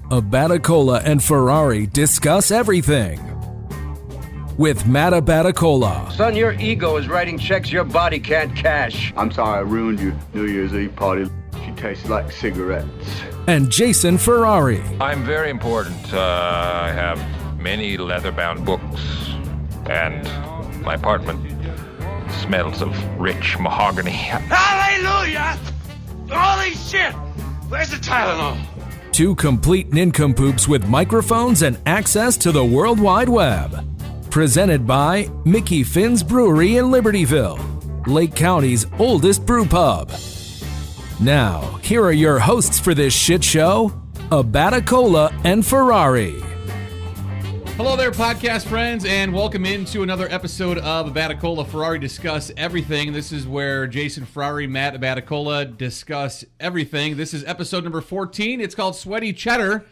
Abaticola and Ferrari discuss everything. With Matt Abaticola. Son, your ego is writing checks your body can't cash. I'm sorry I ruined your New Year's Eve party. She tastes like cigarettes. And Jason Ferrari. I'm very important. I have many leather-bound books, and my apartment smells of rich mahogany. Hallelujah! Holy shit! Where's the Tylenol? Two complete nincompoops with microphones and access to the World Wide Web. Presented by Mickey Finn's Brewery in Libertyville, Lake County's oldest brew pub. Now, here are your hosts for this shit show, Abaticola and Ferrari. Hello there, podcast friends, and welcome into another episode of Abaticola Ferrari Discuss Everything. This is where Jason Ferrari, Matt Abaticola discuss everything. This is episode number 14. It's called Sweaty Cheddar.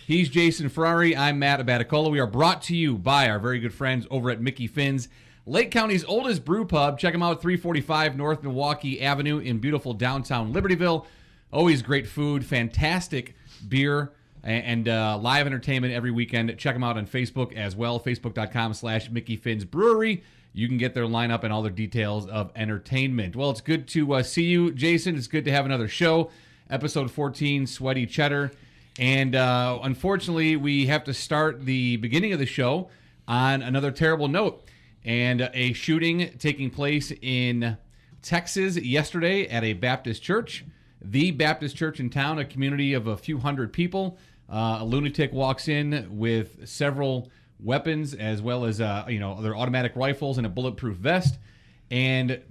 He's Jason Ferrari. I'm Matt Abaticola. We are brought to you by our very good friends over at Mickey Finn's, Lake County's oldest brew pub. Check them out, 345 North Milwaukee Avenue in beautiful downtown Libertyville. Always great food, fantastic beer, and live entertainment every weekend. Check them out on Facebook as well, facebook.com/Mickey Finn's Brewery. You can get their lineup and all their details of entertainment. Well, it's good to see you, Jason. It's good to have another show. Episode 14, Sweaty Cheddar. And unfortunately, we have to start the beginning of the show on another terrible note. And a shooting taking place in Texas yesterday at a Baptist church. The Baptist church in town, a community of a few hundred people. A lunatic walks in with several weapons as well as other automatic rifles and a bulletproof vest. And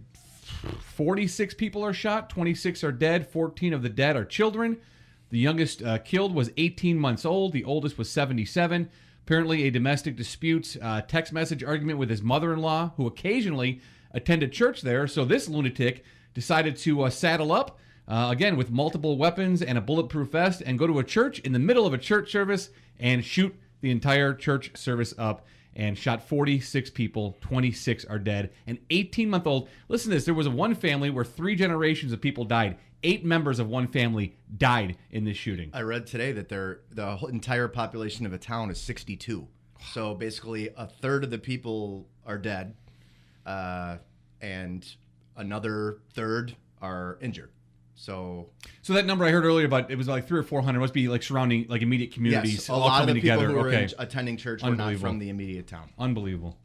46 people are shot, 26 are dead, 14 of the dead are children. The youngest killed was 18 months old. The oldest was 77. Apparently a domestic dispute, text message argument with his mother-in-law, who occasionally attended church there. So this lunatic decided to saddle up, again, with multiple weapons and a bulletproof vest, and go to a church in the middle of a church service and shoot the entire church service up, and shot 46 people. 26 are dead. An 18-month-old. Listen to this. There was one family where 3 generations of people died. 8 members of one family died in this shooting. I read today that the whole entire population of a town is 62. So basically a third of the people are dead, and another third are injured. So that number I heard earlier about, it was like 300 or 400, must be like surrounding like immediate communities. Yes, a all lot of the people together. who were attending church were not from the immediate town. Unbelievable.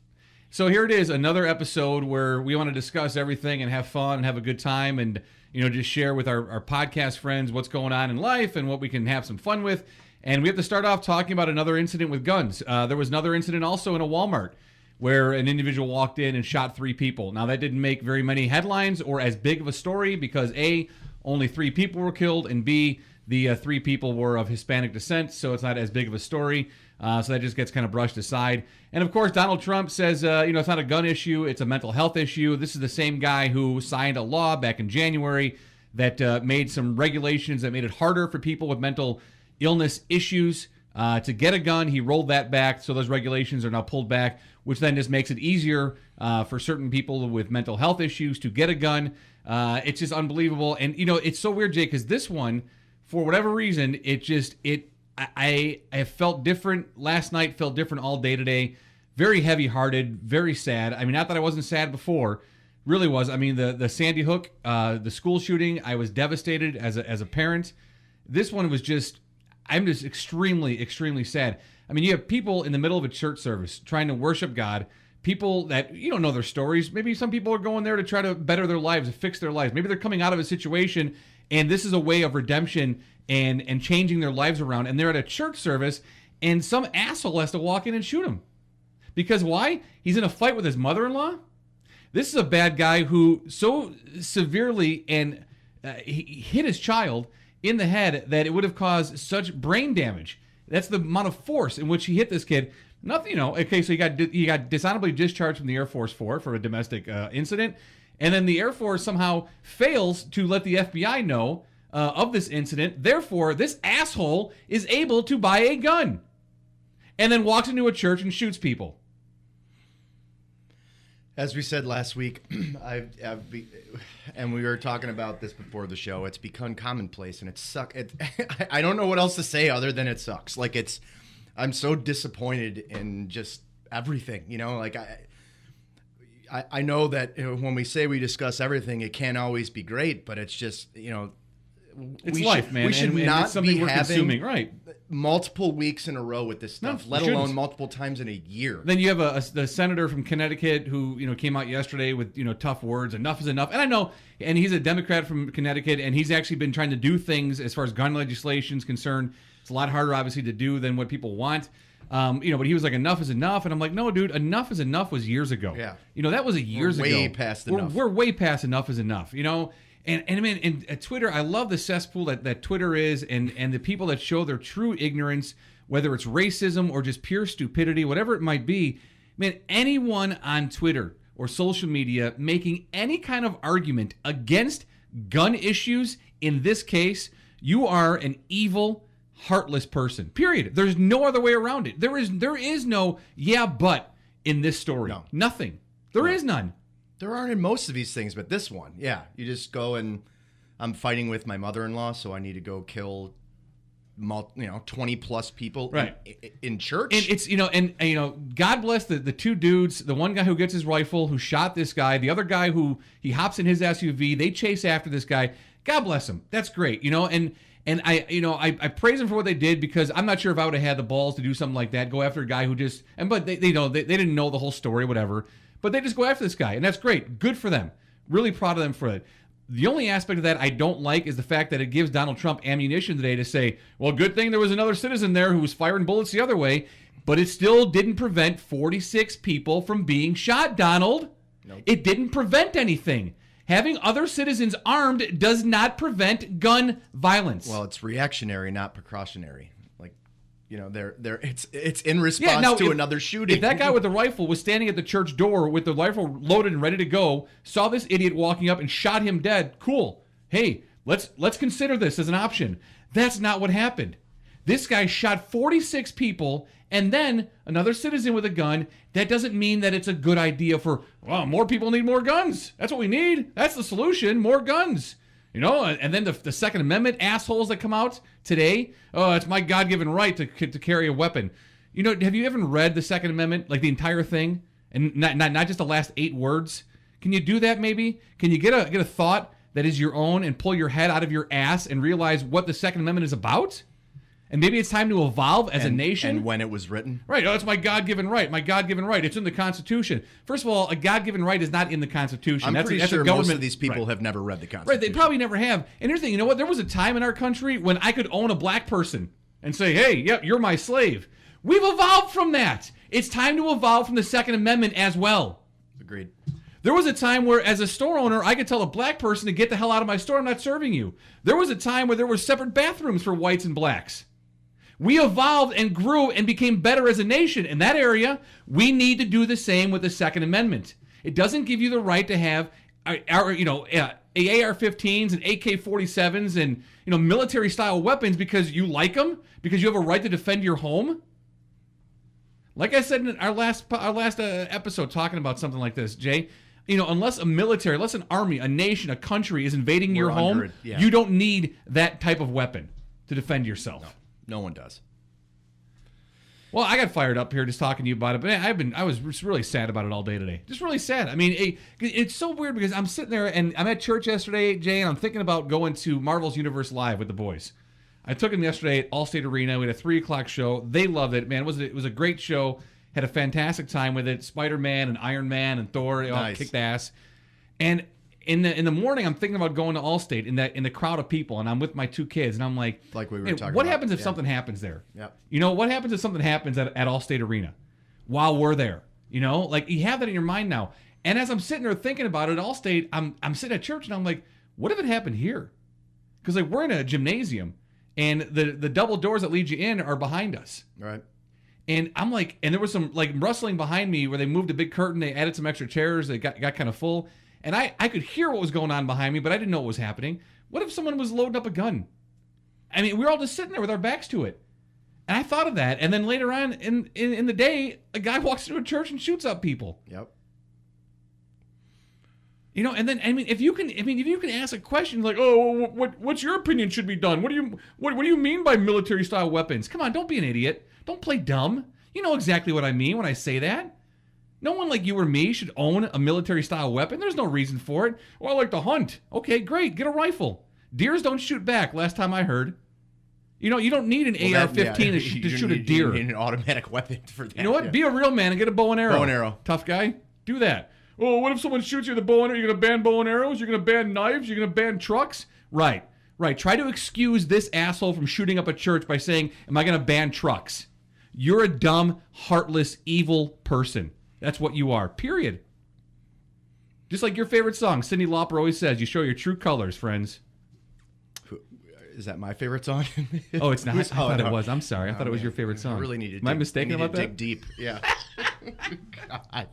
So here it is, another episode where we want to discuss everything and have fun and have a good time and just share with our podcast friends what's going on in life and what we can have some fun with. And we have to start off talking about another incident with guns. There was another incident also in a Walmart where an individual walked in and shot 3 people. Now, that didn't make very many headlines or as big of a story because A, only 3 people were killed, and B, the 3 people were of Hispanic descent, so it's not as big of a story. So that just gets kind of brushed aside. And of course, Donald Trump says, it's not a gun issue, it's a mental health issue. This is the same guy who signed a law back in January that made some regulations that made it harder for people with mental illness issues to get a gun. He rolled that back, so those regulations are now pulled back, which then just makes it easier for certain people with mental health issues to get a gun. It's just unbelievable. And, it's so weird, Jake, because this one, for whatever reason, I felt different last night, felt different all day today. Very heavy-hearted, very sad. I mean, not that I wasn't sad before, really was. I mean, the Sandy Hook, the school shooting, I was devastated as a parent. This one was I'm just extremely, extremely sad. I mean, you have people in the middle of a church service trying to worship God, people that you don't know their stories. Maybe some people are going there to try to better their lives, to fix their lives. Maybe they're coming out of a situation, and this is a way of redemption and changing their lives around. And they're at a church service, and some asshole has to walk in and shoot him. Because why? He's in a fight with his mother-in-law? This is a bad guy who so severely he hit his child in the head that it would have caused such brain damage. That's the amount of force in which he hit this kid. Nothing, okay, so he got dishonorably discharged from the Air Force for a domestic incident. And then the Air Force somehow fails to let the FBI know of this incident. Therefore, this asshole is able to buy a gun and then walks into a church and shoots people. As we said last week, and we were talking about this before the show, it's become commonplace, and I don't know what else to say other than it sucks. Like, I'm so disappointed in just everything, you know? Like, I know that when we say we discuss everything, it can't always be great, but it's just, you know, it's life, man. We should and not it's something be we're having consuming, right? Multiple weeks in a row with this stuff, let alone multiple times in a year. Then you have the senator from Connecticut who, you know, came out yesterday with, you know, tough words. Enough is enough. And I know, and he's a Democrat from Connecticut, and he's actually been trying to do things as far as gun legislation is concerned. It's a lot harder, obviously, to do than what people want. You know, but he was like, enough is enough. And I'm like, no, dude, enough is enough was years ago. Yeah. You know, that was years ago. Way past enough. We're way past enough is enough, you know? And I mean, and Twitter, I love the cesspool that Twitter is, and the people that show their true ignorance, whether it's racism or just pure stupidity, whatever it might be. Man, anyone on Twitter or social media making any kind of argument against gun issues, in this case, you are an evil, heartless person. Period. There's no other way around it. There is no yeah, but in this story. No. Nothing. There is none. There aren't in most of these things, but this one, yeah. You just go and I'm fighting with my mother-in-law, so I need to go kill 20 plus people in church. And it's, you know, God bless the two dudes, the one guy who gets his rifle, who shot this guy, the other guy who he hops in his SUV, they chase after this guy. God bless him. That's great, you know, and I praise them for what they did, because I'm not sure if I would have had the balls to do something like that, go after a guy who just, but they didn't know the whole story, whatever. But they just go after this guy, and that's great. Good for them. Really proud of them for it. The only aspect of that I don't like is the fact that it gives Donald Trump ammunition today to say, well, good thing there was another citizen there who was firing bullets the other way, but it still didn't prevent 46 people from being shot, Donald. Nope. It didn't prevent anything. Having other citizens armed does not prevent gun violence. Well, it's reactionary, not precautionary. You know, it's in response to another shooting. If that guy with the rifle was standing at the church door with the rifle loaded and ready to go, saw this idiot walking up and shot him dead, cool. Hey, let's consider this as an option. That's not what happened. This guy shot 46 people and then another citizen with a gun. That doesn't mean that it's a good idea for, well, more people need more guns. That's what we need. That's the solution, more guns. You know, and then the Second Amendment assholes that come out today, oh, it's my God-given right to carry a weapon. You know, have you ever read the Second Amendment, like the entire thing, and not just the last 8 words? Can you do that maybe? Can you get a thought that is your own and pull your head out of your ass and realize what the Second Amendment is about? And maybe it's time to evolve as a nation. And when it was written. Right. Oh, it's my God-given right. My God-given right. It's in the Constitution. First of all, a God-given right is not in the Constitution. I'm pretty sure most of these people have never read the Constitution. Right. They probably never have. And here's the thing. You know what? There was a time in our country when I could own a black person and say, hey, yep, you're my slave. We've evolved from that. It's time to evolve from the Second Amendment as well. Agreed. There was a time where, as a store owner, I could tell a black person to get the hell out of my store. I'm not serving you. There was a time where there were separate bathrooms for whites and blacks. We evolved and grew and became better as a nation. In that area, we need to do the same with the Second Amendment. It doesn't give you the right to have AR-15s and AK-47s and military-style weapons because you like them, because you have a right to defend your home. Like I said in our last episode talking about something like this, Jay, unless a military, unless an army, a nation, a country is invading your home, you don't need that type of weapon to defend yourself. No one does. Well, I got fired up here just talking to you about it, but I was just really sad about it all day today. Just really sad. I mean, it's so weird because I'm sitting there and I'm at church yesterday, Jay, and I'm thinking about going to Marvel's Universe Live with the boys. I took them yesterday at Allstate Arena. We had a 3:00 show. They loved it, man. It was a great show. Had a fantastic time with it. Spider-Man and Iron Man and Thor, they all kicked ass. And in the morning, I'm thinking about going to Allstate in the crowd of people, and I'm with my 2 kids, and I'm like we were talking about. What happens if something happens there? Yep. What happens if something happens at Allstate Arena while we're there? You have that in your mind now. And as I'm sitting there thinking about it at Allstate, I'm sitting at church, and I'm like, what if it happened here? Because we're in a gymnasium, and the double doors that lead you in are behind us. Right. And I'm like, and there was some rustling behind me where they moved a big curtain, they added some extra chairs, they got kind of full. And I could hear what was going on behind me, but I didn't know what was happening. What if someone was loading up a gun? I mean, we were all just sitting there with our backs to it. And I thought of that. And then later on in the day, a guy walks into a church and shoots up people. Yep. You know, and then if you can ask a question like, oh, what's your opinion should be done? What do you mean by military style weapons? Come on, don't be an idiot. Don't play dumb. You know exactly what I mean when I say that. No one like you or me should own a military style weapon. There's no reason for it. Well, I like to hunt. Okay, great. Get a rifle. Deers don't shoot back. Last time I heard. You know, you don't need an AR-15 to shoot a deer. You need an automatic weapon for that. You know what? Be a real man and get a bow and arrow. Bow and arrow. Tough guy. Do that. Oh, what if someone shoots you with a bow and arrow? You're going to ban bow and arrows? You're going to ban knives? You're going to ban trucks? Right. Try to excuse this asshole from shooting up a church by saying, am I going to ban trucks? You're a dumb, heartless, evil person. That's what you are. Period. Just like your favorite song, Cyndi Lauper always says, you show your true colors, friends. Is that my favorite song? Oh, it's not. I thought it was. I'm sorry. I thought it was your favorite song. I really need to. Am I mistaken about that? Dig deep. Yeah. God.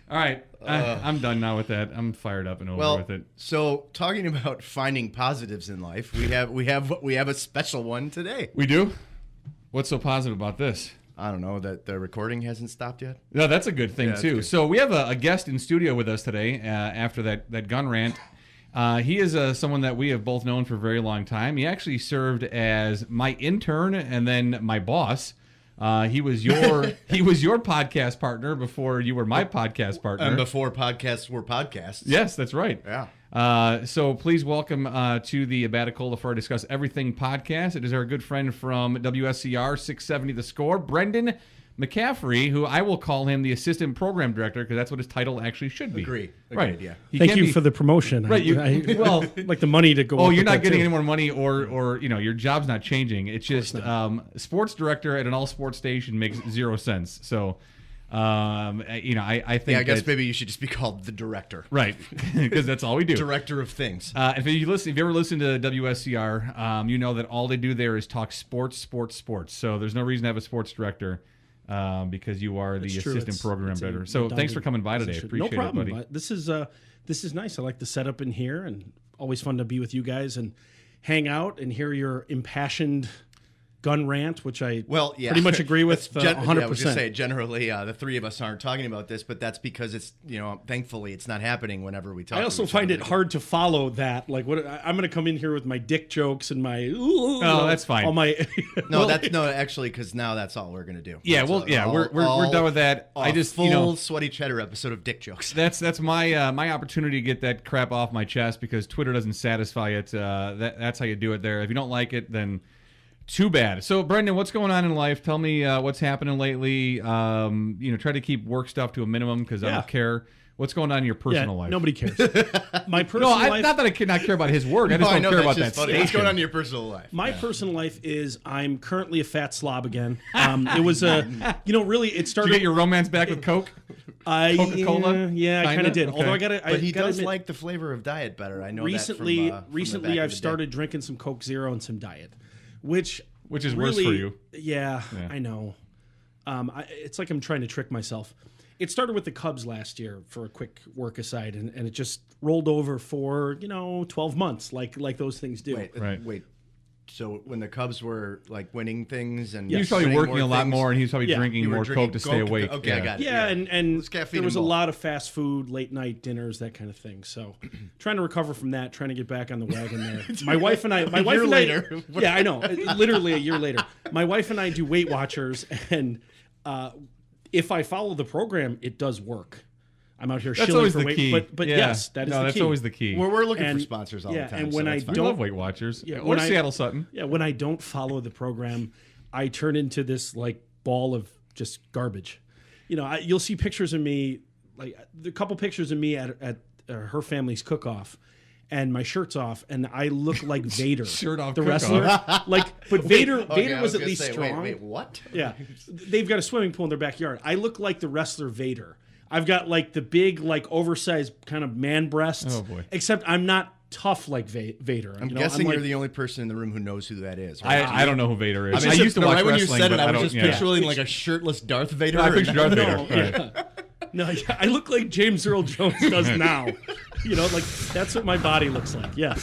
All right, I'm done now with that. I'm fired up and over with it. So talking about finding positives in life, we have a special one today. We do? What's so positive about this? I don't know, that the recording hasn't stopped yet. No, that's a good thing too. Good. So we have a guest in studio with us today after that gun rant. He is someone that we have both known for a very long time. He actually served as my intern and then my boss. He was your podcast partner before you were my podcast partner. And before podcasts were podcasts. Yes, that's right. Yeah. So please welcome to the Abaticola for our Discuss Everything podcast. It is our good friend from WSCR 670 The Score, Brendan McCaffrey, who I will call him the assistant program director because that's what his title actually should be. Agreed, right? Yeah. Thank you for the promotion. Right. Well, like the money to go. Oh, you're not getting any more money, or your job's not changing. It's just sports director at an all sports station makes 0 sense. So, I think. Yeah, I guess maybe you should just be called the director. Right, because that's all we do. Director of things. If you ever listen to WSCR, you know that all they do there is talk sports. So there's no reason to have a sports director. Because you are the assistant program editor. So thanks for coming by today. Appreciate it, buddy. No problem. This is nice. I like the setup in here, and always fun to be with you guys and hang out and hear your impassioned gun rant, which I pretty much agree with 100%. I was going to say, generally, the three of us aren't talking about this, but that's because it's, thankfully it's not happening whenever we talk. I also find it hard to follow that. Like, I'm going to come in here with my dick jokes and my... Oh, that's fine. All my... actually, because now that's all we're going to do. Yeah, we're done with that. I just full sweaty cheddar episode of dick jokes. That's my my opportunity to get that crap off my chest because Twitter doesn't satisfy it. That's how you do it there. If you don't like it, then... Too bad. So, Brendan, what's going on in life? Tell me what's happening lately. Try to keep work stuff to a minimum because I don't care. What's going on in your personal life? Nobody cares. My personal life... Not that I cannot care about his work. I just don't care about that station. What's going on in your personal life? My personal life is I'm currently a fat slob again. It was really it started... Did you get your romance back with Coke? Coca-Cola? Yeah, I kind of did. Okay. Although But he does like the flavor of Diet better. I know recently, that from recently I've started drinking some Coke Zero and some Diet, which is really, worse for you. Yeah, I know. It's like I'm trying to trick myself. It started with the Cubs last year for a quick work aside, and it just rolled over for 12 months, like those things do. Wait. So when the Cubs were like winning things and he was probably working a lot more, and he was probably drinking more Coke to stay awake. Okay, I got it. Yeah, and there was a lot of fast food, late night dinners, that kind of thing. So trying to recover from that, trying to get back on the wagon there. My wife and I, yeah, I know, literally a year later. My wife and I do Weight Watchers, and if I follow the program, it does work. I'm out here shilling for weight, but yes, that is the key. That's always the key. We're looking for sponsors all the time. And when I don't, love Weight Watchers, or Seattle Sutton. Yeah, when I don't follow the program, I turn into this like ball of just garbage. You'll see pictures of me, like a couple pictures of me at her family's cook-off, and my shirt's off, and I look like Vader, shirt off, the wrestler. But Vader was at least strong. Wait, what? Yeah, they've got a swimming pool in their backyard. I look like the wrestler Vader. I've got like the big, like oversized kind of man breasts. Oh boy! Except I'm not tough like Vader. I'm guessing you're the only person in the room who knows who that is. Right? I don't know who Vader is. I used to watch when wrestling, you said it, I just was picturing like a shirtless Darth Vader. No, I pictured Darth Vader. No, I look like James Earl Jones does now. Like that's what my body looks like. Yeah.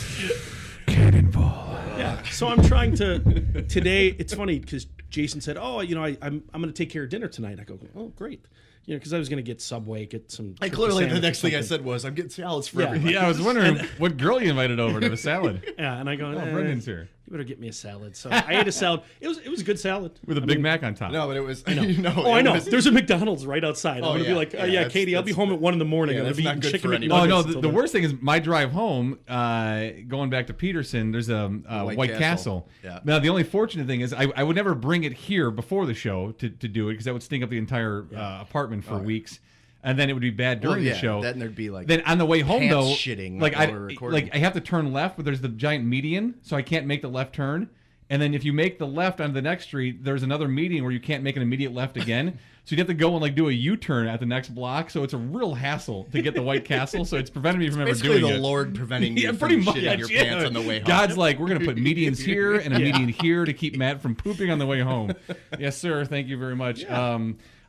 Cannonball. Yeah. So I'm trying to today. It's funny because Jason said, "Oh, I'm going to take care of dinner tonight." I go, "Oh, great." You know, because I was going to get Subway, get some. I clearly the next thing I said was, I'm getting salads for everybody. Yeah, I was wondering what girl you invited over to the salad. Yeah, and I go, Brendan's here. You better get me a salad. So I ate a salad. It was a good salad With a Big Mac on top. No, but it was. I know. No, I know. There's a McDonald's right outside. I'm Oh, going to be like, Katie, I'll be home at 1 in the morning. yeah, I'm going to that's be not eating good chicken for McNuggets. anyone. Oh no! until The then. worst thing is my drive home, going back to Peterson. There's a White Castle. Yeah. Now the only fortunate thing is I would never bring it here before the show to do it because that would stink up the entire apartment for weeks, and then it would be bad during the show. Then there'd be like. Then on the way home pants though, shitting like while we're recording. I have to turn left, but there's the giant median, so I can't make the left turn. And then if you make the left on the next street, there's another median where you can't make an immediate left again. So you'd have to go and like do a U-turn at the next block. So it's a real hassle to get the White Castle. So it's prevented me from ever Basically, doing the it. Lord preventing you Pretty from much, shitting your pants on the way home. God's like, we're going to put medians here and a median here to keep Matt from pooping on the way home. Yes, sir. Thank you very much.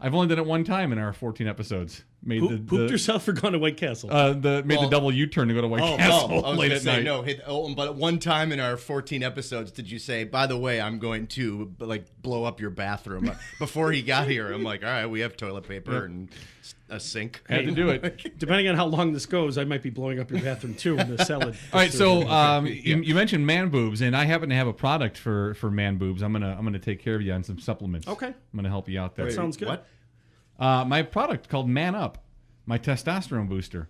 I've only done it one time in our 14 episodes. Pooped yourself or gone to White Castle? The double U-turn to go to White Castle I was late going to at say, night. no, but at one time in our 14 episodes, did you say, by the way, I'm going to blow up your bathroom? Before he got here, I'm like, all right, we have toilet paper and a sink. Had to do it. Depending on how long this goes, I might be blowing up your bathroom too in the salad. All right, so you mentioned man boobs, and I happen to have a product for man boobs. I'm gonna take care of you on some supplements. Okay. I'm gonna help you out there. That sounds good. What? My product called Man Up, my testosterone booster.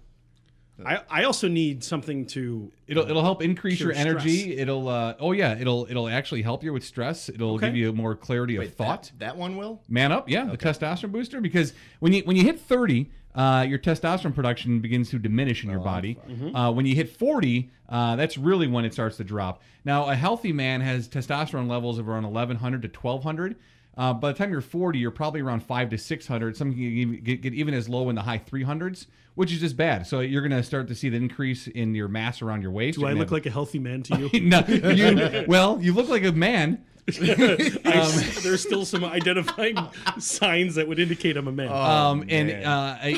I also need something to. It'll help increase your cure energy. It'll actually help you with stress. It'll give you more clarity of thought. That one will? Man Up, the testosterone booster, because when you hit 30, your testosterone production begins to diminish in your body. When you hit 40, that's really when it starts to drop. Now, a healthy man has testosterone levels of around 1,100 to 1,200. By the time you're 40, you're probably around 500 to 600. Some can get even as low in the high 300s, which is just bad. So you're going to start to see the increase in your mass around your waist. Do I look like a healthy man to you? No, you look like a man. There's still some identifying signs that would indicate I'm a man.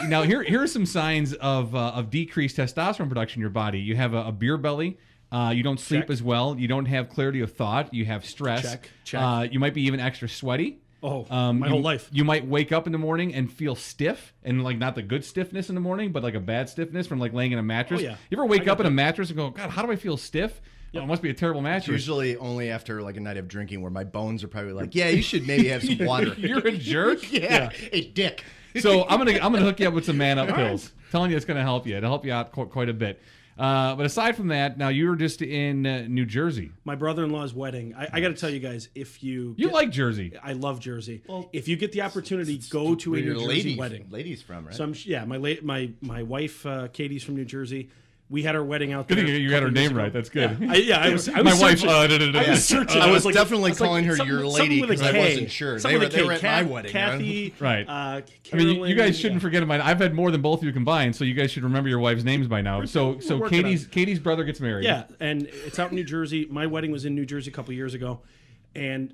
Now here are some signs of decreased testosterone production in your body. You have a beer belly. You don't sleep as well. You don't have clarity of thought. You have stress. Check. You might be even extra sweaty. My whole life. You might wake up in the morning and feel stiff, and like not the good stiffness in the morning, but like a bad stiffness from like laying in a mattress. Oh, yeah. You ever wake up in a mattress and go, God, how do I feel stiff? Oh, it must be a terrible mattress. Usually only after like a night of drinking where my bones are probably like, yeah, you should maybe have some water. You're a jerk. Yeah, a dick. So I'm gonna hook you up with some Man Up pills. Telling you it's gonna help you. It'll help you out quite a bit. But aside from that, now you were just in New Jersey. My brother-in-law's wedding. I got to tell you guys, if you like Jersey, I love Jersey. Well, if you get the opportunity, go to a New Jersey wedding. Ladies from, right? So my wife Katie's from New Jersey. We had our wedding out there. Good thing you got her name right. That's good. I was my searching. wife. I was searching. I was like, definitely calling her something- your something lady with a because I K. wasn't sure. Something They with a were K. at my wedding. Kathy, Right. Carolyn, I mean, you guys shouldn't forget mine. I've had more than both of you combined, so you guys should remember your wives' names by now. So Katie's brother gets married. Yeah, and it's out in New Jersey. My wedding was in New Jersey a couple years ago, and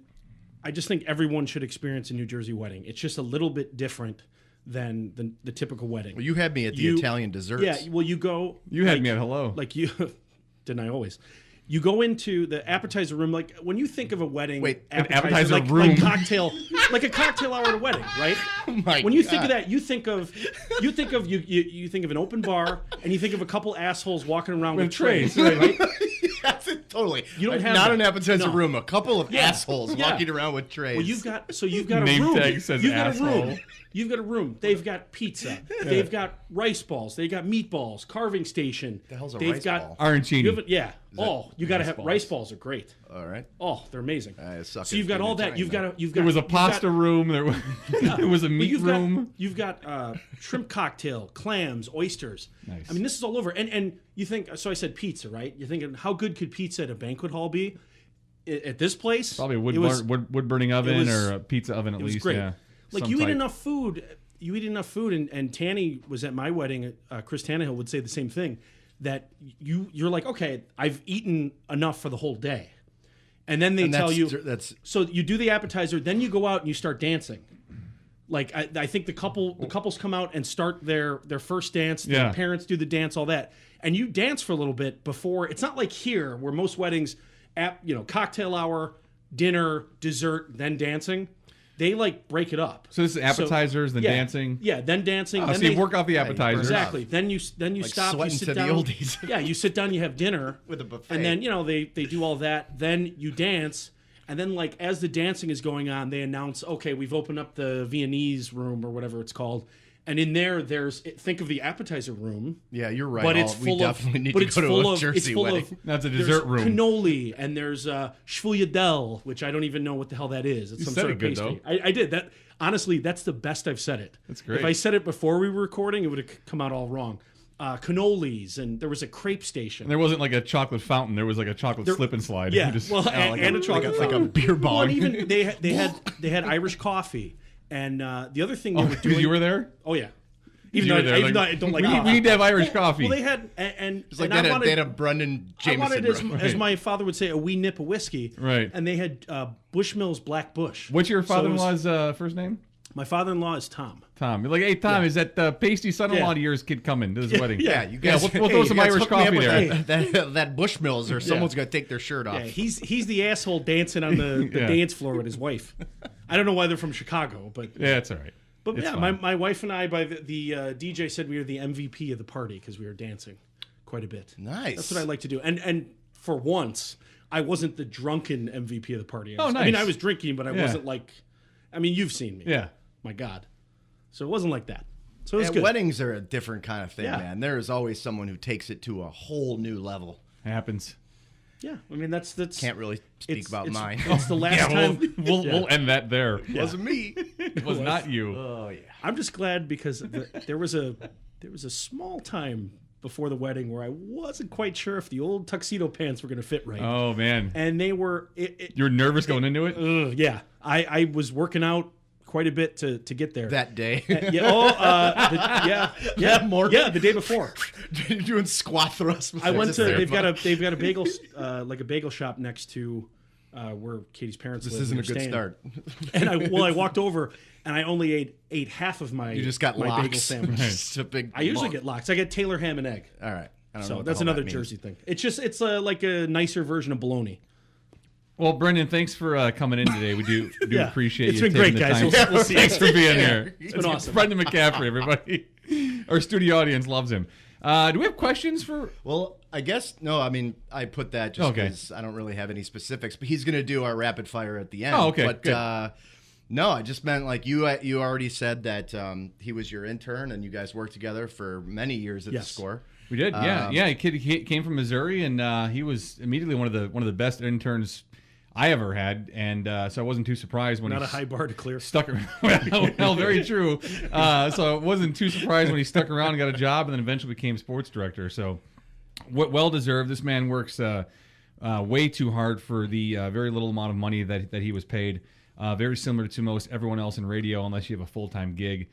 I just think everyone should experience a New Jersey wedding. It's just a little bit different than the typical wedding. Well, you had me at the Italian desserts. Yeah, well, you go. You had me at hello. Like you, didn't I always? You go into the appetizer room. Like when you think of a wedding, appetizer like, room, like cocktail, like a cocktail hour at a wedding, right? When you think of that, you think of an open bar, and you think of a couple assholes walking around with trays, right? That's it, totally. You don't have not that. an appetizer No. room. A couple of assholes walking around with trays. Well, you've got a Name room. tag says You've got asshole. a room. You've got a room. They've got pizza. They've got rice balls. They've got meatballs. Carving station. The hell's a They've rice got ball? Arancini. You got to have rice balls. Are great. All right. Oh, they're amazing. suck So at you've got food all and that. time, You've though. got you've got. There was a you've pasta got- room. There was a meat room. You've got shrimp cocktail, clams, oysters. Nice. I mean, this is all over. And you think, so I said pizza, right? You're thinking, how good could pizza at a banquet hall be? At this place? Probably a wood burning oven or a pizza oven at It was least. great. Yeah. Like Some you eat type. enough food. You eat enough food, and Tanny was at my wedding. Chris Tannehill would say the same thing. That you're like, okay, I've eaten enough for the whole day, and then they tell you so you do the appetizer, then you go out and you start dancing. Like I think the couples come out and start their first dance. Their parents do the dance, all that, and you dance for a little bit before. It's not like here where most weddings, cocktail hour, dinner, dessert, then dancing. they like break it up. So this is appetizers, then dancing. Yeah, then dancing. Oh, then so you work off the appetizers. Exactly. Then you like stop. You sit to down. The oldies. Yeah, you sit down. You have dinner with a buffet, and then they do all that. Then you dance, and then like as the dancing is going on, they announce, okay, we've opened up the Viennese room or whatever it's called. And in there's think of the appetizer room. Yeah, you're right. But it's we full definitely of, need but to it's go to full a of, Jersey it's full wedding. of. That's a dessert room. Cannoli, and there's schwujedel, which I don't even know what the hell that is. It's some said sort it of good, pastry. though. I did that. Honestly, that's the best I've said it. That's great. If I said it before we were recording, it would have come out all wrong. Cannolis, and there was a crepe station. And there wasn't like a chocolate fountain. There was like a chocolate slip and slide. Yeah, Just, well, and a chocolate like a fountain. beer bong. Well, and even they had Irish coffee, and the other thing they were doing. You were there? Oh yeah. Even You though, were there, even like, though I don't like we coffee. need to have Irish coffee. Well, they had and It's like and they had a Brendan I wanted, Jameson. as my father would say, a wee nip of whiskey. Right. And they had Bushmills Black Bush. What's your So it was- father-in-law's first name? My father-in-law is Tom. Tom. You're like, hey, Tom, is that pasty son-in-law of yours kid coming to this wedding? Yeah, you guys. we'll throw hey, some you guys Irish hook me up coffee with there. That Bushmills, or someone's gonna take their shirt off. Yeah, he's the asshole dancing on the Yeah. dance floor with his wife. I don't know why they're from Chicago, but Yeah, it's all right. But It's yeah, fine. my wife and I, by the DJ said we were the MVP of the party because we were dancing quite a bit. Nice. That's what I like to do. And for once, I wasn't the drunken MVP of the party. Oh, I mean, nice. I was drinking, but I Yeah. wasn't like. I mean, you've seen me. Yeah. My God. So it wasn't like that. So it was And good. weddings are a different kind of thing, Yeah. man. There is always someone who takes it to a whole new level. Happens. Yeah, I mean that's Can't really speak about mine. It's the last Yeah, time. we'll end that there. It wasn't me. It was not you. Oh yeah. I'm just glad because there was a small time before the wedding where I wasn't quite sure if the old tuxedo pants were going to fit right. Oh, man. And they were. You were nervous going into it? Yeah, I was working out quite a bit to get there That day. the day before. You're doing squat thrusts. I went to. They've got a. a bagel like a bagel shop next to where Katie's parents This live. isn't We a were good staying. start. And I walked over and I only ate half of my. You just got my lox. bagel sandwich. Just a big. I usually lump. get lox. I get Taylor ham and egg. All right. I don't know So what that's the hell another that means. Jersey thing. It's like a nicer version of bologna. Well, Brendan, thanks for coming in today. We do Yeah. appreciate It's you been taking great, the guys. time. We'll see you. Thanks for being here. It's been awesome. Brendan McCaffrey, everybody. Our studio audience loves him. Do we have questions for... Well, I guess no. I mean, I put that just Okay. because I don't really have any specifics. But he's going to do our rapid fire at the end. Oh, okay, But good. no, I just meant like you already said that he was your intern and you guys worked together for many years at Yes. the Score. We did, yeah. He came from Missouri, and he was immediately one of the best interns I ever had, and so I wasn't too surprised when Not he a high bar to clear. stuck around. Well, very true. So I wasn't too surprised when he stuck around and got a job, and then eventually became sports director. So well deserved. This man works way too hard for the very little amount of money that he was paid. Very similar to most everyone else in radio, unless you have a full-time gig.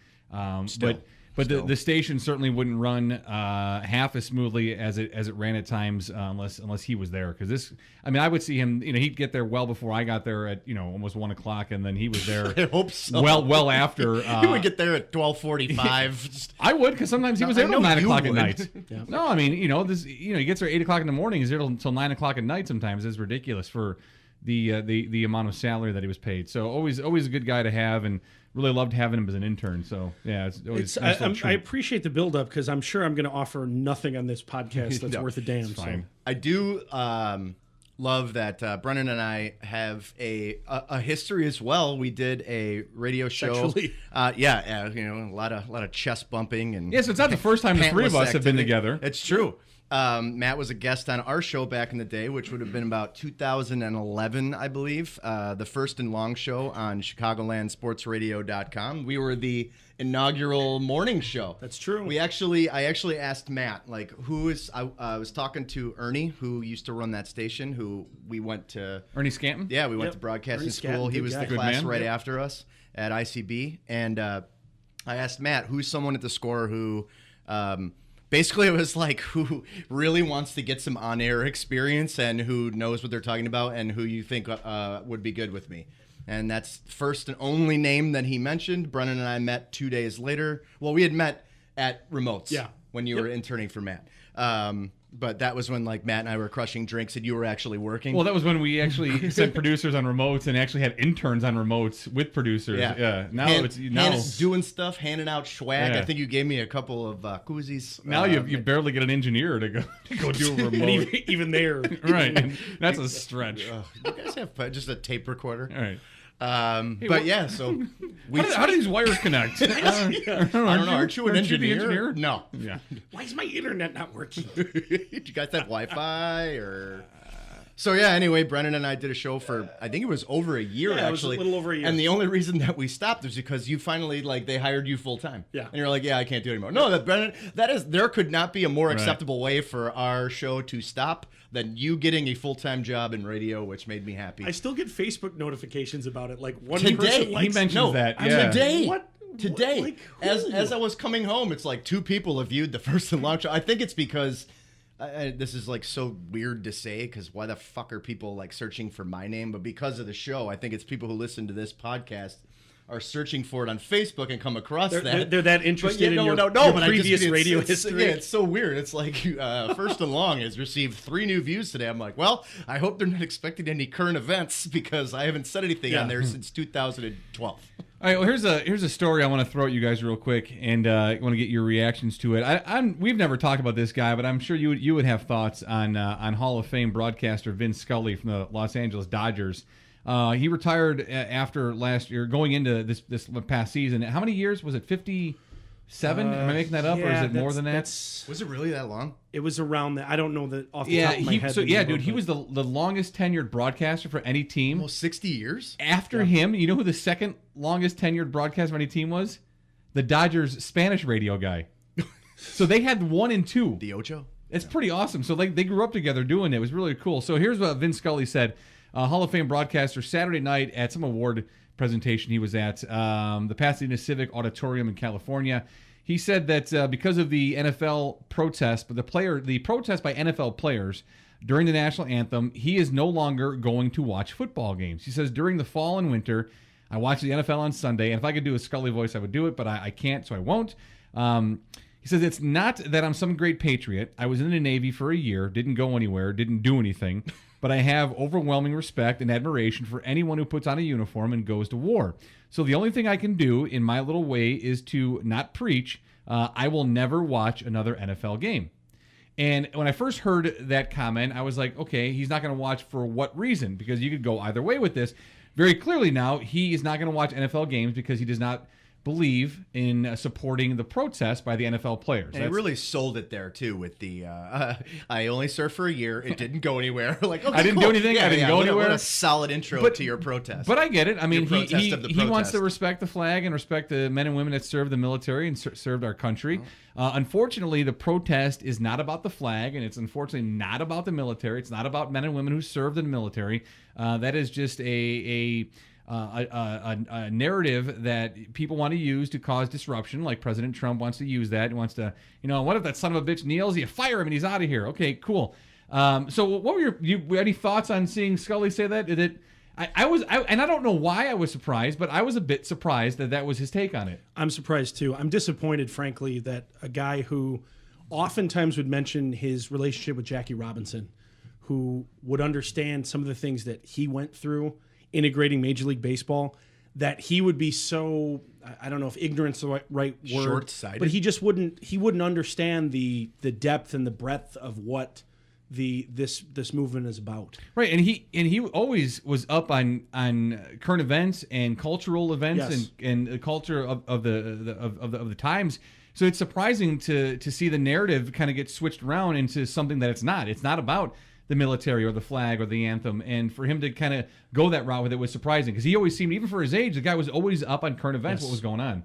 But the station certainly wouldn't run half as smoothly as it ran at times unless he was there. Because I would see him. He'd get there well before I got there at almost 1 o'clock, and then he was there. I hope so. Well after. He would get there at 12:45. I would, because sometimes he was I there till know 9 you o'clock at would. night. No, I mean, he gets there at 8 o'clock in the morning. He's there until 9 o'clock at night. Sometimes it's ridiculous for the amount of salary that he was paid. So always a good guy to have, and really loved having him as an intern. So yeah, it's always. nice little I treat. appreciate the build up because I'm sure I'm going to offer nothing on this podcast that's No, worth a damn. it's fine. I do love that Brennan and I have a history as well. We did a radio show. Sexually. A lot of chest bumping and Yeah, so it's not the first time the three of us have been together. It's true. Matt was a guest on our show back in the day, which would have been about 2011, I believe. The first and long show on ChicagolandSportsRadio.com. We were the inaugural morning show. That's true. I actually asked Matt, like, I was talking to Ernie, who used to run that station, who we went to. Ernie Scanton. Yeah, we went Yep. to broadcasting Ernie school. Scatton, He good was guy. the Good class man. right Yep. after us at ICB, and I asked Matt, who's someone at the Score who. Basically, it was like who really wants to get some on-air experience and who knows what they're talking about and who you think would be good with me. And that's first and only name that he mentioned. Brennan and I met 2 days later. Well, we had met at remotes when you were interning for Matt. But that was when like Matt and I were crushing drinks and you were actually working. Well, that was when we actually sent producers on remotes and actually had interns on remotes with producers. Yeah. Now doing stuff, handing out swag. Yeah. I think you gave me a couple of koozies. Now you barely get an engineer to go do a remote. even there, right? And that's a stretch. You guys have just a tape recorder. All right. So how do these wires connect? I don't know. Aren't you an engineer? The engineer? No. Yeah. Why is my internet not working? Do you guys have Wi-Fi or? So yeah. Anyway, Brendan and I did a show for I think it was over a year. Yeah, actually, it was a little over a year. And the only reason that we stopped was because you finally they hired you full time. Yeah. And you're like, yeah, I can't do it anymore. No, Brendan, there could not be a more acceptable way for our show to stop than you getting a full-time job in radio, which made me happy. I still get Facebook notifications about it. Like one Today, person likes. He mentions that. Yeah. Today. What? Today, Like, as I was coming home, it's like 2 people have viewed the first and long show. I think it's because this is like so weird to say because why the fuck are people like searching for my name? But because of the show, I think it's people who listen to this podcast are searching for it on Facebook and come across that. They're that interested in your previous radio history. Yeah, it's so weird. It's like First and Long has received 3 new views today. I'm like, well, I hope they're not expecting any current events because I haven't said anything on there since 2012. All right, well, here's a story I want to throw at you guys real quick, and I want to get your reactions to it. We've never talked about this guy, but I'm sure you would have thoughts on Hall of Fame broadcaster Vin Scully from the Los Angeles Dodgers. He retired after last year, going into this past season. How many years was it? 57? Am I making that up, or is it more than that? Was it really that long? It was around that. I don't know that off the top of my head. He was the longest tenured broadcaster for any team. Almost 60 years? After him, you know who the second longest tenured broadcaster for any team was? The Dodgers Spanish radio guy. So they had 1 and 2. The Ocho? It's pretty awesome. So they grew up together doing it. It was really cool. So here's what Vin Scully said. Hall of Fame broadcaster Saturday night at some award presentation he was at, the Pasadena Civic Auditorium in California. He said that because of the NFL protest, but the protest by NFL players during the national anthem, he is no longer going to watch football games. He says during the fall and winter, I watch the NFL on Sunday, and if I could do a Scully voice, I would do it, but I can't, so I won't. He says, it's not that I'm some great patriot. I was in the Navy for a year, didn't go anywhere, didn't do anything, but I have overwhelming respect and admiration for anyone who puts on a uniform and goes to war. So the only thing I can do in my little way is to not preach. I will never watch another NFL game. And when I first heard that comment, I was like, okay, he's not going to watch for what reason? Because you could go either way with this. Very clearly now, he is not going to watch NFL games because he does not believe in supporting the protest by the NFL players. And he really sold it there too with the I only served for a year, it didn't go anywhere. Like, okay, I didn't do anything, I didn't go anywhere. What a solid intro to your protest. But I get it. I mean, he wants to respect the flag and respect the men and women that served the military and served our country. Unfortunately, the protest is not about the flag, and it's unfortunately not about the military. It's not about men and women who served in the military. That is just a narrative that people want to use to cause disruption, like President Trump wants to use that. He wants to, what if that son of a bitch kneels? You fire him and he's out of here. Okay, cool. So what were any thoughts on seeing Scully say that? And I don't know why I was surprised, but I was a bit surprised that was his take on it. I'm surprised too. I'm disappointed, frankly, that a guy who oftentimes would mention his relationship with Jackie Robinson, who would understand some of the things that he went through integrating Major League Baseball, that he would be so, I don't know if ignorance is the right word, short-sighted, but he wouldn't understand the depth and the breadth of what this movement is about. Right, and he always was up on current events and cultural events. Yes. and the culture of the times. So it's surprising to see the narrative kind of get switched around into something that it's not. It's not about the military or the flag or the anthem, and for him to kind of go that route with it was surprising because he always seemed, even for his age, the guy was always up on current events, what was going on.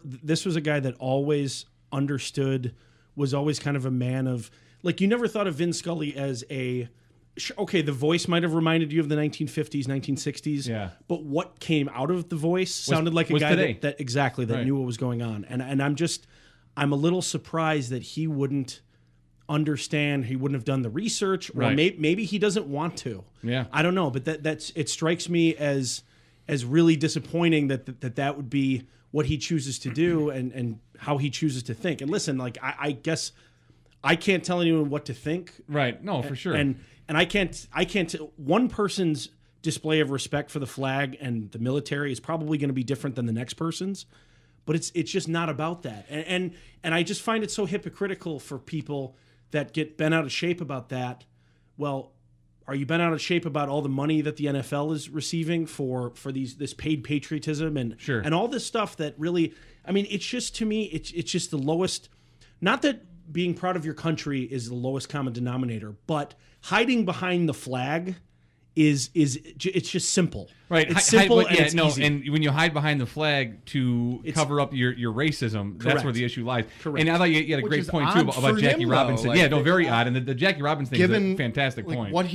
This was a guy that always understood, was always kind of a man of, like, you never thought of Vin Scully as the voice might have reminded you of the 1950s, 1960s, yeah, but what came out of the voice sounded like a guy that knew what was going on, and I'm a little surprised that he wouldn't understand, he wouldn't have done the research, or maybe he doesn't want to. Yeah, I don't know, but it strikes me as really disappointing that would be what he chooses to do and how he chooses to think. And listen, like I guess I can't tell anyone what to think. Right. No, for sure. And I can't. One person's display of respect for the flag and the military is probably going to be different than the next person's, but it's just not about that. And I just find it so hypocritical for people that get bent out of shape about that. Well, are you bent out of shape about all the money that the NFL is receiving for this paid patriotism and all this stuff that really, I mean, it's just, to me, it's just the lowest. Not that being proud of your country is the lowest common denominator, but hiding behind the flag it's just simple. Right. It's simple and it's easy. And when you hide behind the flag to cover up your racism, that's where the issue lies. Correct. And I thought you had a great point too about Jackie Robinson. Very odd. And the Jackie Robinson thing is a fantastic point. What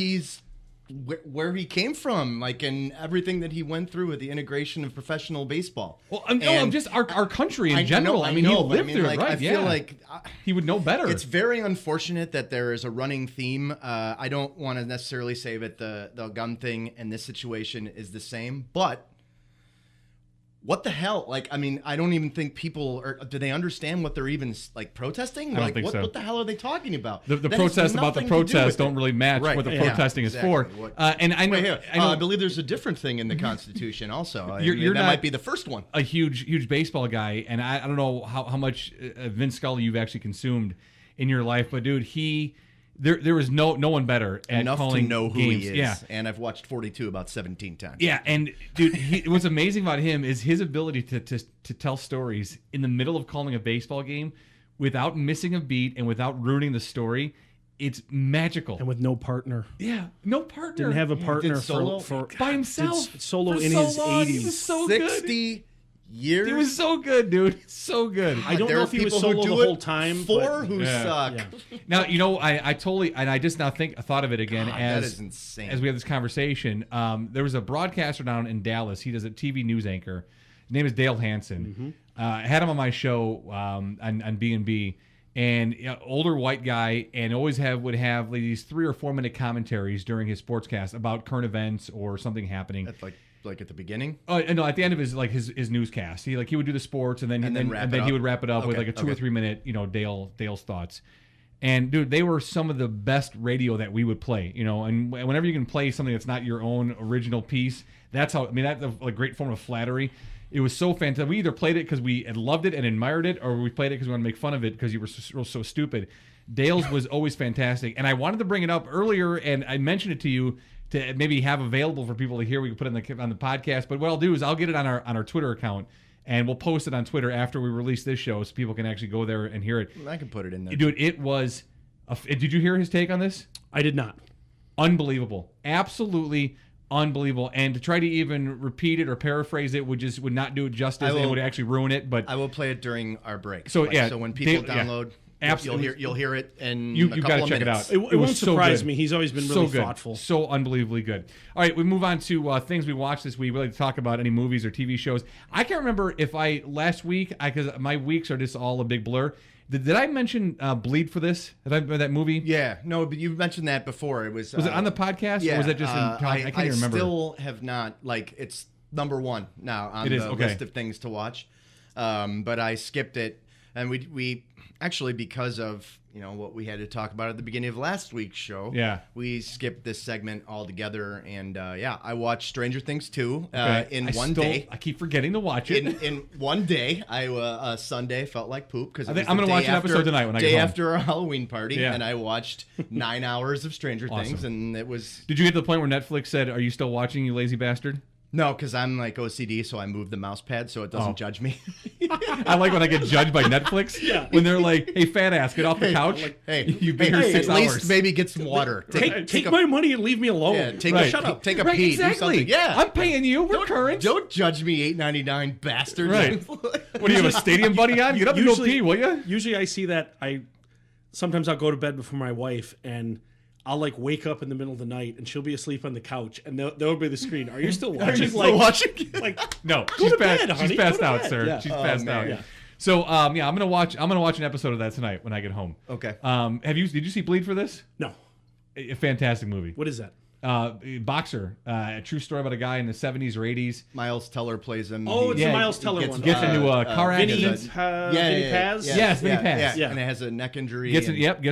where he came from, and everything that he went through with the integration of professional baseball. Well, just our country in general. He lived through it, right? I feel like he would know better. It's very unfortunate that there is a running theme. I don't want to necessarily say that the gun thing in this situation is the same, but what the hell? I don't even think people do they understand what they're even protesting? I don't think so. What the hell are they talking about? The protests about the protests don't really match what the protesting is for. And I know, I believe there's a different thing in the Constitution also. That might be the first one. A huge baseball guy, and I don't know how much Vince Scully you've actually consumed in your life, but dude, There was no one better at enough calling to know who games. he is. Yeah. And I've watched 42 about 17 times. Yeah, and dude, what's amazing about him is his ability to tell stories in the middle of calling a baseball game without missing a beat and without ruining the story. It's magical. And with no partner. Yeah, no partner. Didn't have a partner for by himself. Did solo in his 80s. He was so 60 years. He was so good, dude. So good. I don't know if he was solo the whole time. Who suck. Yeah. Now, I totally, and I just now thought of it again that is insane. As we have this conversation. There was a broadcaster down in Dallas. He does a TV news anchor. His name is Dale Hansen. I had him on my show on B&B. And older white guy, and always would have these 3 or 4 minute commentaries during his sportscast about current events or something happening. That's like at the beginning. Oh no! At the end of his newscast, he would do the sports, and then he would wrap it up with a 2 or 3 minute Dale's thoughts. And dude, they were some of the best radio that we would play. And whenever you can play something that's not your own original piece, that's how. That's a great form of flattery. It was so fantastic. We either played it because we had loved it and admired it, or we played it because we wanted to make fun of it because you were so stupid. Dale's was always fantastic, and I wanted to bring it up earlier, and I mentioned it to you to maybe have available for people to hear. We can put it on the podcast. But what I'll do is I'll get it on our Twitter account, and we'll post it on Twitter after we release this show, so people can actually go there and hear it. I can put it in there, dude. It was. Did you hear his take on this? I did not. Unbelievable, absolutely. Unbelievable, and to try to even repeat it or paraphrase it would not do it justice. It would actually ruin it. But I will play it during our break. So so when people download, absolutely, you'll hear it, and you've got to check it out. It won't surprise me. He's always been really thoughtful, so unbelievably good. All right, we move on to things we watched this week. We like to talk about any movies or TV shows. I can't remember if last week because my weeks are just all a big blur. Did I mention Bleed for this? That movie? Yeah, no, but you mentioned that before. Was it on the podcast? Yeah, or was it just I can't even remember. I still have not. It's number one now on the list of things to watch. But I skipped it, and we actually, because of what we had to talk about at the beginning of last week's show. Yeah, we skipped this segment altogether, and I watched Stranger Things 2 in one day. I keep forgetting to watch it. In one day, Sunday felt like poop because I'm going to watch an episode tonight when I get home. Day after our Halloween party, and I watched 9 hours of Stranger Things, and it was. Did you get to the point where Netflix said, "Are you still watching, you lazy bastard"? No, because I'm OCD, so I move the mouse pad so it doesn't judge me. I like when I get judged by Netflix. Yeah. When they're like, "Hey, fat ass, get off the couch. You've been here 6 hours. At least maybe get some water. Take my money and leave me alone. Yeah, shut up. Take a pee. Exactly. Do something. Yeah, I'm paying you. We're current. Don't judge me, $8.99 bastard. Right. What do you have a stadium buddy on? Get up and go pee, will you? Usually I see that. Sometimes I'll go to bed before my wife and I'll wake up in the middle of the night and she'll be asleep on the couch and there'll be the screen. Are you still watching? Are you still watching? No, she's passed out, sir. Yeah. She's passed out. Yeah. So I'm gonna watch an episode of that tonight when I get home. Okay. Did you see Bleed for this? No. A fantastic movie. What is that? boxer. A true story about a guy in the 70s or 80s. Miles Teller plays him. Oh, it's Yeah, a Miles Teller one. Gets into a car Vinny accident. Paz? Yes, Vinny Paz. Yeah, and it has a neck injury. Gets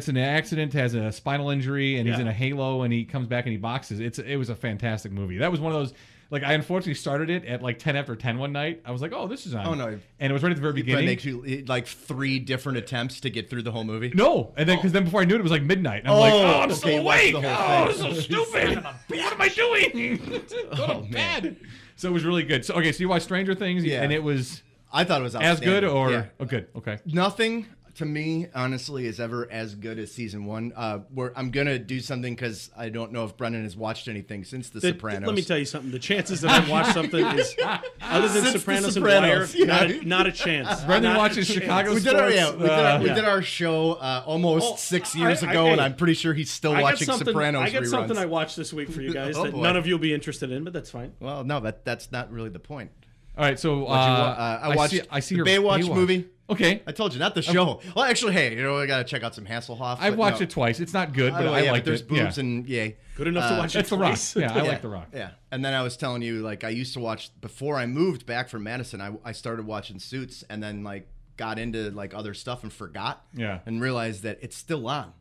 in an accident, has a spinal injury, and he's in a halo, and he comes back and he boxes. It was a fantastic movie. That was one of those. Like, I unfortunately started it at like 10 after 10 one night. I was like, oh, this is on. Oh, no. And it was right at the very beginning. It makes you like 3 different attempts to get through the whole movie. No. And then, because then before I knew it, it was like midnight. And I'm like, oh, I'm still awake. Watch the Oh, whole this is so stupid. What am I doing? Go to bed. So it was really good. So, okay, so you watched Stranger Things, and it was I thought it was as good or? Yeah. Oh, good. Okay. Nothing to me, honestly, is ever as good as season 1. Where I'm gonna do something because I don't know if Brendan has watched anything since The Sopranos. Let me tell you something. The chances that I've watched something is other than Since Sopranos The and Wire, Sopranos, not a chance. Brendan Not watches a chance. Chicago We sports. did our show almost 6 years ago, and I'm pretty sure he's still watching Sopranos I got reruns. something I watched this week for you guys Oh, that boy. none of you will be interested in, but that's fine. Well, no, that's not really the point. All right, so I watched I see the your Baywatch movie. Okay. I told you, not the show. Well, actually, hey, I got to check out some Hasselhoff. I've watched it twice. It's not good, but I like liked there's it. boobs Yeah. and yay. Good enough to watch it It's The Rock. twice. Yeah, I like The Rock. Yeah. And then I was telling you, like, I used to watch, before I moved back from Madison, I started watching Suits, and then, like, got into, like, other stuff and forgot. Yeah. And realized that it's still on.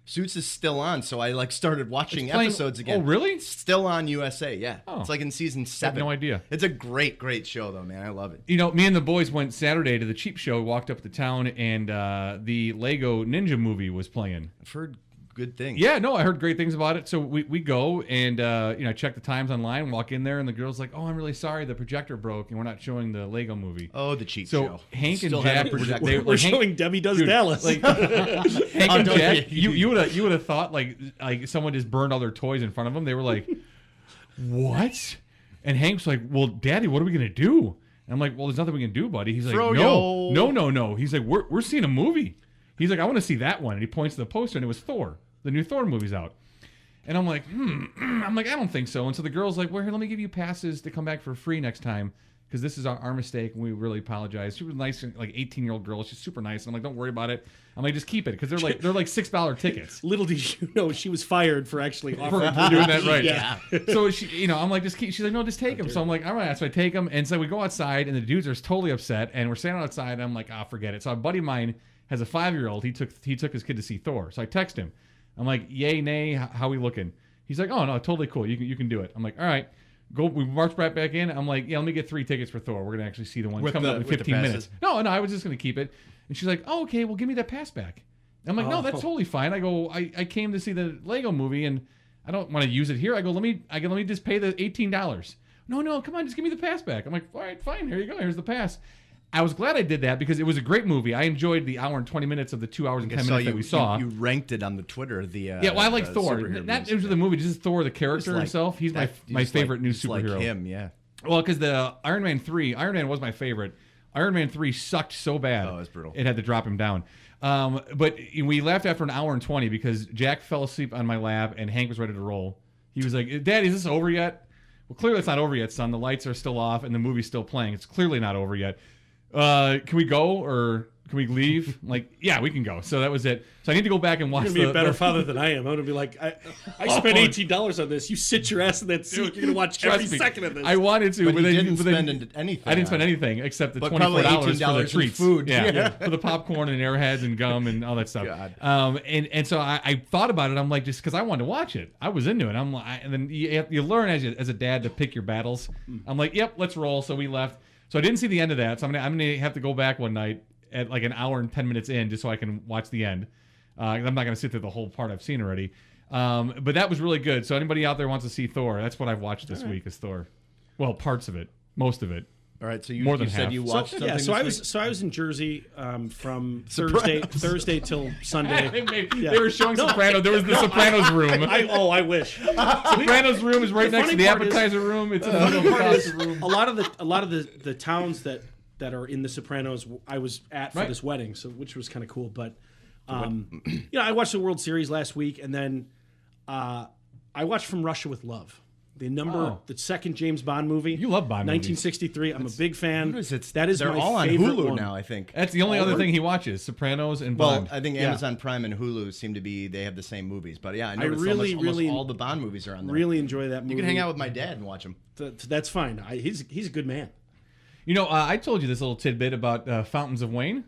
Suits is still on, so I, like, started watching episodes again. Oh, really? It's still on USA, yeah. Oh. It's like in season 7. no idea. It's a great, great show, though, man. I love it. You know, me and the boys went Saturday to the cheap show, walked up to town, and the Lego Ninja movie was playing. I've heard good things. Yeah, no, I heard great things about it. So we go and I check the times online, walk in there, and the girl's like, "Oh, I'm really sorry, the projector broke, and we're not showing the Lego movie." Oh, the cheap So show. Hank and Still have Jack a projector. We're showing Debbie Does Dallas. Like, Hank and don't Jack, you- you would have thought like someone just burned all their toys in front of them. They were like, "What?" And Hank's like, "Well, Daddy, what are we gonna do?" And I'm like, "Well, there's nothing we can do, buddy." He's like, Froyo. No. He's like, "We're seeing a movie." He's like, "I want to see that one." And he points to the poster, and it was Thor. The new Thor movie's out. And I'm like, I'm like, I don't think so. And so the girl's like, well, here, let me give you passes to come back for free next time, because this is our mistake, and we really apologize. She was nice, like 18-year-old girl. She's super nice. And I'm like, don't worry about it. I'm like, just keep it, because they're like $6 tickets. Little did you know she was fired for actually for offering doing that right. Yeah. So she, I'm like, just keep. She's like, no, just take them. So I'm like, all right. So I take them, and so we go outside, and the dudes are totally upset, and we're standing outside. And I'm like, forget it. So a buddy of mine has a 5-year-old. He took his kid to see Thor. So I text him. I'm like, yay, nay, how we looking? He's like, oh no, totally cool. You can do it. I'm like, all right. Go. We march right back in. I'm like, yeah, let me get 3 tickets for Thor. We're gonna actually see the one coming up in 15 minutes. No, I was just gonna keep it. And she's like, oh, okay, well, give me that pass back. I'm like, no, that's totally fine. I go, I came to see the Lego movie, and I don't want to use it here. I go, let me just pay the $18. No, come on, just give me the pass back. I'm like, all right, fine. Here you go. Here's the pass. I was glad I did that because it was a great movie. I enjoyed the hour and 20 minutes of the 2 hours and 10 minutes that we saw. You ranked it on the Twitter. I like Thor. Not into the movie, just Thor, the character himself. He's my favorite new superhero. Like him, yeah. Well, because the Iron Man was my favorite. Iron Man 3 sucked so bad. Oh, it was brutal. It had to drop him down. But we left after an hour and 20 because Jack fell asleep on my lap and Hank was ready to roll. He was like, Daddy, is this over yet? Well, clearly it's not over yet, son. The lights are still off and the movie's still playing. It's clearly not over yet. Can we go or can we leave? I'm like, yeah, we can go. So that was it. So I need to go back and watch. You're gonna be a better father than I am. I'm gonna be like, I spent $18 on this. You sit your ass in that seat. You're gonna watch every second of this. I wanted to, but you didn't spend anything. I didn't spend anything except the $24 for the treats, food, yeah, for the popcorn and Airheads and gum and all that stuff. God. And so I thought about it. I'm like, just because I wanted to watch it, I was into it. I'm like, and then you learn as a dad to pick your battles. I'm like, yep, let's roll. So we left. So I didn't see the end of that. So I'm gonna have to go back one night at like an hour and 10 minutes in just so I can watch the end. I'm not going to sit through the whole part I've seen already. But that was really good. So anybody out there wants to see Thor, that's what I've watched this week is Thor. Well, parts of it. Most of it. All right, so you More than said half. you watched something this week? So I was in Jersey from Thursday till Sunday. They were showing Sopranos. There was the Sopranos room. I wish. Sopranos room is right next to the appetizer room. It's in the middle of the room. A lot of the towns that are in the Sopranos I was at for this wedding, so which was kind of cool. But I watched the World Series last week, and then I watched From Russia with Love. The second James Bond movie. You love Bond movies. 1963. I'm a big fan. That is They're my all on favorite Hulu one. now, I think. That's the only other thing he watches: Sopranos and Bond. Well, I think Amazon Prime and Hulu seem to be, they have the same movies. But yeah, I noticed really, almost all the Bond movies are on there. Really enjoy that movie. You can hang out with my dad and watch them. That's fine. He's a good man. You know, I told you this little tidbit about Fountains of Wayne,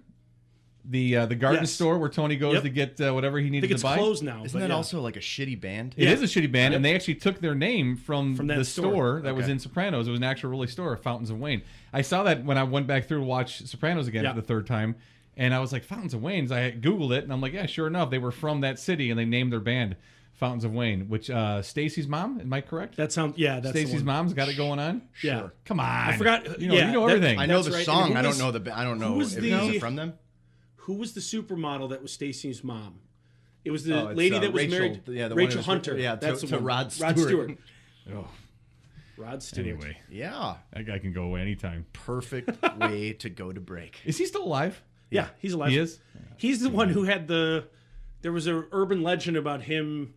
the garden store where Tony goes to get whatever he needed to buy. I think it's closed now. Isn't that also like a shitty band? It is a shitty band, and they actually took their name from that the store that was in Sopranos. It was an actual really store, Fountains of Wayne. I saw that when I went back through to watch Sopranos again for the third time, and I was like, Fountains of Wayne's. I Googled it, and I'm like, yeah, sure enough, they were from that city, and they named their band Fountains of Wayne, which Stacy's mom, am I correct? That sounds, that's Stacy's mom's got it going on? Sure. Yeah. Come on. I forgot. You know everything. I know the right. song. I don't know if it's from them. Who was the supermodel that was Stacy's mom? It was the it's, lady that was Rachel, married. the one Rachel who's- Hunter. yeah, that's to the one. Rod Stewart. Oh, Rod Stewart. anyway, Yeah. that guy can go away anytime. Perfect way to go to break. Is he still alive? Yeah, he's alive. He is? He's the one who had there was an urban legend about him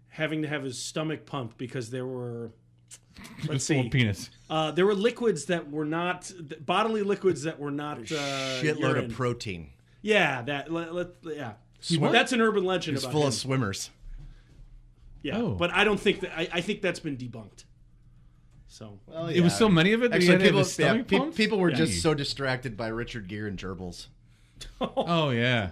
having to have his stomach pumped because there were, let's Full see, penis. there were liquids that were not, bodily liquids that were not Shitload urine. of protein. Yeah, that's an urban legend It's about full him. of swimmers. Yeah, Oh. but I don't think that, I think that's been debunked. So Well, It was so many of it that he Actually, had to have his stomach pumped? people were Yeah. just so distracted by Richard Gere and gerbils. Oh, yeah.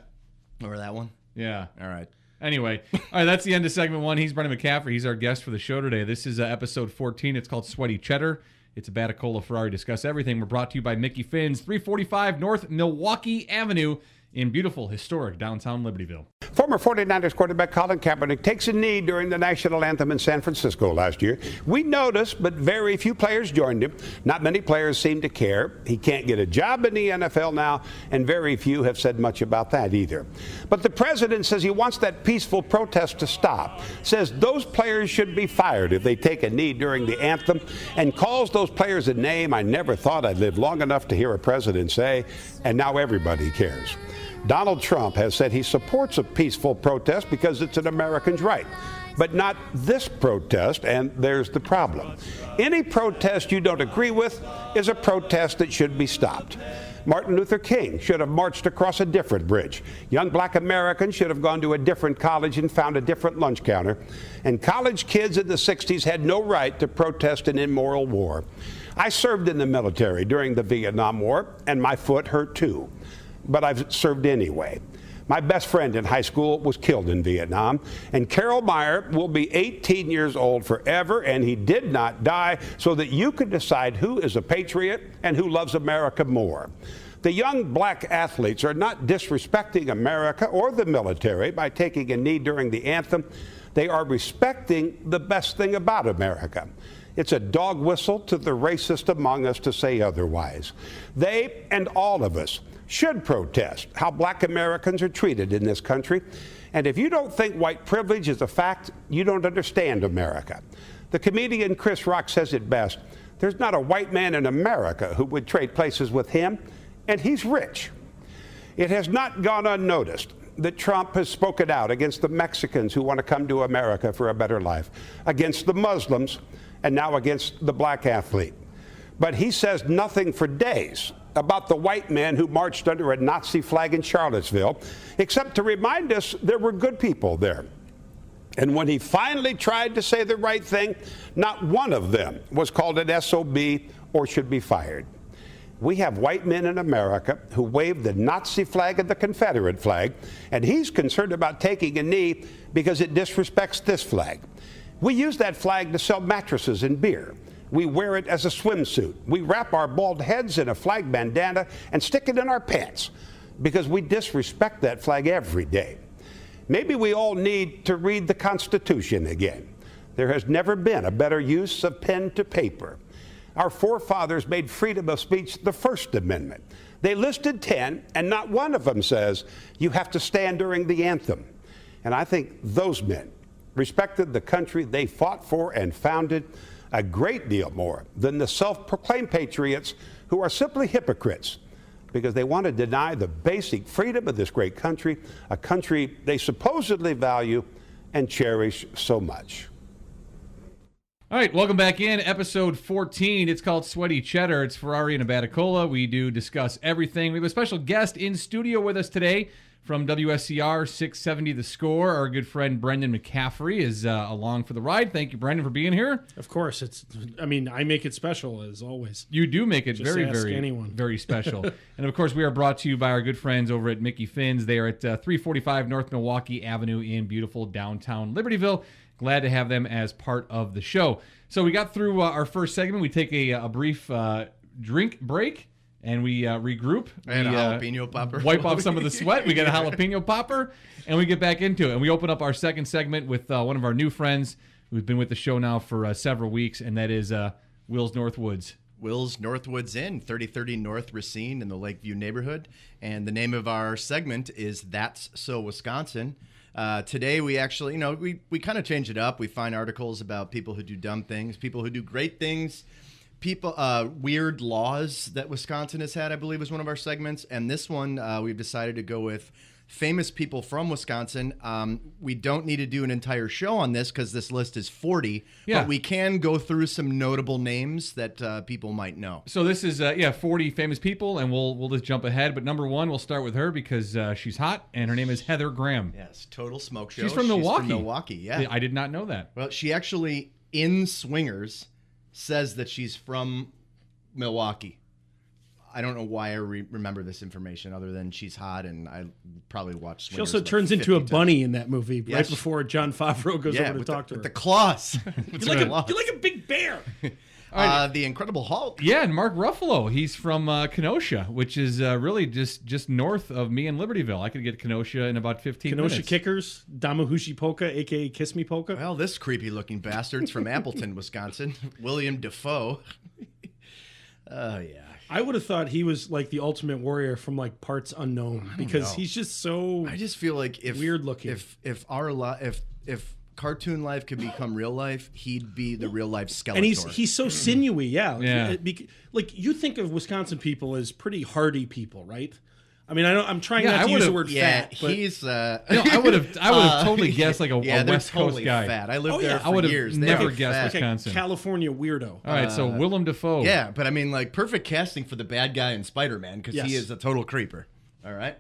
Remember that one? Yeah. All right. Anyway, all right, that's the end of segment 1. He's Brendan McCaffrey. He's our guest for the show today. This is episode 14. It's called Sweaty Cheddar. It's a Batacola Ferrari. Discuss everything. We're brought to you by Mickey Finn's, 345 North Milwaukee Avenue in beautiful, historic downtown Libertyville. Former 49ers quarterback Colin Kaepernick takes a knee during the national anthem in San Francisco last year. We noticed, but very few players joined him. Not many players seem to care. He can't get a job in the NFL now, and very few have said much about that either. But the president says he wants that peaceful protest to stop, says those players should be fired if they take a knee during the anthem, and calls those players a name I never thought I'd live long enough to hear a president say, and now everybody cares. Donald Trump has said he supports a peaceful protest because it's an American's right. But not this protest, and there's the problem. Any protest you don't agree with is a protest that should be stopped. Martin Luther King should have marched across a different bridge. Young black Americans should have gone to a different college and found a different lunch counter. And college kids in the 60s had no right to protest an immoral war. I served in the military during the Vietnam War, and my foot hurt too. But I've served anyway. My best friend in high school was killed in Vietnam, and Carol Meyer will be 18 years old forever, and he did not die so that you could decide who is a patriot and who loves America more. The young black athletes are not disrespecting America or the military by taking a knee during the anthem. They are respecting the best thing about America. It's a dog whistle to the racist among us to say otherwise. They and all of us should protest how black Americans are treated in this country. And if you don't think white privilege is a fact, you don't understand America. The comedian Chris Rock says it best. There's not a white man in America who would trade places with him, and he's rich. It has not gone unnoticed that Trump has spoken out against the Mexicans who want to come to America for a better life, against the Muslims, and now against the black athlete. But he says nothing for days about the white men who marched under a Nazi flag in Charlottesville, except to remind us there were good people there. And when he finally tried to say the right thing, not one of them was called an SOB or should be fired. We have white men in America who wave the Nazi flag and the Confederate flag, and he's concerned about taking a knee because it disrespects this flag. We use that flag to sell mattresses and beer. We wear it as a swimsuit. We wrap our bald heads in a flag bandana and stick it in our pants because we disrespect that flag every day. Maybe we all need to read the Constitution again. There has never been a better use of pen to paper. Our forefathers made freedom of speech the First Amendment. They listed 10, and not one of them says you have to stand during the anthem. And I think those men respected the country they fought for and founded a great deal more than the self-proclaimed patriots who are simply hypocrites because they want to deny the basic freedom of this great country, a country they supposedly value and cherish so much. All right, welcome back in episode 14. It's called Sweaty Cheddar. It's Ferrari and a Baticola. We do discuss everything. We have a special guest in studio with us today from WSCR 670 The Score. Our good friend Brendan McCaffrey is along for the ride. Thank you, Brendan, for being here. Of course, I make it special as always. You do make it Just very, ask very, anyone. very special. And of course, we are brought to you by our good friends over at Mickey Finn's. They are at 345 North Milwaukee Avenue in beautiful downtown Libertyville. Glad to have them as part of the show. So we got through our first segment. We take a brief drink break, and we regroup. And a jalapeno popper. Wipe off some of the sweat. We get a jalapeno popper, and we get back into it. And we open up our second segment with one of our new friends who's been with the show now for several weeks, and that is Will's Northwoods. Will's Northwoods Inn, 3030 North Racine in the Lakeview neighborhood. And the name of our segment is That's So Wisconsin. Today we actually, we kind of change it up. We find articles about people who do dumb things, people who do great things, people, weird laws that Wisconsin has had, I believe, is one of our segments. And this one, we've decided to go with famous people from Wisconsin. We don't need to do an entire show on this because this list is 40, but we can go through some notable names that people might know. So this is 40 famous people, and we'll just jump ahead. But number one, we'll start with her because she's hot, and her name is Heather Graham. Yes, Total Smoke Show. She's from Milwaukee. She's from Milwaukee, yeah. I did not know that. Well, she actually, in Swingers, says that she's from Milwaukee. I don't know why I remember this information other than she's hot and I probably watched Swingers. She also turns into a bunny in that movie right before Jon Favreau goes over to talk to her. With the claws. You're like a big bear. The Incredible Hulk. Yeah, and Mark Ruffalo. He's from Kenosha, which is really just north of me in Libertyville. I could get Kenosha in about 15 minutes. Kenosha Kickers, Damahushi Polka, a.k.a. Kiss Me Polka. Well, this creepy-looking bastard's from Appleton, Wisconsin. William Defoe. Oh, yeah. I would have thought he was like the Ultimate Warrior from like Parts Unknown because he's just so. I just feel like if weird looking. If cartoon life could become real life, he'd be the real life Skeletor. And he's so sinewy, yeah. Like you think of Wisconsin people as pretty hardy people, right? I mean, I'm trying not to use the word fat. But he's. I would have totally guessed like a West Coast totally guy. Fat. I lived there I for years. Never guessed like Wisconsin. a California weirdo. All right, so Willem Dafoe. Yeah, but I mean, like perfect casting for the bad guy in Spider-Man because he is a total creeper. All right.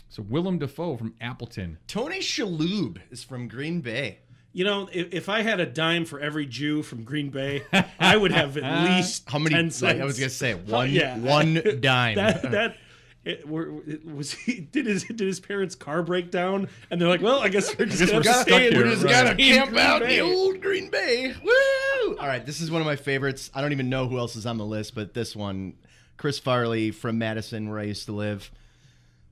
So Willem Dafoe from Appleton. Tony Shalhoub is from Green Bay. You know, if I had a dime for every Jew from Green Bay, I would have at least how many? 10 cents. I was gonna say one dime. Did his parents' car break down? And they're like, well, I guess we're just gonna camp out in the old Green Bay. Woo! All right, this is one of my favorites. I don't even know who else is on the list, but this one, Chris Farley from Madison, where I used to live.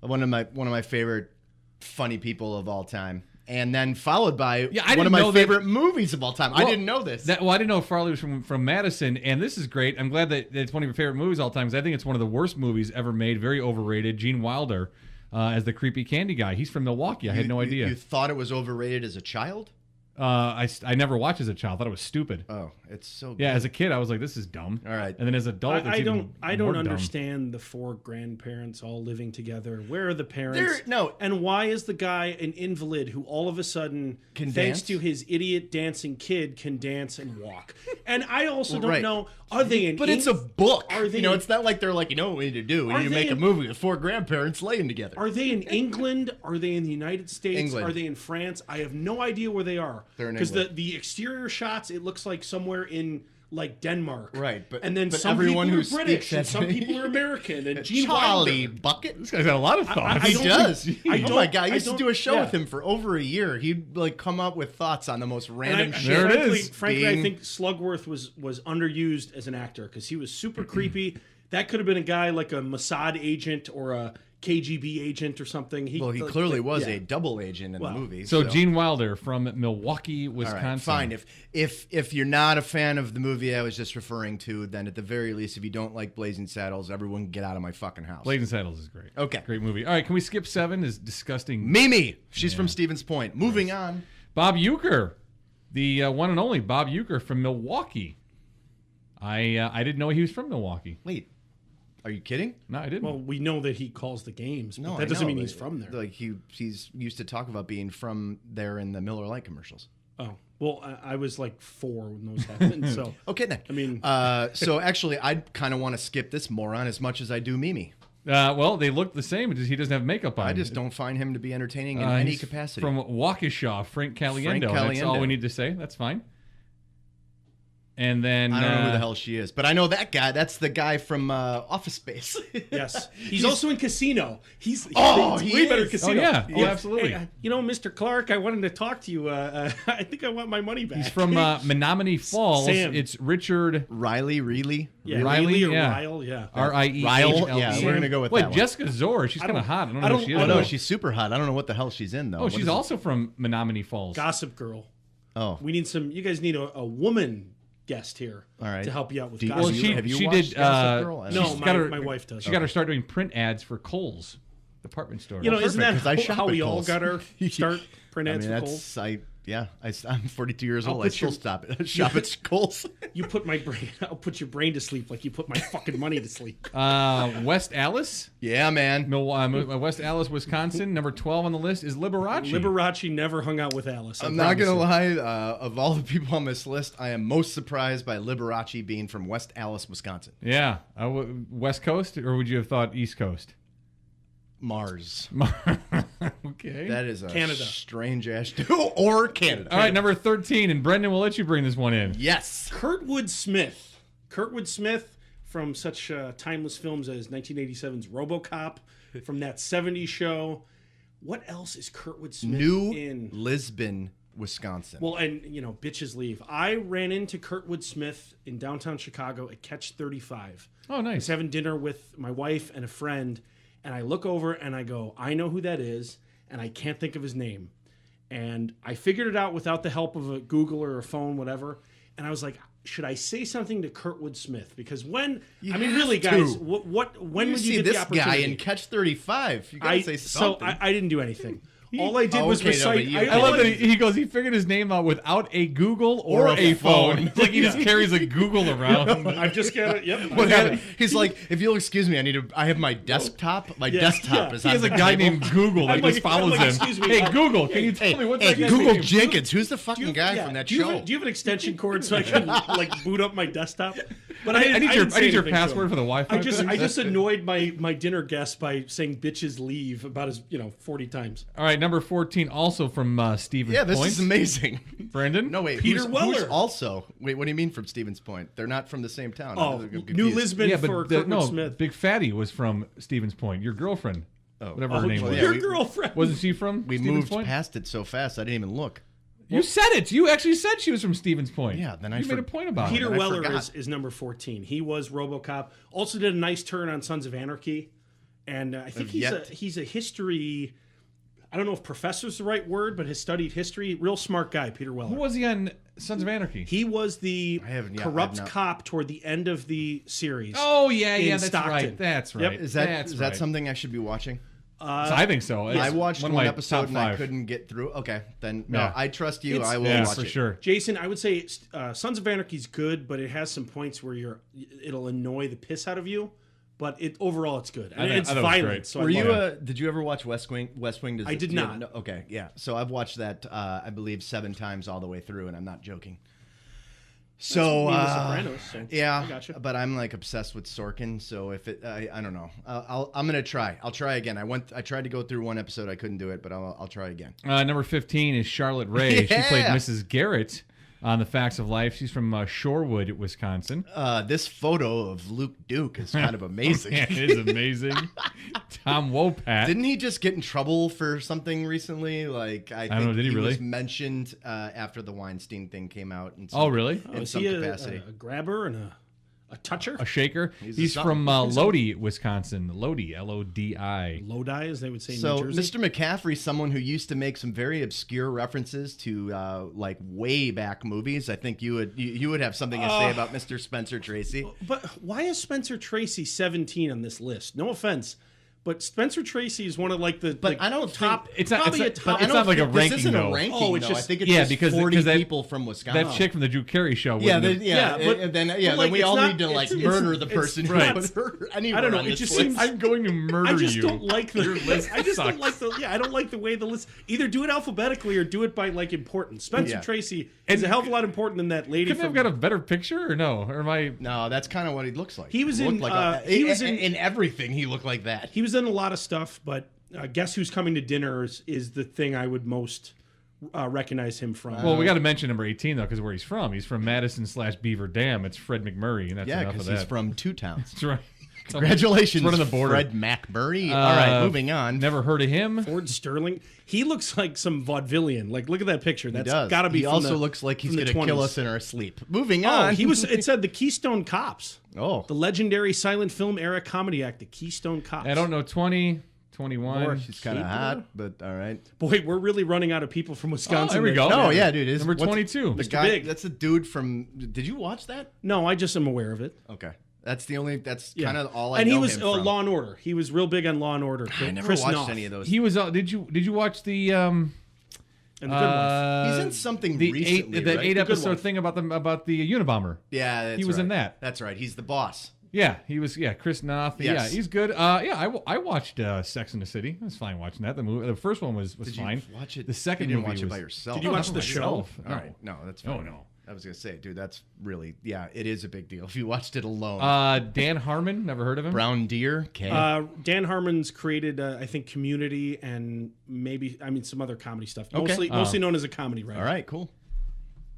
One of my favorite funny people of all time. And then followed by one of my favorite movies of all time. I didn't know this. I didn't know Farley was from Madison, and this is great. I'm glad that it's one of your favorite movies of all time because I think it's one of the worst movies ever made. Very overrated. Gene Wilder as the creepy candy guy. He's from Milwaukee. I had no idea. You thought it was overrated as a child? I never watched as a child. I thought it was stupid. Oh, it's so good. Yeah, as a kid, I was like, this is dumb. All right. And then as an adult, I don't dumb. understand the four grandparents all living together. Where are the parents? No. And why is the guy an invalid who all of a sudden, thanks to his idiot dancing kid, can dance and walk? And I also don't know, are they in But it's a book. Are they it's not like they're like, you know what we need to do? We need to make a movie with four grandparents laying together. Are they in England? Are they in the United States? England. Are they in France? I have no idea where they are. They're in Because England. the exterior shots, it looks like somewhere in like Denmark, right? But and then but some everyone people who are British, and speaks some people are American, and Gene Charlie Wilder. Bucket. This guy's got a lot of thoughts. He does. Oh my god! I used to don't- do a show yeah. with him for over a year. He'd like come up with thoughts on the most random shit. There it is. Frankly, I think Slugworth was underused as an actor because he was super creepy. That could have been a guy like a Mossad agent or a KGB agent or something. He clearly was a double agent in the movie. So Gene Wilder from Milwaukee, Wisconsin. All right, fine. If you're not a fan of the movie I was just referring to, then at the very least, if you don't like Blazing Saddles, everyone can get out of my fucking house. Blazing Saddles is great. Okay. Great movie. All right, can we skip 7? Is disgusting. Mimi. She's from Stevens Point. Moving on. Bob Uecker, the one and only Bob Uecker from Milwaukee. I didn't know he was from Milwaukee. Wait. Are you kidding? No, I didn't. Well, we know that he calls the games, but that doesn't mean he's from there. Like he's used to talk about being from there in the Miller Lite commercials. Oh. Well, I was like 4 when those happened, so... Okay, then. I mean... so actually, I kind of want to skip this moron as much as I do Mimi. Well, they look the same. He doesn't have makeup on. I just don't find him to be entertaining in any capacity. From Waukesha, Frank Caliendo. That's all we need to say. That's fine. And then I don't know who the hell she is, but I know that guy. That's the guy from Office Space. Yes, he's also in Casino. He's he way better is. Casino. Oh yeah, oh absolutely. Hey, Mr. Clark, I wanted to talk to you. I think I want my money back. He's from Menominee Falls. Sam. It's Richard Riley. Yeah, Riley, or yeah. Ryle, yeah. R-I-E-H-L-E. Yeah, we're gonna go with that one. Jessica Zor. She's kind of hot. I don't know who she is. Oh no, she's super hot. I don't know what the hell she's in though. Oh, she's also from Menominee Falls. Gossip Girl. Oh, we need some. You guys need a woman guest here. All right. To help you out with Well, Gossip Girl. have you she watched did. Gossip Girl? No, my wife does. She got to start doing print ads for Kohl's department store. Isn't that I shop how at we all Kohl's. got our start print ads for Kohl's? I'm 42 years old. I put still shop at Kohl's. You put my brain. I'll put your brain to sleep like you put my fucking money to sleep. West Allis. Yeah, man. West Allis, Wisconsin. Number 12 on the list is Liberace. Liberace never hung out with Alice. I'm not gonna lie. Of all the people on this list, I am most surprised by Liberace being from West Allis, Wisconsin. Yeah, West Coast, or would you have thought East Coast? Mars. Okay. That is a Canada. strange ass. Or Canada. All right, number 13, and Brendan, we'll let you bring this one in. Yes. Kurtwood Smith. Kurtwood Smith from such timeless films as 1987's RoboCop, from that 70s show. What else is Kurtwood Smith in? Lisbon, Wisconsin. Well, and, Bitches Leave. I ran into Kurtwood Smith in downtown Chicago at Catch 35. Oh, I was nice. having dinner with my wife and a friend, and I look over and I go, I know who that is, and I can't think of his name. And I figured it out without the help of a Google or a phone, whatever. And I was like, should I say something to Kurtwood Smith? Because when guys, when would you get the opportunity? This guy in Catch 35? You gotta say something. So I didn't do anything. All I did was recite. I love that he goes. He figured his name out without a Google or a phone. Like he just carries a Google around. I've just got it. Yep. He's like, if you'll excuse me, I have my desktop. My desktop is. He has a guy named Google that just follows him. Excuse me, hey Google, can you tell me what's that guy's Google name? Jenkins? Who's the fucking guy from that show? Do you have an extension cord so I can boot up my desktop? But I need your password for the Wi-Fi. I just annoyed my dinner guest by saying "bitches leave" about 40 times. All right, number 14, also from Stevens Point. Yeah, this is amazing. Brandon? No, wait. Peter Weller. Who's also? Wait, what do you mean from Stevens Point? They're not from the same town. Oh, New Lisbon for Kurtwood Smith. Big Fatty was from Stevens Point. Your girlfriend, whatever her name was. Your girlfriend. Wasn't she from We Stevens moved Point? past it so fast, I didn't even look. You said it. You actually said she was from Stevens Point. Yeah, then you made a point about Peter it. Weller is number 14. He was RoboCop. Also did a nice turn on Sons of Anarchy, and I think he's a history. I don't know if professor's the right word, but has studied history. Real smart guy, Peter Weller. Who was he on Sons of Anarchy? He was the corrupt cop toward the end of the series. Oh yeah, that's Stockton. right. That's right. Yep. Is that something I should be watching? I think so. I watched one episode and I 5. couldn't get through. Okay, then Yeah. I trust you. I will watch for it. sure. Jason, I would say Sons of Anarchy's good, but it has some points where it'll annoy the piss out of you. But overall, it's good. And it's violent. So Did you ever watch West Wing? I did not. Okay, yeah. So I've watched that. I believe 7 times all the way through, and I'm not joking. So, The Sopranos, so yeah, I gotcha. But I'm like obsessed with Sorkin. So if I don't know. I'm gonna try. I'll try again. I tried to go through one episode. I couldn't do it, but I'll try again. Number 15 is Charlotte Ray. Yeah. She played Mrs. Garrett on The Facts of Life. She's from Shorewood, Wisconsin. This photo of Luke Duke is kind of amazing. Yeah, it is amazing. Tom Wopat. Didn't he just get in trouble for something recently? Like I think don't know. Did he really? was mentioned after the Weinstein thing came out. Really? In some capacity. A grabber and a toucher? A shaker. He's from Lodi, Wisconsin. Lodi, Lodi. Lodi, as they would say in So New Jersey. Mr. McCaffrey, someone who used to make some very obscure references to like way back movies. I think you would have something to say about Mr. Spencer Tracy. But why is Spencer Tracy 17 on this list? No offense, But Spencer Tracy is one of like the I don't top. It's not. probably It's a top. not, it's not like a ranking. This isn't though. a ranking. Oh, it's though. just- I think it's Yeah, just because 40 that- people from Wisconsin. That chick from the Drew Carey show. Yeah, wouldn't have- but then like, we it's all not- need to like it's- murder the it's person. not- who put her anywhere I don't know. on It this just list. seems. I'm going to murder I just you. don't like the. list I just don't sucks. like the. Yeah, I don't like the way the list. Either do it alphabetically or do it by like importance. Spencer Yeah. Tracy is a hell of a lot important than that lady. Couldn't from, have got a better picture or no? Or am I? No, that's kind of what he looks like. He was Looked in, like he was in everything. He looked like that. He was in a lot of stuff, but Guess Who's Coming to Dinner is the thing I would most recognize him from. Well, we got to mention number 18 though, because where he's from. He's from Madison/Beaver Dam. It's Fred McMurray, and that's Yeah, enough of because that. he's from two towns. That's right. Congratulations, Running the border. Fred McMurray. All right, moving on. Never heard of him. Ford Sterling. He looks like some vaudevillian. Like, look at that picture. That's He does. got to be. He from also the, looks like he's from the going to kill 20s. us in our sleep. Moving Oh, on. he was. It said the Keystone Cops. Oh, The legendary silent film era comedy act, the Keystone Cops. I don't know. 20, 21. she's kind of hot, but all right. Boy, we're really running out of people from Wisconsin. there we go. Oh yeah, dude. Is Number 22. The Mr. guy. Big. That's a dude from. Did you watch that? No, I just am aware of it. Okay, that's the only. That's Yeah. kind of all I and know he was him from. Law and Order. He was real big on Law and Order. I never Chris watched Noth. any of those. He was. Did you watch the? And the good ones. He's in something the recently, the right? eight The good episode one. thing about the Unabomber. Yeah, that's He was right. in that. That's right. He's the boss. Yeah, he was. Yeah, Chris Noth. Yes. Yeah, he's good. I watched Sex and the City. It was fine watching that. The movie. The first one was Did fine. you watch it? The second you didn't movie watch it was, by yourself. Did you watch not the by show? myself. All right. No, that's fine. no. I was gonna say, dude, that's really it is a big deal if you watched it alone. Dan Harmon. Never heard of him. Brown Deer. Okay. Dan Harmon's created, I think, Community and maybe some other comedy stuff. Mostly known as a comedy writer. All right, cool.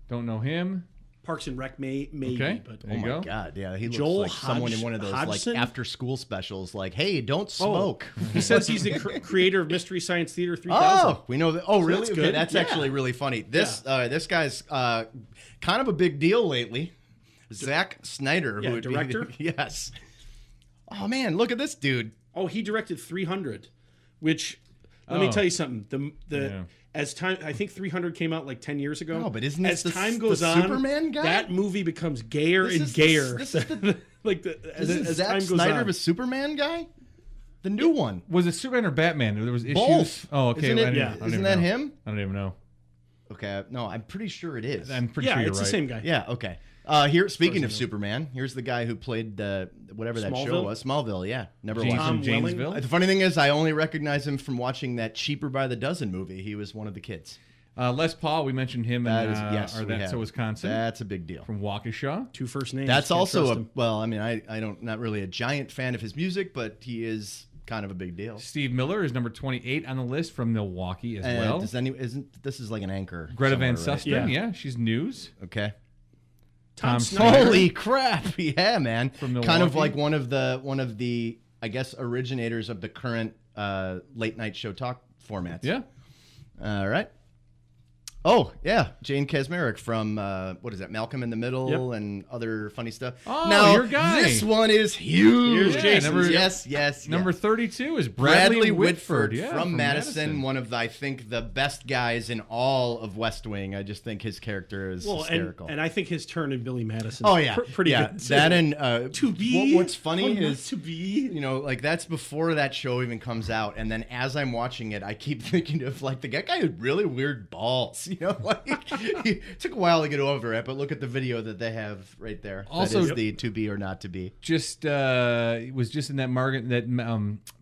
Don't know him. Parks and Rec maybe. Okay. But There you Oh my go. God, yeah, he looks Joel like someone in one of those Hodgson? like after school specials, like, hey, don't smoke. He says he's the creator of Mystery Science Theater 3000. Oh, we know that. Oh, really? that's Okay, good. that's Yeah. actually really funny. This guy's kind of a big deal lately. Zack Snyder, Yeah, director? Yes. Oh man, look at this dude. Oh, he directed 300, which let me tell you something. Yeah. As time, I think 300 came out like 10 years ago. No, but isn't as this time the goes on, Superman guy? that movie becomes gayer This and is gayer. This is the, like this is as Zack time goes Snyder on. the Superman guy? The new one. Was it Superman or Batman? There was issues. Both. Oh, okay. Isn't it- I didn't- yeah. I don't Isn't even that know. him? I don't even know. Okay, no, I'm pretty sure it is. I'm pretty Yeah, sure you're it's right. the same guy. Yeah, okay. Here, speaking of Superman, here's the guy who played whatever that show Smallville? was. Smallville, yeah. Never James watched from it. Tom Welling? Janesville. The funny thing is, I only recognize him from watching that Cheaper by the Dozen movie. He was one of the kids. Les Paul, we mentioned him in Yes, we That's have. Wisconsin. That's a big deal. From Waukesha. 2 first names. That's Can't also trust him. well, I mean, I don't not really a giant fan of his music, but he is kind of a big deal. Steve Miller is number 28 on the list from Milwaukee as well. Isn't this is like an anchor? Greta Van somewhere, Susteren, right? yeah, she's news. Okay. Tom Snyder. Holy crap! Yeah, man. From Kind of Milwaukee? like one of the I guess originators of the current late night show talk formats. Yeah. All right. Oh yeah, Jane Kaczmarek from what is that? Malcolm in the Middle and other funny stuff. Oh, now, your guy. This one is huge. Here's Jason. Number- Yes. Number 32 is Bradley Whitford. Yeah, from Madison, one of I think the best guys in all of West Wing. I just think his character is hysterical. and I think his turn in Billy Madison. Oh yeah, pretty yeah. good. That and to be. What's funny how not is to be. you know, like that's before that show even comes out, and then as I'm watching it, I keep thinking of like the guy had really weird balls. You know, like it took a while to get over it, but look at the video that they have right there. Also- that is the to be or not to be. Just was just in that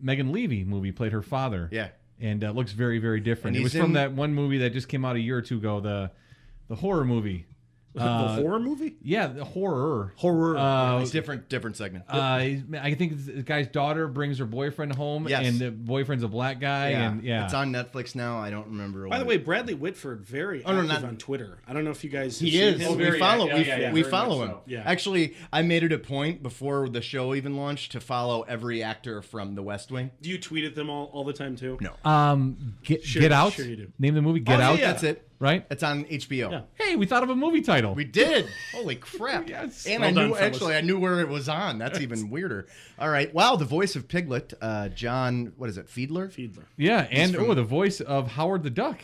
Megan Levy movie, played her father. Yeah. And looks very, very different. And It was he's from in- that one movie that just came out a year or two ago, the horror movie. The horror movie? Yeah, the horror. Horror. Different segment. I think the guy's daughter brings her boyfriend home, Yes. and the boyfriend's a black guy, and it's on Netflix now. I don't remember. By the way, Bradley Whitford, very Oh, no, active not- on Twitter. I don't know if you guys have He seen is. him. We follow. We very follow much him. so. Yeah. Actually, I made it a point before the show even launched to follow every actor from The West Wing. Do you tweet at them all the time too? No, Get Out. Sure you do. Name the movie Get Oh, Out. yeah. that's it. Right? It's on HBO. Yeah. Hey, we thought of a movie title. We did. Holy crap! Yes. And Well I done, knew fellas. I knew where it was on. That's even weirder. All right. Wow, the voice of Piglet, John. What is it? Fiedler. Yeah, and from- the voice of Howard the Duck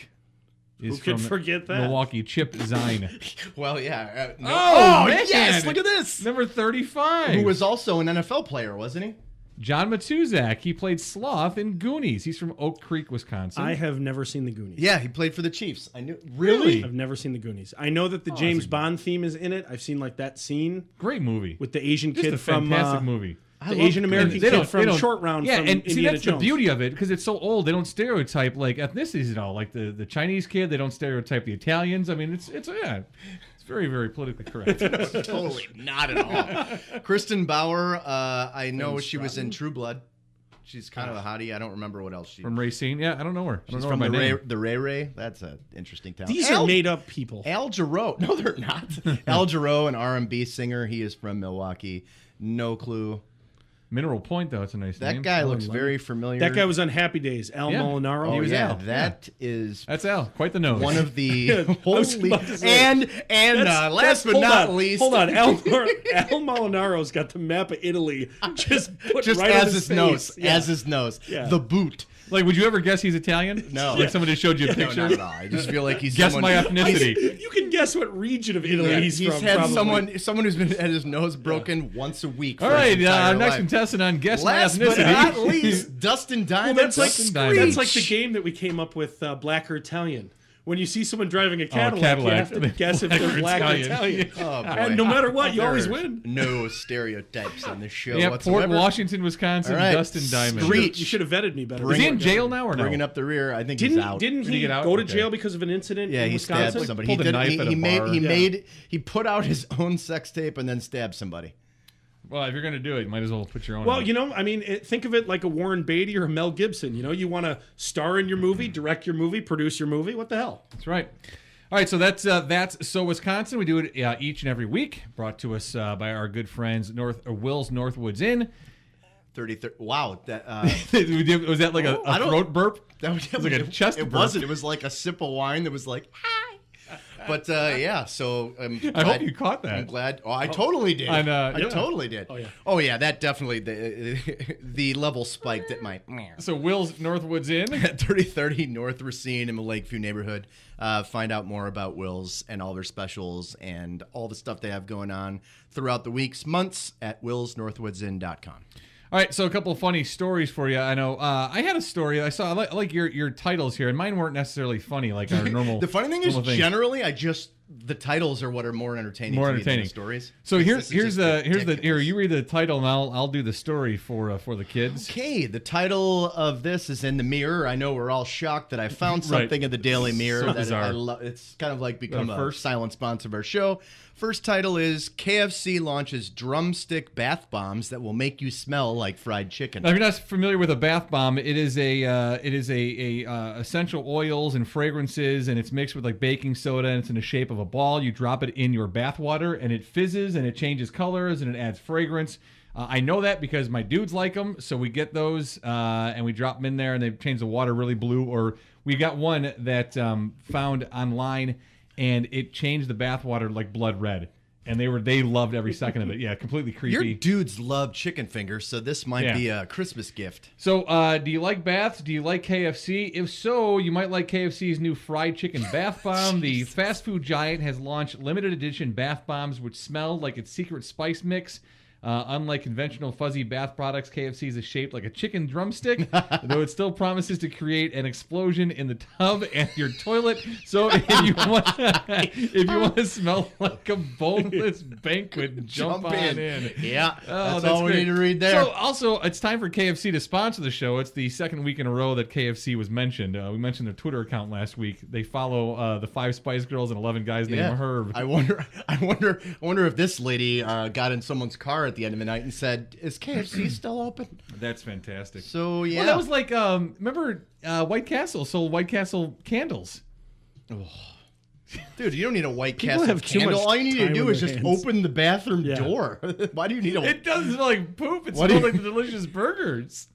is Who could from forget that? Milwaukee. Chip Zine. Well, yeah. Oh, man. yes! Look at this. Number 35. Who was also an NFL player, wasn't he? John Matuzak, he played Sloth in Goonies. He's from Oak Creek, Wisconsin. I have never seen the Goonies. Yeah, he played for the Chiefs. I knew. Really? I've never seen the Goonies. I know that the James Bond theme is in it. I've seen like that scene. Great movie. With the Asian Just kid a from fantastic movie. The Asian American kid from Short Round. Yeah, from and see, Indiana that's Jones. the beauty of it because it's so old. They don't stereotype like ethnicities at all. Like the Chinese kid, they don't stereotype the Italians. I mean, it's very, very politically correct. Totally not at all. Kristen Bauer, I know she was in True Blood. She's kind of a hottie. I don't remember what else she from Racine. Yeah, I don't know her. I don't She's know from her the Ray. That's an interesting talent. These are made up people. Al Jarreau. No, they're not. Al Jarreau, an R&B singer. He is from Milwaukee. No clue. Mineral Point, though, it's a nice name. That guy looks very familiar. That guy was on Happy Days. Al Molinaro. Oh, He was yeah. Al. That's Al. Quite the nose. one of the holy. and last but not least. Hold on. Al Molinaro's got the map of Italy just put right as on his face. nose. Yeah. As his nose. Yeah. The boot. Like, would you ever guess he's Italian? No. Like somebody showed you a picture? No, not at all. I just feel like he's Guess someone, my ethnicity. You can guess what region of Italy he's from. had probably. someone who's been had his nose broken once a week. For All right, his entire our next life. contestant on Guess Last My but Ethnicity. not least, Dustin Diamond. Well, that's Diamond. like the game that we came up with, Black or Italian. When you see someone driving a Cadillac, you Cadillac. have to guess if they're black or Italian. Oh, boy. And no matter what, you always There win. No stereotypes on this show Yeah, whatsoever. Port Washington, Wisconsin, All right. Dustin Diamond. Screech. You should have vetted me better. Is he in jail now or no? Bringing up the rear. I think Didn't he's out. didn't he he get out? go to Okay. jail because of an incident Yeah, in he Wisconsin? stabbed somebody. Pulled a knife at a bar. He put out his own sex tape and then stabbed somebody. Well, if you're going to do it, you might as well put your own Well, on. you know, I mean, think of it like a Warren Beatty or a Mel Gibson. You know, you want to star in your movie, direct your movie, produce your movie. What the hell? That's right. All right, so that's So Wisconsin. We do it each and every week. Brought to us by our good friends Will's Northwoods Inn. 33. Wow. That, Was that like a throat burp? That was like a chest It burp. wasn't. It was like a sip of wine that was like, hi. But yeah, so I hope you caught that. I'm glad. Oh, I totally did. And, I yeah. totally did. Oh, yeah. Oh yeah, that definitely the level spiked at my. So Will's Northwoods Inn. At 3030 North Racine in the Lakeview neighborhood. Find out more about Will's and all their specials and all the stuff they have going on throughout the weeks, months at willsnorthwoodsinn.com. All right, so a couple of funny stories for you. I know I had a story. I like your titles here, and mine weren't necessarily funny like our normal. The funny thing is, normal things. generally, the titles are what are more entertaining. More to me than entertaining the stories. So here's This is just here ridiculous. you read the title and I'll do the story for the kids. Okay, the title of this is in the Mirror. I know we're all shocked that I found Right. something in the Daily Mirror So that bizarre. it's kind of like become That a first? silent sponsor of our show. First title is KFC launches drumstick bath bombs that will make you smell like fried chicken. Now, if you're not familiar with a bath bomb, it is a essential oils and fragrances, and it's mixed with like baking soda, and it's in the shape of a ball. You drop it in your bath water, and it fizzes, and it changes colors, and it adds fragrance. I know that because my dudes like them, so we get those, and we drop them in there, and they change the water really blue. Or we got one that found online, and it changed the bath water like blood red. And they loved every second of it. Yeah, completely creepy. Your dudes love chicken fingers, so this might be a Christmas gift. So, do you like baths? Do you like KFC? If so, you might like KFC's new fried chicken bath bomb. The fast food giant has launched limited edition bath bombs which smell like its secret spice mix. Unlike conventional fuzzy bath products, KFC's is shaped like a chicken drumstick, though it still promises to create an explosion in the tub and your toilet. So if you want to smell like a boneless banquet, jump on in. Yeah, Oh, that's all we great. need to read there. So also, it's time for KFC to sponsor the show. It's the second week in a row that KFC was mentioned. We mentioned their Twitter account last week. They follow the 5 Spice Girls and 11 guys named Herb. I wonder if this lady got in someone's car at the end of the night and said, "Is KFC still open?" That's fantastic. So yeah, Well, that was like, remember White Castle sold White Castle candles. dude, you don't need a White People Castle have too candle. much All you need to time do on is their just hands. open the bathroom Yeah. door. Why do you need a? It doesn't smell like poop. It What do smells you- like the delicious burgers.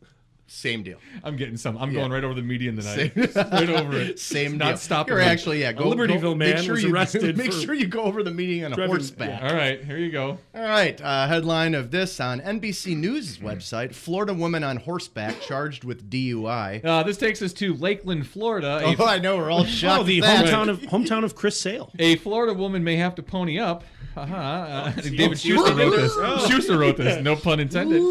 Same deal. I'm getting some. I'm going right over the median tonight. Same- right over it. Same Not deal. stopping You're me. actually A Libertyville man make sure was you arrested Make for sure you go over the meeting on a driving- horseback. All right, here you go. All right, headline of this on NBC News website: Florida woman on horseback charged with DUI. This takes us to Lakeland, Florida. Oh, I know we're all shocked. Oh, the at that. hometown of Chris Sale. A Florida woman may have to pony up. David Schuster wrote this. Schuster wrote this. No pun intended.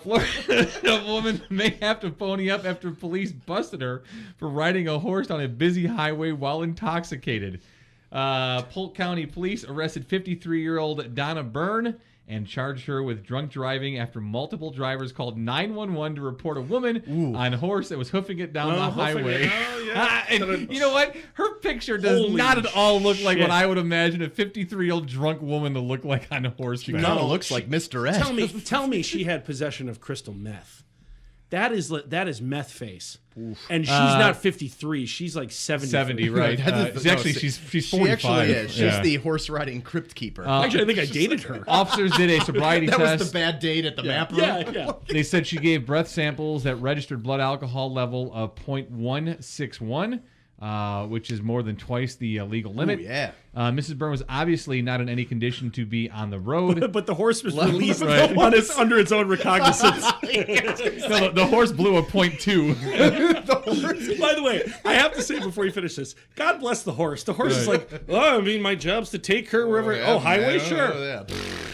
Florida woman may have to pony up after police busted her for riding a horse on a busy highway while intoxicated. Polk County Police arrested 53-year-old Donna Byrne and charged her with drunk driving after multiple drivers called 911 to report a woman on a horse that was hoofing it down the highway. And you know what? Her picture does not at all look like what I would imagine a 53-year-old drunk woman to look like on a horse. She kind of looks like Mr. Ed. Tell me she had possession of crystal meth. That is meth face. Oof. And she's not 53. She's like 70. 70, right. She's 45. She actually is. She's the horse riding crypt keeper. Actually, I think I dated her. Officers did a sobriety test. That was the bad date at the map room. Yeah. They said she gave breath samples that registered blood alcohol level of 0.161. Which is more than twice the legal limit. Ooh, yeah. Mrs. Byrne was obviously not in any condition to be on the road. But the horse was released under its own recognizance. No, the horse blew a 0.2. By the way, I have to say before you finish this, God bless the horse. The horse is like, I mean, my job's to take her wherever. Highway, sure.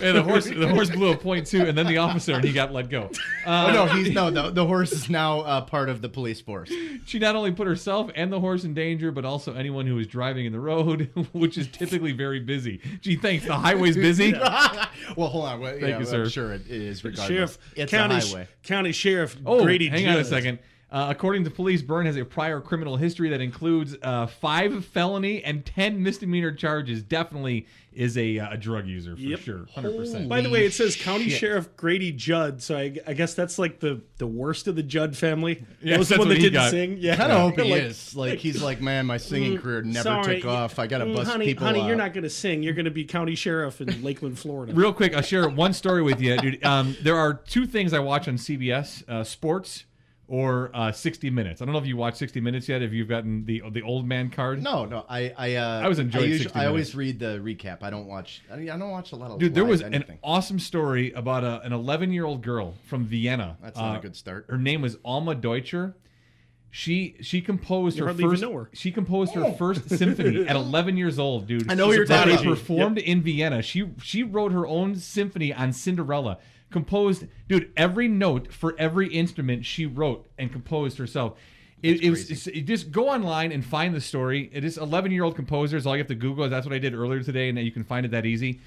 And the horse blew a 0.2, and then the officer, and he got let go. The horse is now part of the police force. She not only put herself and the horse in danger, but also anyone who was driving in the road, which is typically very busy. Gee, thanks. The highway's busy. Well, hold on. Thank you, sir. I'm sure it is. Regardless, Sheriff, it's a highway. County Sheriff Grady. Hang on a second. According to police, Byrne has a prior criminal history that includes 5 felony and 10 misdemeanor charges. Definitely is a drug user for sure, 100%. By the way, it says County Sheriff Grady Judd, so I guess that's like the worst of the Judd family. Yeah, that was the one that didn't sing. Yeah, I kind of hope he is. Like he's like, man, my singing career never took off. I gotta bust people. Honey, you're not gonna sing. You're gonna be County Sheriff in Lakeland, Florida. Real quick, I'll share one story with you, dude. There are 2 things I watch on CBS: sports or 60 Minutes. I don't know if you watch 60 Minutes yet. If you've gotten the old man card. No. I was enjoying 60 Minutes. I always read the recap. I don't watch a lot of. Dude, there was anything. an awesome story about an 11-year-old girl from Vienna. That's not a good start. Her name was Alma Deutscher. She composed her first symphony at 11 years old, dude. I know you're talking about. She performed in Vienna. She wrote her own symphony on Cinderella. Composed, dude, every note for every instrument she wrote and composed herself. Just go online and find the story. It is 11-year-old composers. All you have to Google is that's what I did earlier today, and you can find it that easy.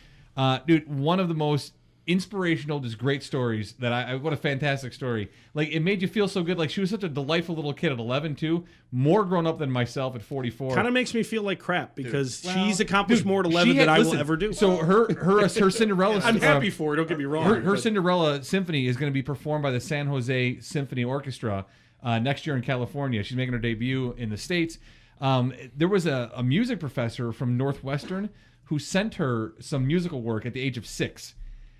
Dude, one of the most inspirational, just great stories that what a fantastic story. Like, it made you feel so good. Like, she was such a delightful little kid at 11 too, more grown up than myself at 44. Kind of makes me feel like crap because she's accomplished more at 11 than I will ever do. So her Cinderella. I'm happy for her. Don't get me wrong. Her Cinderella symphony is going to be performed by the San Jose Symphony Orchestra next year in California. She's making her debut in the States. There was a music professor from Northwestern who sent her some musical work at the age of 6.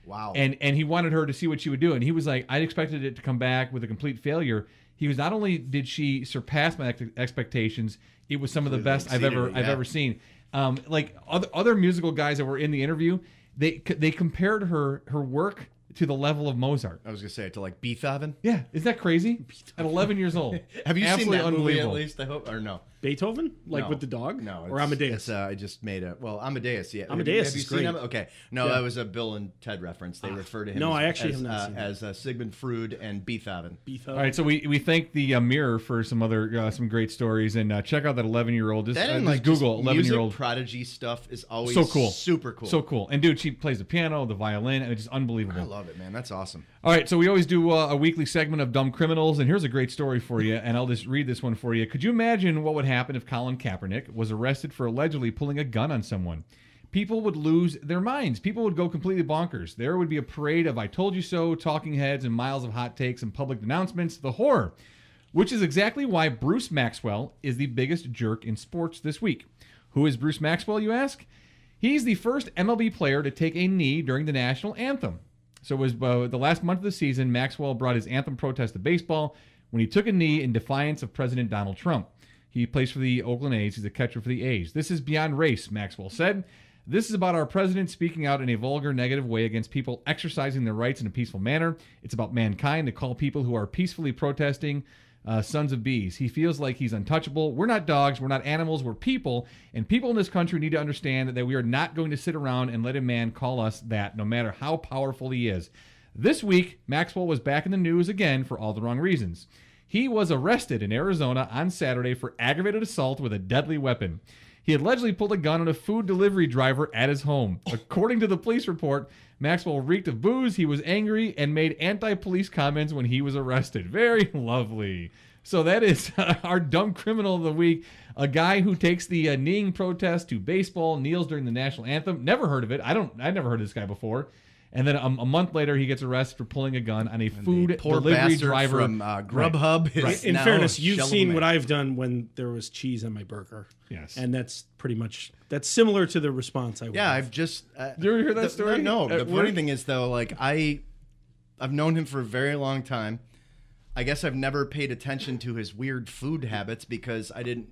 Wow. And he wanted her to see what she would do. And he was like, I expected it to come back with a complete failure. He was, not only did she surpass my expectations, it was some of the best I've ever seen. Like other musical guys that were in the interview, they compared her work to the level of Mozart. I was going to say, to like Beethoven. Yeah. Isn't that crazy? At 11 years old. Have you seen that movie at unbelievable. least, I hope? Or no? Beethoven? Like No. with the dog? No. Or Amadeus? I just made Amadeus, yeah. Amadeus Have you is seen great. him? Okay. No, that was a Bill and Ted reference. They refer to him No, as, I actually have not seen as Sigmund Freud and Beethoven. All right, so we thank the Mirror for some other some great stories, and check out that 11-year-old. Just Google 11-year-old. Prodigy stuff is always so cool, super cool, so cool. And dude, she plays the piano, the violin, and it's just unbelievable. I love it, man. That's awesome. All right, so we always do a weekly segment of Dumb Criminals, and here's a great story for you, and I'll just read this one for you. Could you imagine what would happen if Colin Kaepernick was arrested for allegedly pulling a gun on someone? People would lose their minds. People would go completely bonkers. There would be a parade of I told you so, talking heads, and miles of hot takes and public denouncements. The horror. Which is exactly why Bruce Maxwell is the biggest jerk in sports this week. Who is Bruce Maxwell, you ask? He's the first MLB player to take a knee during the national anthem. So it was the last month of the season, Maxwell brought his anthem protest to baseball when he took a knee in defiance of President Donald Trump. He plays for the Oakland A's. He's a catcher for the A's. This is beyond race, Maxwell said. This is about our president speaking out in a vulgar, negative way against people exercising their rights in a peaceful manner. It's about mankind to call people who are peacefully protesting sons of bees. He feels like he's untouchable. We're not dogs. We're not animals. We're people. And people in this country need to understand that we are not going to sit around and let a man call us that, no matter how powerful he is. This week, Maxwell was back in the news again for all the wrong reasons. He was arrested in Arizona on Saturday for aggravated assault with a deadly weapon. He allegedly pulled a gun on a food delivery driver at his home. According to the police report, Maxwell reeked of booze, he was angry, and made anti-police comments when he was arrested. Very lovely. So that is our dumb criminal of the week. A guy who takes the kneeing protest to baseball, kneels during the national anthem. Never heard of it. I never heard of this guy before. And then a month later, he gets arrested for pulling a gun on a food delivery driver from Grubhub. Right. In fairness, you've seen what I've done when there was cheese on my burger. Yes, and that's pretty much similar to the response I. Yeah, I've just. Did you ever hear that story? No. The funny thing is, though, like I've known him for a very long time. I guess I've never paid attention to his weird food habits because I didn't.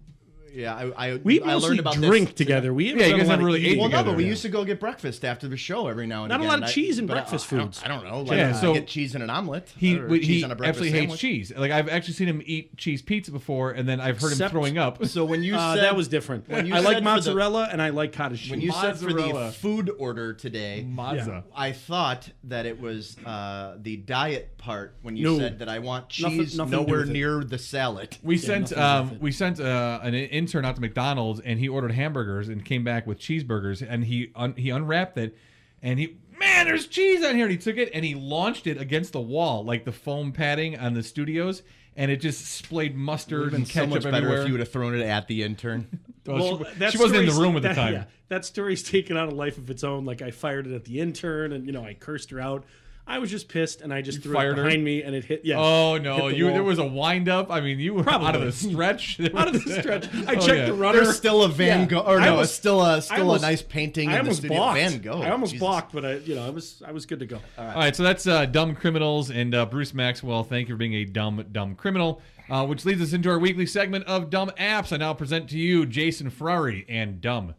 Yeah, we I learned about drink this together. We you guys never really ate well, together. No, but we used to go get breakfast after the show every now and Not again. Not a lot of cheese in breakfast foods. I don't know. Like, so get cheese in an omelet. He on a breakfast absolutely hates sandwich. cheese. Like I've actually seen him eat cheese pizza before, and then I've heard him throwing up. So when you said that was different. I like mozzarella and I like cottage cheese. When you said for Mozzarella. the food order today, Mazza. I thought that it was the diet part when you said that I want cheese Nothing nowhere to do with near the salad. We sent an intern out to McDonald's, and he ordered hamburgers and came back with cheeseburgers, and he unwrapped it, and there's cheese on here, and he took it and he launched it against the wall like the foam padding on the studios, and it just splayed mustard and so ketchup much better everywhere. if you would have thrown it at the intern. Well, she wasn't in the room at the time. Yeah, that story's taken on a life of its own. Like I fired it at the intern, and I cursed her out. I was just pissed, and I just threw it behind me, and it hit. Yeah. Oh no! hit the wall. There was a wind up. I mean, you were out of the stretch. Out of the stretch. I checked the runner. There's still a Van Gogh, or no, it's still a nice painting I in the almost studio. balked. Van Gogh. I almost Jesus. balked, but I was good to go. All right, so that's Dumb Criminals, and Bruce Maxwell, thank you for being a dumb criminal, which leads us into our weekly segment of Dumb Apps. I now present to you Jason Ferrari and Dumb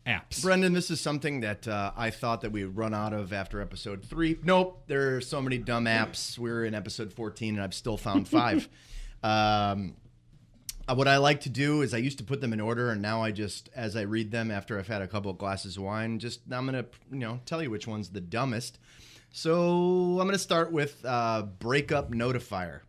Apps. Brendan, this is something that I thought that we would run out of after episode 3. Nope, there are so many dumb apps. We're in episode 14, and I've still found 5. What I like to do is I used to put them in order, and now I just, as I read them after I've had a couple of glasses of wine, I'm going to tell you which one's the dumbest. So I'm going to start with Breakup Notifier.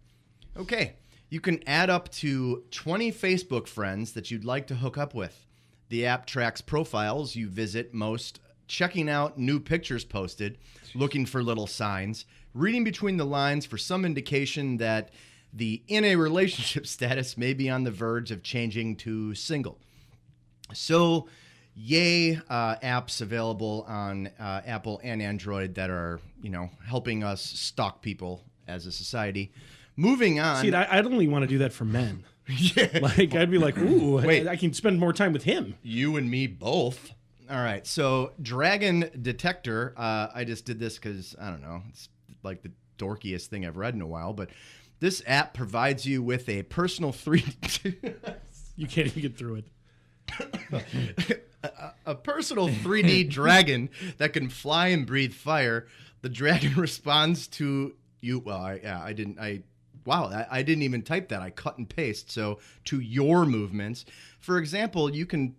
Okay, you can add up to 20 Facebook friends that you'd like to hook up with. The app tracks profiles you visit most, checking out new pictures posted, looking for little signs, reading between the lines for some indication that the in a relationship status may be on the verge of changing to single. So, yay, apps available on Apple and Android that are, helping us stalk people as a society. Moving on. See, I'd only want to do that for men. Yeah. Like, I'd be like, ooh, wait, I can spend more time with him. You and me both. All right. So, Dragon Detector, I just did this because, I don't know, it's like the dorkiest thing I've read in a while, but this app provides you with a personal 3D... You can't even get through it. a personal 3D dragon that can fly and breathe fire. The dragon responds to you. Well, I didn't even type that. I cut and paste. So to your movements. For example, you can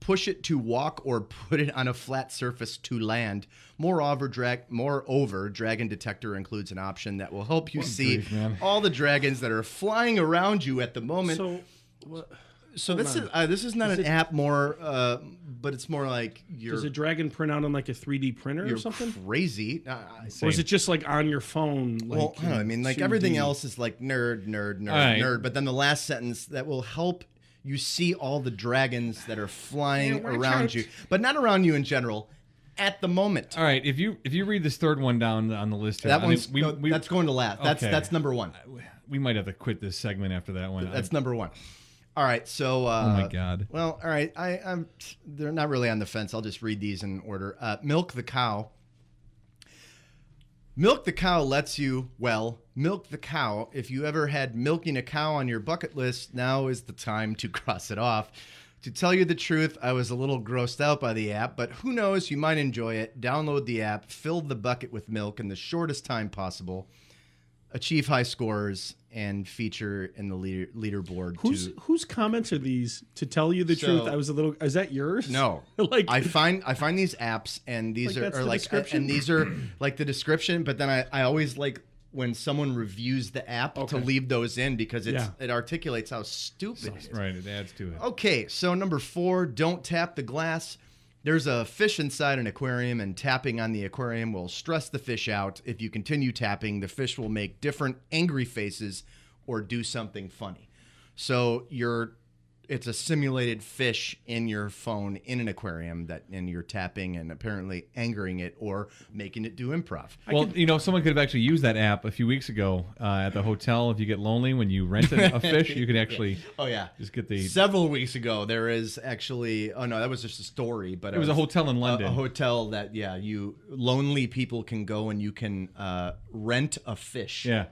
push it to walk or put it on a flat surface to land. Moreover, Dragon Detector includes an option that will help you see all the dragons that are flying around you at the moment. So this is not an app, but it's more like does a dragon print out on like a 3D printer or something? Crazy. Or is it just like on your phone? Like, well, I don't know. I mean, like 2D. Everything else is like nerd, nerd. But then the last sentence that will help you see all the dragons that are flying around you, but not around you in general. At the moment. All right. If you read this third one down on the list, here, that's going to last. Okay. That's number 1. We might have to quit this segment after that one. That's number 1. All right, so oh my God. Well, all right, they're not really on the fence. I'll just read these in order. Milk the cow. Milk the cow lets you milk the cow. If you ever had milking a cow on your bucket list, now is the time to cross it off. To tell you the truth, I was a little grossed out by the app, but who knows, you might enjoy it. Download the app, fill the bucket with milk in the shortest time possible. achieve high scores and feature in the leaderboard. Whose comments are these? To tell you the truth, I was a little. Is that yours? No, like I find these apps, and these are like, and these are like the description. But then I always like when someone reviews the app to leave those in because it articulates how stupid it is. Right, it adds to it. Okay, so number 4, don't tap the glass. There's a fish inside an aquarium, and tapping on the aquarium will stress the fish out. If you continue tapping, the fish will make different angry faces or do something funny. So it's a simulated fish in your phone in an aquarium and you're tapping and apparently angering it or making it do improv. Well, someone could have actually used that app a few weeks ago at the hotel. If you get lonely when you rent a fish, you could actually just get the... Several weeks ago, there is actually... Oh, no, that was just a story. But it was a hotel in London. A hotel that, lonely people can go and you can rent a fish. Yeah.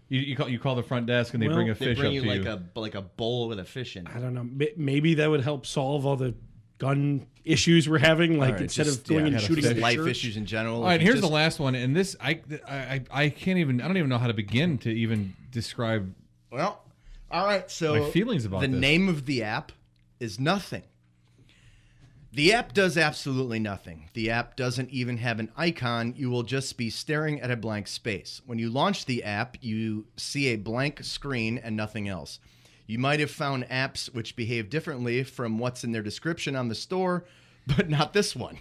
You call the front desk and they bring a fish up to you. They bring you like a bowl with a fish in it. I don't know. Maybe that would help solve all the gun issues we're having. Like instead of going and shooting life issues in general. All right, here's the last one, and this I can't even. I don't even know how to begin to even describe. Well, all right. So my feelings about the this. name of the app is nothing. The app does absolutely nothing. The app doesn't even have an icon. You will just be staring at a blank space. When you launch the app, you see a blank screen and nothing else. You might have found apps which behave differently from what's in their description on the store, but not this one.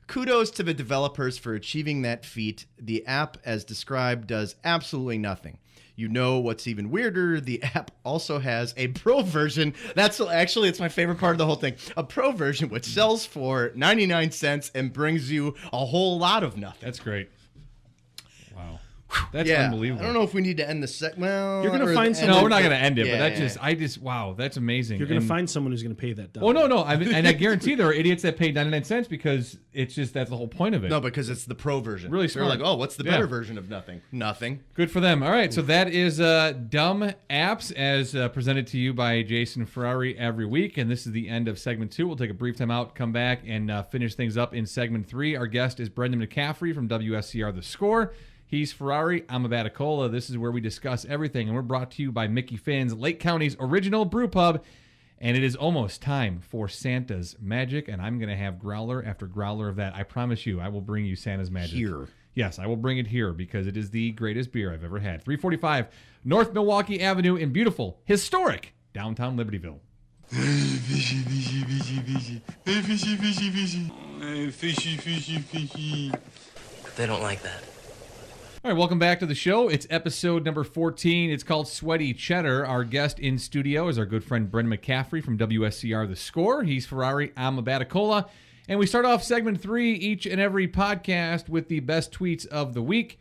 Kudos to the developers for achieving that feat. The app, as described, does absolutely nothing. You know what's even weirder? The app also has a pro version. It's my favorite part of the whole thing. A pro version which sells for 99 cents and brings you a whole lot of nothing. That's great. Wow. That's unbelievable. I don't know if we need to end the Well, you're going to find someone. No, we're not going to end it. But wow, that's amazing. You're going to find someone who's going to pay that $1. Oh no! And I guarantee there are idiots that pay 99 cents because that's the whole point of it. No, because it's the pro version. Really smart. They're like, oh, what's the better version of nothing? Nothing. Good for them. All right, so that is Dumb Apps as presented to you by Jason Ferrari every week, and this is the end of segment 2. We'll take a brief time out, come back, and finish things up in segment 3. Our guest is Brendan McCaffrey from WSCR The Score. He's Ferrari. I'm Abaticola. This is where we discuss everything, and we're brought to you by Mickey Finn's, Lake County's original brew pub. And it is almost time for Santa's Magic, and I'm going to have growler after growler of that. I promise you, I will bring you Santa's Magic. Here. Yes, I will bring it here because it is the greatest beer I've ever had. 345 North Milwaukee Avenue in beautiful, historic downtown Libertyville. Fishy, fishy, fishy, fishy. Fishy, fishy, fishy. Fishy, fishy, fishy. They don't like that. All right, welcome back to the show. It's episode number 14. It's called Sweaty Cheddar. Our guest in studio is our good friend Brendan McCaffrey from WSCR The Score. He's Ferrari. I'm Abaticola. And we start off segment 3 each and every podcast with the best tweets of the week.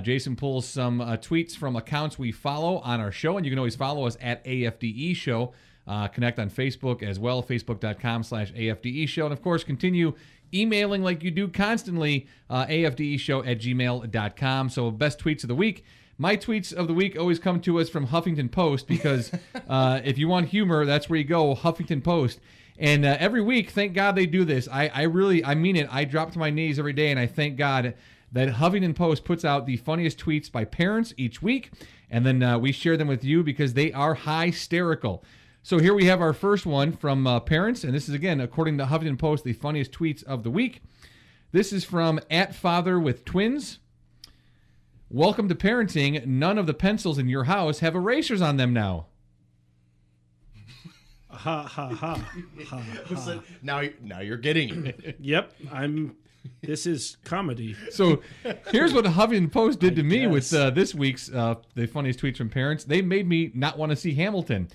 Jason pulls some tweets from accounts we follow on our show, and you can always follow us at AFDE Show. Connect on Facebook as well, facebook.com/AFDE Show. And, of course, continue emailing like you do constantly, afdeshow@gmail.com. So best tweets of the week. My tweets of the week always come to us from Huffington Post because if you want humor, that's where you go, Huffington Post. And every week, thank God they do this. I mean it. I drop to my knees every day, and I thank God that Huffington Post puts out the funniest tweets by parents each week, and then we share them with you because they are hysterical. So here we have our first one from parents, and this is, again, according to Huffington Post, the funniest tweets of the week. This is from @FatherWithTwins. Welcome to parenting. None of the pencils in your house have erasers on them now. Ha, ha, ha. Ha, ha. Now you're getting it. Yep, this is comedy. So here's what the Huffington Post did to me with this week's the funniest tweets from parents. They made me not want to see Hamilton.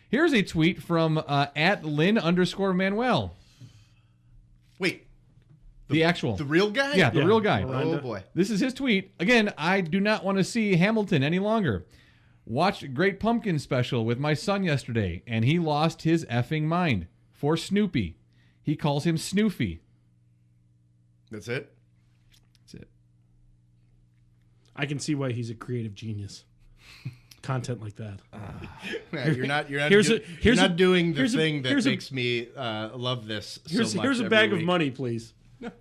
Here's a tweet from @Lynn_Manuel. Wait. The actual. The real guy? Yeah, the real guy. Oh, boy. This is his tweet. Again, I do not want to see Hamilton any longer. Watched Great Pumpkin special with my son yesterday, and he lost his effing mind. For Snoopy. He calls him Snoofy. That's it? That's it. I can see why he's a creative genius. Content like that. You're not doing the thing that makes me love this so much. Here's a bag week. of money, please.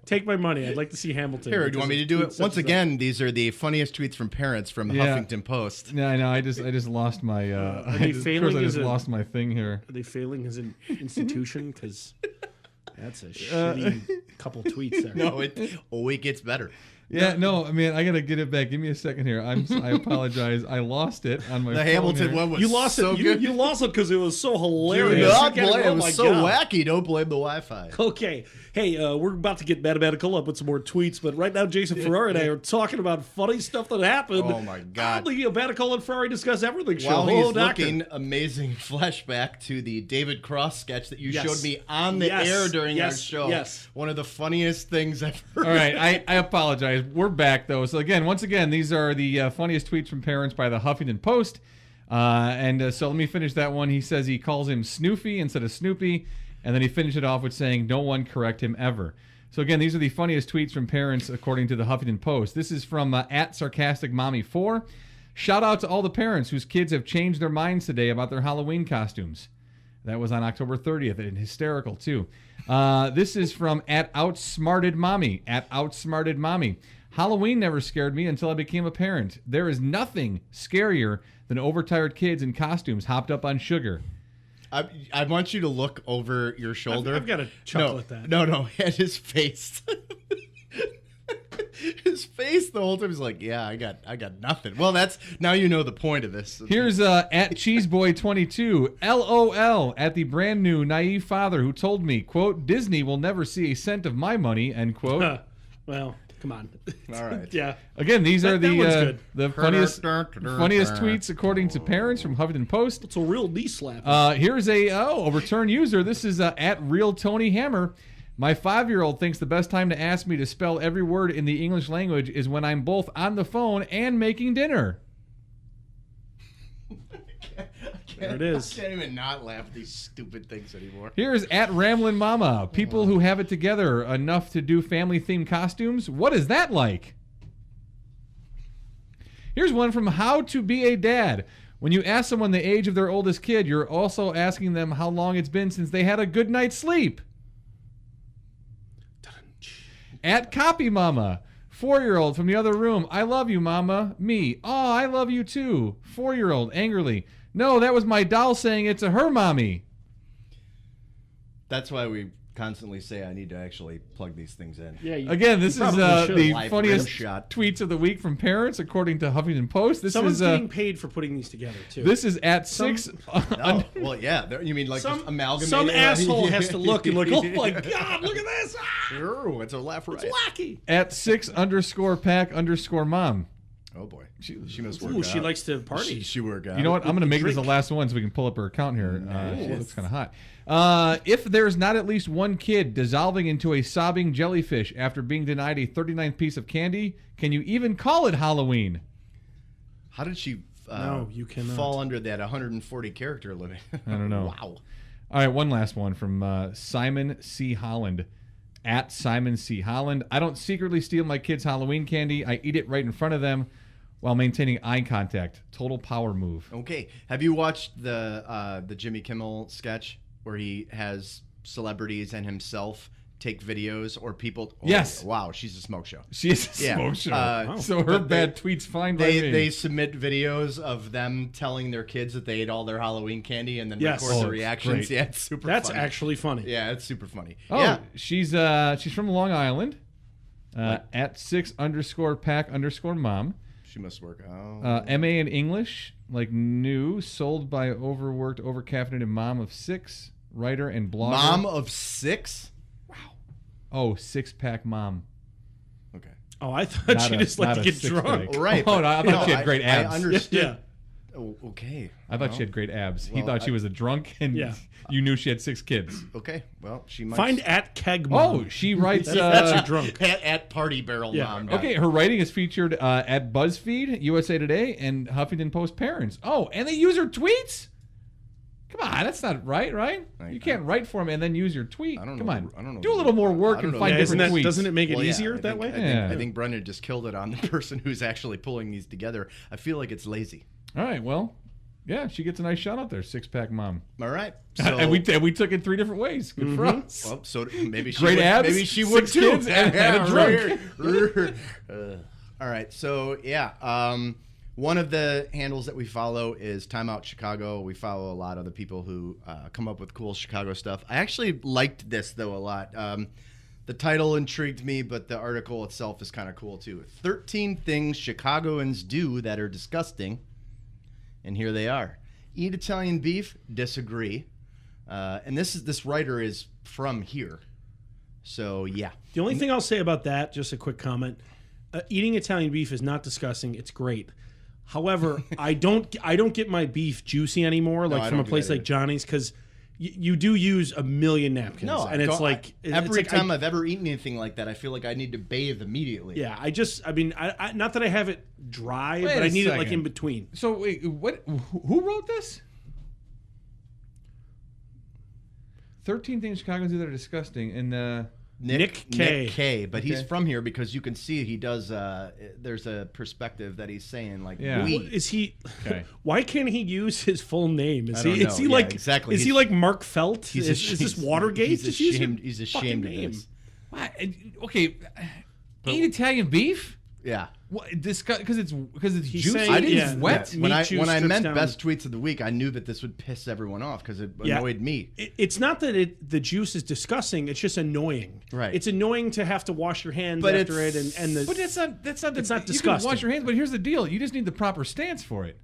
Take my money. I'd like to see Hamilton. Here, do you want me to do it? Once again, these are the funniest tweets from parents from the Huffington Post. Yeah, I know. I just lost my. Are they failing? I just lost my thing here. Are they failing as an institution? Because that's a shitty couple tweets there. No, it gets better. Yeah, no, I mean, I gotta get it back. Give me a second here. I apologize. I lost it on my. The phone Hamilton here. one was You lost so it. good. You lost it because it was so hilarious. Do not You gotta- blame. oh It my was so God. wacky. Don't blame the Wi-Fi. Okay. Hey, we're about to get mathematical up with some more tweets, but right now Jason Ferrari and I are talking about funny stuff that happened. Oh, my God. On the Mathematical and Ferrari Discuss Everything show. While Hello, he's Doctor. looking, amazing flashback to the David Cross sketch that you Yes. showed me on the Yes. air during Yes. our show. Yes. One of the funniest things I've heard. All right, I apologize. We're back though. So once again, these are the funniest tweets from parents by the Huffington Post. So let me finish that one. He says he calls him Snoofy instead of Snoopy, and then he finished it off with saying, "No one correct him ever." So again, these are the funniest tweets from parents according to the Huffington Post. This is from @sarcasticmommy4. Shout out to all the parents whose kids have changed their minds today about their Halloween costumes. That was on October 30th, and hysterical too. This is from @outsmartedmommy. @outsmartedmommy. Halloween never scared me until I became a parent. There is nothing scarier than overtired kids in costumes hopped up on sugar. I want you to look over your shoulder. I've got to chuckle at that. No, at his face. His face the whole time is like, yeah, I got nothing. Well, that's now you know the point of this. Here's @cheeseboy22. LOL at the brand new naive father who told me, quote, Disney will never see a cent of my money, end quote. Well, come on. All right. Yeah. Again, these are That one's the good. the funniest tweets according to parents from Huffington Post. It's a real knee slap. Here's a return user. This is @RealTonyHammer. My 5-year-old thinks the best time to ask me to spell every word in the English language is when I'm both on the phone and making dinner. There it is. I can't even not laugh at these stupid things anymore. Here's @RamlinMama. People who have it together enough to do family-themed costumes. What is that like? Here's one from How to Be a Dad. When you ask someone the age of their oldest kid, you're also asking them how long it's been since they had a good night's sleep. @CopyMama. 4-year-old from the other room. I love you, Mama. Me. Oh, I love you too. 4-year-old angrily. No, that was my doll saying it to her mommy. That's why we constantly say I need to actually plug these things in. Yeah. Again, this is the Live funniest rim shot. tweets of the week from parents, according to Huffington Post. Someone's getting paid for putting these together, too. This is @6. Oh, well, yeah. You mean like just amalgamating? Some asshole has to look and like, oh my God, look at this. Ah, Oh, it's a laugh right. it's wacky. @6_pack_mom. Oh boy, she must work Ooh, out. she likes to party. She work out. You know what? I'm going to make this the last one so we can pull up her account here. She looks kind of hot. If there's not at least one kid dissolving into a sobbing jellyfish after being denied a 39th piece of candy, can you even call it Halloween? How did she No, you cannot. fall under that 140 character limit? I don't know. Wow. All right, one last one from Simon C. Holland. @Simon C. Holland. I don't secretly steal my kids' Halloween candy. I eat it right in front of them while maintaining eye contact. Total power move. Okay. Have you watched the Jimmy Kimmel sketch where he has celebrities and himself take videos or people? Oh, Yes. Wow, she's a smoke show. She's a Yeah. smoke show. Wow. So her But bad tweets fine by me. They submit videos of them telling their kids that they ate all their Halloween candy and then Yes. record Oh, the it's reactions. great. Yeah, it's super That's funny. actually funny. Yeah, it's super funny. Oh, Yeah. she's from Long Island. @6_pack_mom. She must work out. MA in English, like new, sold by overworked, overcaffeinated mom of 6, writer and blogger. Mom of 6? Oh, 6-pack mom. Okay. Oh, I thought Not she a- just liked not to a get six-pack. drunk. Right. Oh, no, I thought No, she had great abs. I understood. Yeah. Oh, okay. I thought she had great abs. He Well, thought she was a drunk, and Yeah. you knew she had 6 kids. Okay. Well, she might. Find @Kegmom. Oh, she writes. That's your drunk. at Party Barrel Yeah. Mom. Okay, her writing is featured at BuzzFeed, USA Today, and Huffington Post Parents. Oh, and they use her tweets? Come on, that's not right? You can't write for them and then use your tweet. I don't Come know. on. I don't know. Do a little more work I don't and know. find Yeah, different tweets. doesn't it make it Well, yeah, easier I that think- way? I think, Yeah. I think Brendan just killed it on the person who's actually pulling these together. I feel like it's lazy. All right, well, Yeah, she gets a nice shout out there. 6-pack mom. All right. So, and we took it 3 different ways. Good for us. Well, so maybe she Great would, abs, maybe she would 6 too. kids, and a drunk. All right. So yeah, one of the handles that we follow is Timeout Chicago. We follow a lot of the people who come up with cool Chicago stuff. I actually liked this though a lot. The title intrigued me, but the article itself is kind of cool too. 13 things Chicagoans do that are disgusting. And here they are. Eat Italian beef, disagree. And this writer is from here. So, yeah. The only thing I'll say about that, just a quick comment, eating Italian beef is not disgusting. It's great. However, I don't get my beef juicy anymore, like from a place like Johnny's, because you do use a million napkins. No, and it's like every time I've ever eaten anything like that, I feel like I need to bathe immediately. Yeah, I mean, not that I have it dry, but I need it like in between. So wait, who wrote this? 13 things Chicagoans do that are disgusting, and Nick K. But he's from here because you can see he does. There's a perspective that he's saying like, yeah. we. Is he? Okay. Why can't he use his full name? Is I he? don't Is know. he Yeah, like exactly? Is he like Mark Felt? Is this Watergate? He's Just use your ashamed. He's ashamed of fucking this. What? Okay, eat Italian beef? Yeah. What? Because it's He's juicy. saying- I didn't. yeah, wet. When I juice drips meant down. best tweets of the week, I knew that this would piss everyone off because it annoyed me. It's not that the juice is disgusting. It's just annoying. Right. It's annoying to have to wash your hands But after it, it's- and the. But that's not It's not You can disgusting. wash your hands, but here's the deal: you just need the proper stance for it.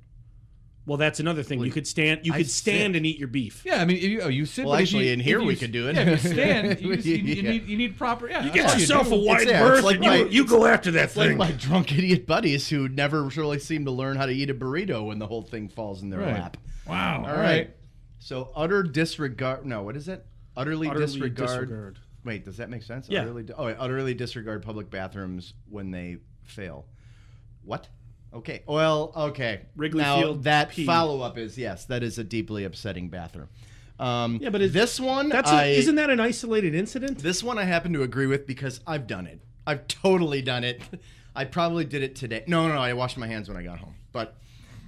Well, that's another thing. You could stand. You I could stand sit. and eat your beef. Yeah, I mean, if you sit. Well, but if actually, you- in here if you- we could do it. Yeah, if you stand, you Yeah. need proper. Yeah, You that's get all yourself do. a wide It's berth, like and you go after that It's like thing. my drunk idiot buddies who never really seem to learn how to eat a burrito when the whole thing falls in their Right. lap. Wow. All right. So utter disregard. No, what is it? Utterly Utterly disregard. Wait, does that make sense? Yeah. Utterly disregard public bathrooms when they fail. What? Okay. Well, okay. Wrigley now, Field that P. follow-up is, yes, that is a deeply upsetting bathroom. Yeah, but this one, isn't that an isolated incident? This one I happen to agree with because I've done it. I've totally done it. I probably did it today. No, I washed my hands when I got home. But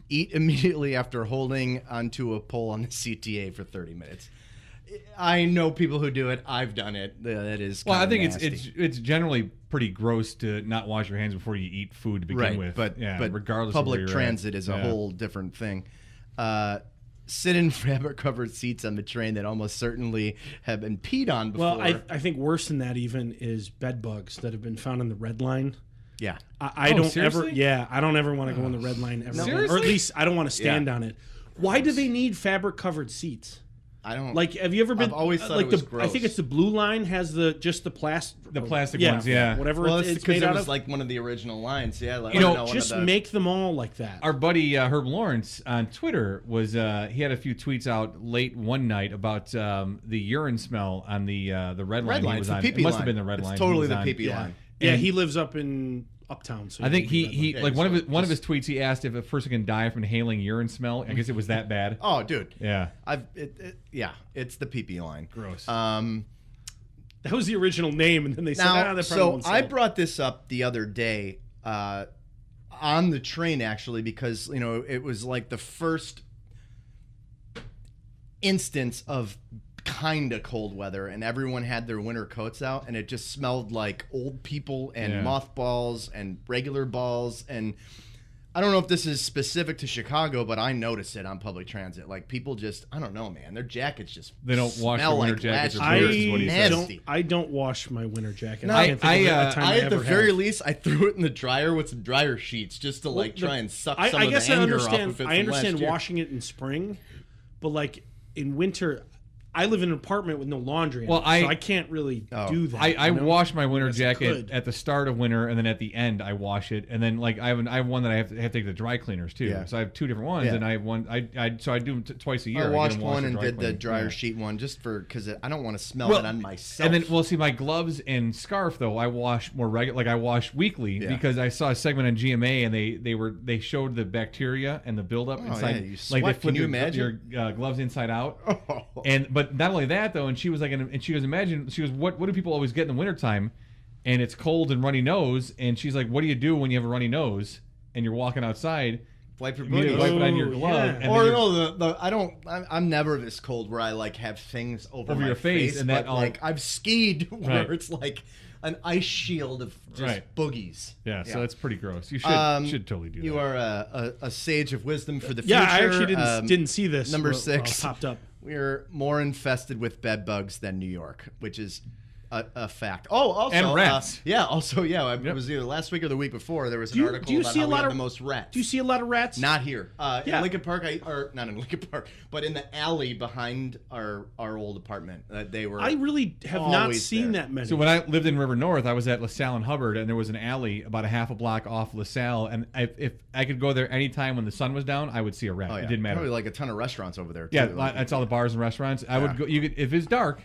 eat immediately after holding onto a pole on the CTA for 30 minutes. I know people who do it. I've done it. That is Well, I think nasty. it's generally pretty gross to not wash your hands before you eat food to begin with. But regardless, public of where transit you're at. is a whole different thing. Sit in fabric-covered seats on the train that almost certainly have been peed on before. Well, I think worse than that even is bed bugs that have been found on the Red Line. Yeah. I don't seriously? I don't ever want to go on the Red Line ever. Seriously? Or at least I don't want to stand on it. Why do they need fabric-covered seats? I don't Like, have you ever been? I've always thought like it was I gross. think it's the Blue Line has the plastic ones, yeah. whatever Well, it's because made it out was of. like one of the original lines. Yeah, like, You know, one of Just the- make them all like that. Our buddy Herb Lawrence on Twitter was he had a few tweets out late one night about the urine smell on the red line. Red line. He was it's the on. pee-pee It must line. have been the red It's line. totally he the was on. pee-pee line. Yeah, And he lives up in Uptown. So I think he he Yeah, like one just- of his tweets. He asked if a person can die from inhaling urine smell. I guess it was that bad. Oh, dude. Yeah. It's the pee-pee line. Gross. that was the original name, and then they said, Now, that probably so won't I sell. brought this up the other day on the train, actually, because, you know, it was like the first instance of kind of cold weather, and everyone had their winter coats out, and it just smelled like old people and mothballs and regular balls. And I don't know if this is specific to Chicago, but I noticed it on public transit. Like, people just, I don't know, man, their jackets just They don't wash smell their winter like jackets or last boots, year. is what he said. Nasty. I don't wash my winter jacket. No, I can't think of a time I I at the ever very have. least, I threw it in the dryer with some dryer sheets just to like try and suck some I of guess the I anger understand. off of it. I from understand last year. washing it in spring, but like in winter, I live in an apartment with no laundry. Well, so I can't really do that. I you know? wash my winter Yes, I jacket could. at the start of winter, and then at the end I wash it, and then like I have one that I have to take to the dry cleaners too. Yeah. So I have two different ones, Yeah. and I have one. So I do them twice a year. I get washed them washed one and dry did the clean. dryer Yeah. sheet one just for because I don't want to smell it on myself. And then, see, my gloves and scarf though, I wash more regular. Like I wash weekly because I saw a segment on GMA and they showed the bacteria and the buildup inside. yeah, you like they sweat. Can you imagine? your gloves inside out? But not only that though, and she was like, what do people always get in the wintertime? And it's cold and runny nose, and she's like, what do you do when you have a runny nose and you're walking outside? Wipe your You need to booties. wipe it on your glove. yeah. And Or then no, I'm never this cold where I like have things over my your face, and but that all- like I've skied where Right. it's like an ice shield of just Right. boogies. Yeah, so that's pretty gross. You should totally do that. You are a sage of wisdom for the future. Yeah, I actually didn't see this. Number while it 6 popped up. We're more infested with bed bugs than New York, which is a fact. Oh, also And rats. It was either last week or the week before. There was an article about how we have the most rats. Do you see a lot of rats? Not here. Yeah. In Lincoln Park, or not in Lincoln Park, but in the alley behind our old apartment. They were. I really have not always seen there. that many. So when I lived in River North, I was at LaSalle and Hubbard, and there was an alley about a half a block off LaSalle, and if I could go there anytime when the sun was down, I would see a rat. Oh, yeah. It didn't matter. Probably like a ton of restaurants over there. Too. Yeah, Like, that's all the bars and restaurants. I would go. You could, if it's dark,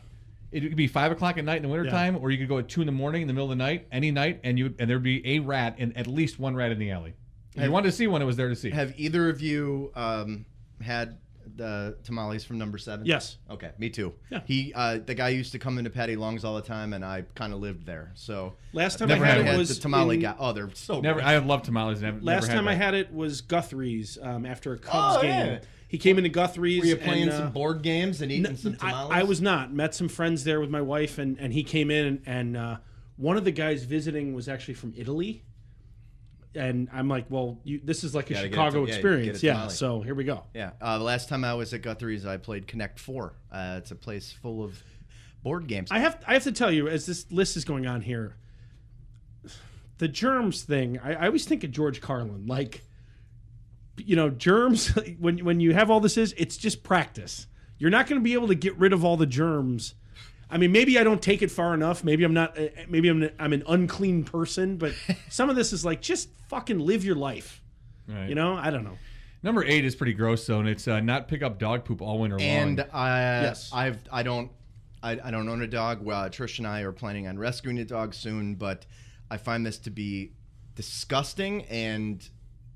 it could be 5 o'clock at night in the wintertime, or you could go at 2 in the morning in the middle of the night, any night, and there'd be a rat, and at least one rat in the alley. If you wanted to see one, it was there to see. Have either of you had the tamales from Number 7? Yes. Okay, me too. Yeah. The guy used to come into Patty Long's all the time, and I kind of lived there. So Last time Never I had had it one. was the tamale in- guy. Oh, they're so Never. good. I love tamales. Last time I had it was Guthrie's after a Cubs game. yeah. He came into Guthrie's. Were you playing and, some board games and eating some tamales? I was not. Met some friends there with my wife, and he came in, and one of the guys visiting was actually from Italy. And I'm like, well, this is like a Gotta get Chicago it to- yeah, experience. get a Yeah, tamale. so here we go. Yeah. The last time I was at Guthrie's, I played Connect 4. It's a place full of board games. I have to tell you, as this list is going on here, the germs thing, I always think of George Carlin. Like, germs, when you have all this it's just practice. You're not going to be able to get rid of all the germs. I mean, maybe I don't take it far enough. Maybe I'm not. Maybe I'm an unclean person. But some of this is like, just fucking live your life. Right. I don't know. Number 8 is pretty gross though, and it's not pick up dog poop all winter long. And Yes. I don't own a dog. Well, Trish and I are planning on rescuing a dog soon, but I find this to be disgusting. And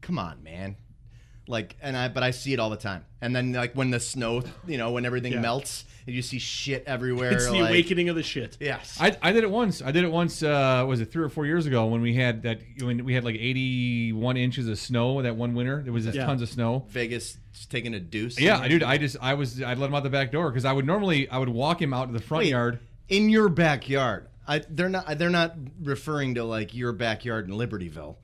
come on, man. But I see it all the time. And then like when the snow, when everything melts and you see shit everywhere. It's the awakening of the shit. Yes. I did it once. Was it 3 or 4 years ago when we had like 81 inches of snow that one winter? There was just tons of snow. Vegas just taking a deuce. Yeah, dude. I'd let him out the back door because I would walk him out to the front yard. In your backyard. They're not referring to like your backyard in Libertyville.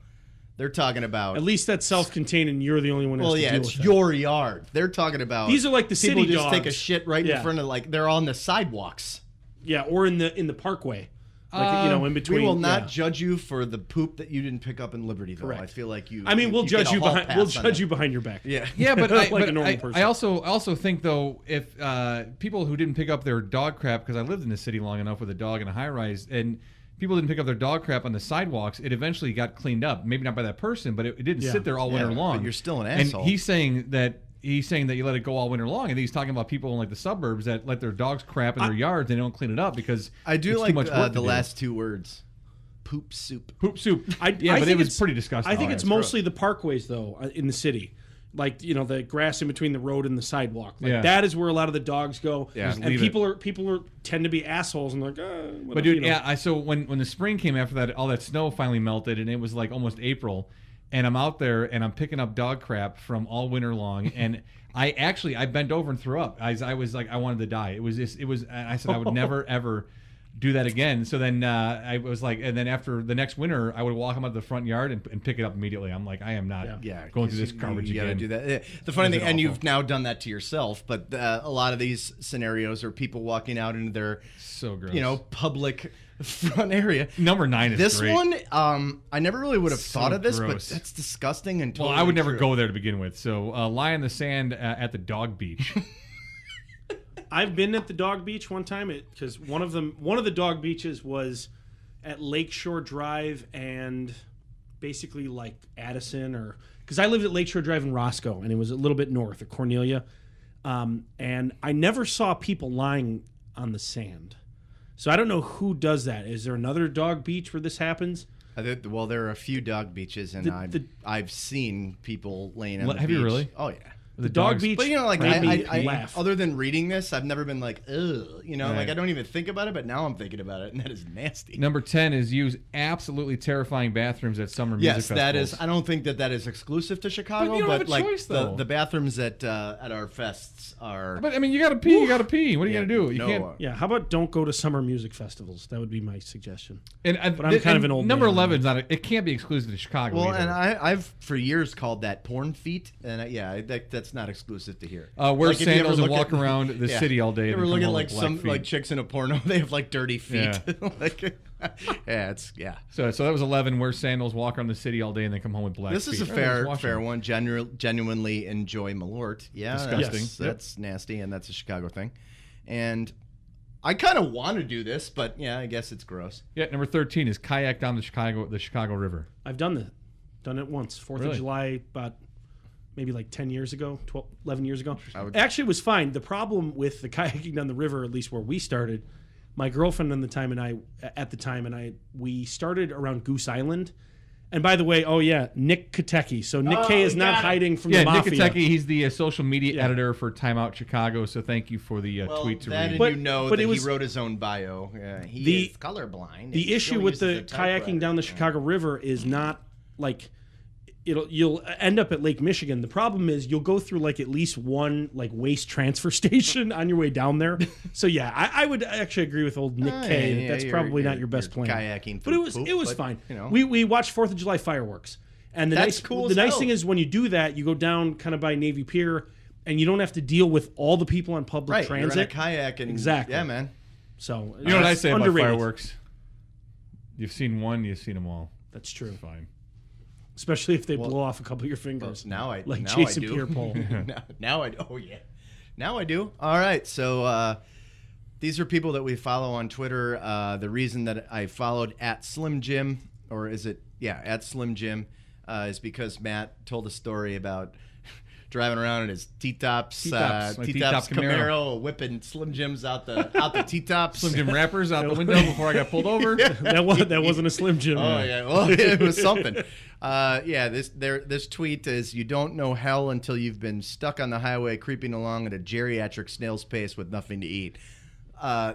They're talking about At least that's self-contained, and you're the only one who has to deal it's with your yard. They're talking about These are like the people city just take a dogs. shit right in Yeah. front of they're on the sidewalks. that. Yeah, or in the parkway. Like, in between. We will not yeah. judge you for the poop that you didn't pick up in Libertyville. Correct. I feel like you. I mean, we'll you judge get a you hall behind. pass We'll on judge that. you behind your back. Yeah. Yeah, but Like a normal person. I also think though, if people who didn't pick up their dog crap, because I lived in the city long enough with a dog in a high rise, and people didn't pick up their dog crap on the sidewalks, it eventually got cleaned up. Maybe not by that person, but it didn't sit there all winter long. but you're still an and asshole. he's saying that you let it go all winter long, and he's talking about people in like the suburbs that let their dogs crap in their yards and they don't clean it up because I do it's like too much work to the do. last two words. Poop soup. Poop soup. I but it think was it's pretty disgusting. I think Oh, it's yeah, mostly the parkways though in the city. Like the grass in between the road and the sidewalk. Like that is where a lot of the dogs go. Yeah. Just And leave people tend to be assholes and they're like, whatever, But dude, so when the spring came after that, all that snow finally melted, and it was like almost April, and I'm out there and I'm picking up dog crap from all winter long, and I bent over and threw up. I was like, I wanted to die. I said I would never ever do that again. So then I was like, and then after the next winter, I would walk them out of the front yard and pick it up immediately. I'm like, I am not going through this garbage You again. gotta do that. The funny thing, and awful. you've now done that to yourself, but a lot of these scenarios are people walking out into their So gross. public front area. Number 9 is This great. one, I never really would have So thought of this, gross. but that's disgusting and totally Well, I would never true. go there to begin with. So lie in the sand at the dog beach. I've been at the dog beach one time because one of the dog beaches was at Lakeshore Drive and basically like Addison, or because I lived at Lakeshore Drive in Roscoe and it was a little bit north of Cornelia, and I never saw people lying on the sand. So I don't know who does that. Is there another dog beach where this happens? Well, there are a few dog beaches, and I've seen people laying on the beach. Have you really? Oh yeah. The dog beach. But like made me I laugh. other than reading this, I've never been like, ugh, like I don't even think about it. But now I'm thinking about it, and that is nasty. Number 10 is use absolutely terrifying bathrooms at summer music festivals. Yes, that is. I don't think that is exclusive to Chicago. But you don't have a like choice, though. the bathrooms at our fests are. But I mean, you gotta pee. You gotta pee. What are you gonna do? You can't. Yeah. How about don't go to summer music festivals? That would be my suggestion. But I'm kind of an old. Number 11 is not. It can't be exclusive to Chicago. Well, either. and I've for years called that porn feet, and that's not exclusive to here. Wear sandals and walk around the city all day. You ever look at like some like chicks in a porno? They have like dirty feet. Yeah. So that was 11. Wear sandals, walk around the city all day, and then come home with black feet. This is a fair one. Genuinely enjoy Malort. Yeah, disgusting. That's nasty, and that's a Chicago thing. And I kind of want to do this, but yeah, I guess it's gross. Yeah. Number 13 is kayak down the Chicago River. I've done that. Done it once. 4th of July, about maybe like 10 years ago, 11 years ago. Actually, it was fine. The problem with the kayaking down the river, at least where we started, my girlfriend at the time and I, we started around Goose Island. And by the way, Nick Katecki. So Nick K is not hiding from the mafia. Nick Katecki, he's the social media editor for Time Out Chicago. So thank you for the tweet to read. But he wrote his own bio. Yeah, he is colorblind. The issue with the kayaking down the Chicago River is not like... You'll end up at Lake Michigan. The problem is you'll go through like at least one like waste transfer station on your way down there. So yeah, I would actually agree with old Nick K. That's probably not your best plan. Kayaking, but it was fine. We watched 4th of July fireworks, and that's cool. The nice thing is when you do that, you go down kind of by Navy Pier, and you don't have to deal with all the people on public transit. You're in a kayak, and exactly. Yeah, man. So you know what I say about fireworks? You've seen one, you've seen them all. That's true. It's fine. Especially if they blow off a couple of your fingers. Well, like Jason I do. Pierre-Paul. now I do. Oh, yeah. Now I do. All right. So these are people that we follow on Twitter. The reason that I followed at Slim Jim, or is it, at Slim Jim, is because Matt told a story about driving around in his T-Tops Camaro, whipping Slim Jims out the T-Tops. Slim Jim wrappers out the window before I got pulled over. That wasn't a Slim Jim. Oh, yeah. Well, it was something. This tweet is, you don't know hell until you've been stuck on the highway creeping along at a geriatric snail's pace with nothing to eat.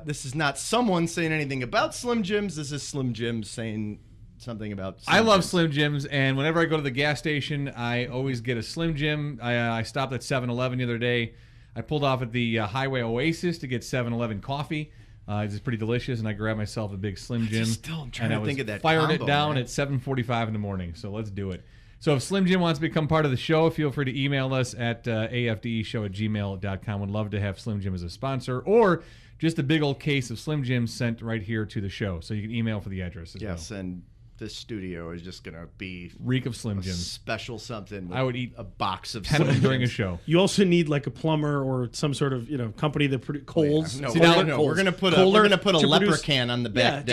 This is not someone saying anything about Slim Jims. This is Slim Jim saying something about Slim I love Jims. Slim Jims, and whenever I go to the gas station, I always get a Slim Jim. I stopped at 7-Eleven the other day. I pulled off at the Highway Oasis to get 7-Eleven coffee. It's pretty delicious, and I grabbed myself a big Slim Jim. I'm trying to think of that fired combo, it down man. at 7:45 in the morning, so let's do it. So if Slim Jim wants to become part of the show, feel free to email us at afdeshow@gmail.com. Would love to have Slim Jim as a sponsor, or just a big old case of Slim Jim sent right here to the show. So you can email for the address as well. Yes, and this studio is just going to be reek of Slim Jims. Special something. With I would eat a box of 10 of them during a show. You also need like a plumber or some sort of company that produces Coles. No, we're going to put a leper can on the back.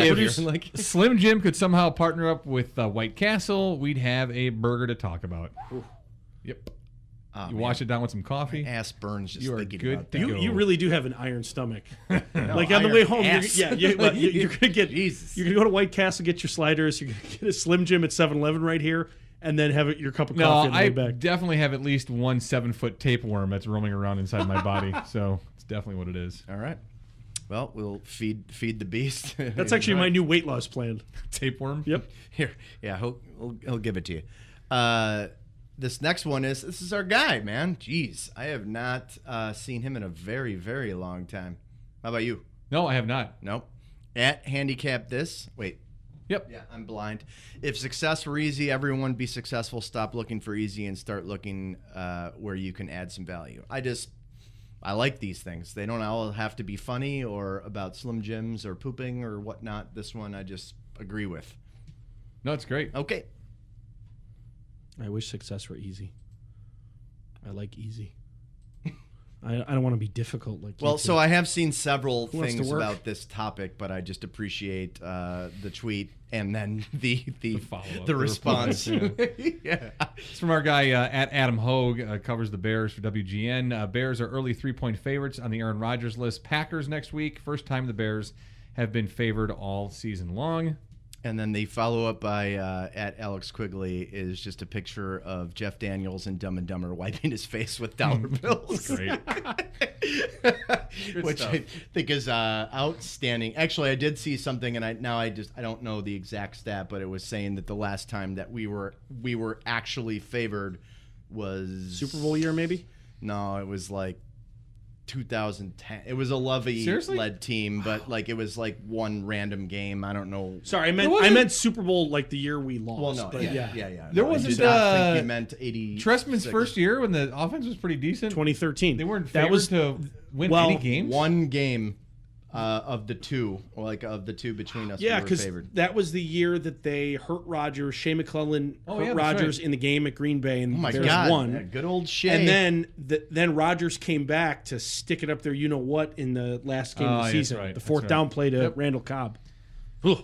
Slim Jim could somehow partner up with White Castle. We'd have a burger to talk about. Ooh. Yep. You wash it down with some coffee. My ass burns just thinking about that. You really do have an iron stomach. Like on the way home, you're gonna get. Jesus. You're gonna go to White Castle, get your sliders. You're gonna get a Slim Jim at 7-Eleven right here, and then have your cup of coffee on the way back. I definitely have at least one 7-foot tapeworm that's roaming around inside my body. So it's definitely what it is. All right. Well, we'll feed the beast. That's actually my new weight loss plan. Tapeworm. Yep. Here, he'll give it to you. This next one this is our guy, man. Jeez, I have not seen him in a very, very long time. How about you? No, I have not. Nope. At handicap this. Wait. Yep. Yeah, I'm blind. If success were easy, everyone would be successful. Stop looking for easy and start looking where you can add some value. I like these things. They don't all have to be funny or about Slim Jims or pooping or whatnot. This one I just agree with. No, it's great. Okay. I wish success were easy. I like easy. I don't want to be difficult like you. So I have seen several things about this topic, but I just appreciate the tweet and then the response. Yeah. It's from our guy at Adam Hogue, covers the Bears for WGN. Bears are early 3-point favorites on the Aaron Rodgers list. Packers next week. First time the Bears have been favored all season long. And then the follow-up by at Alex Quigley is just a picture of Jeff Daniels and Dumb and Dumber wiping his face with dollar bills. Great. Which stuff. I think is outstanding. Actually, I did see something, and I don't know the exact stat, but it was saying that the last time that we were actually favored was Super Bowl year, maybe? No, it was like 2010. It was a Lovey-led team, but like it was like one random game. I don't know. Sorry, I meant Super Bowl like the year we lost. Well, no, but yeah. There No, wasn't. I did not think you meant 80. Trestman's first year when the offense was pretty decent. 2013. They weren't favored to win any games. One game of the two, between us. Yeah, we were because favored. that was the year that they hurt Rodgers. Shea McClellan hurt Rodgers in the game at Green Bay, and my Bears God, won. yeah, good old Shea. And then Rodgers came back to stick it up there. You know what? In the last game of the season, the fourth down play to Randall Cobb. Ugh.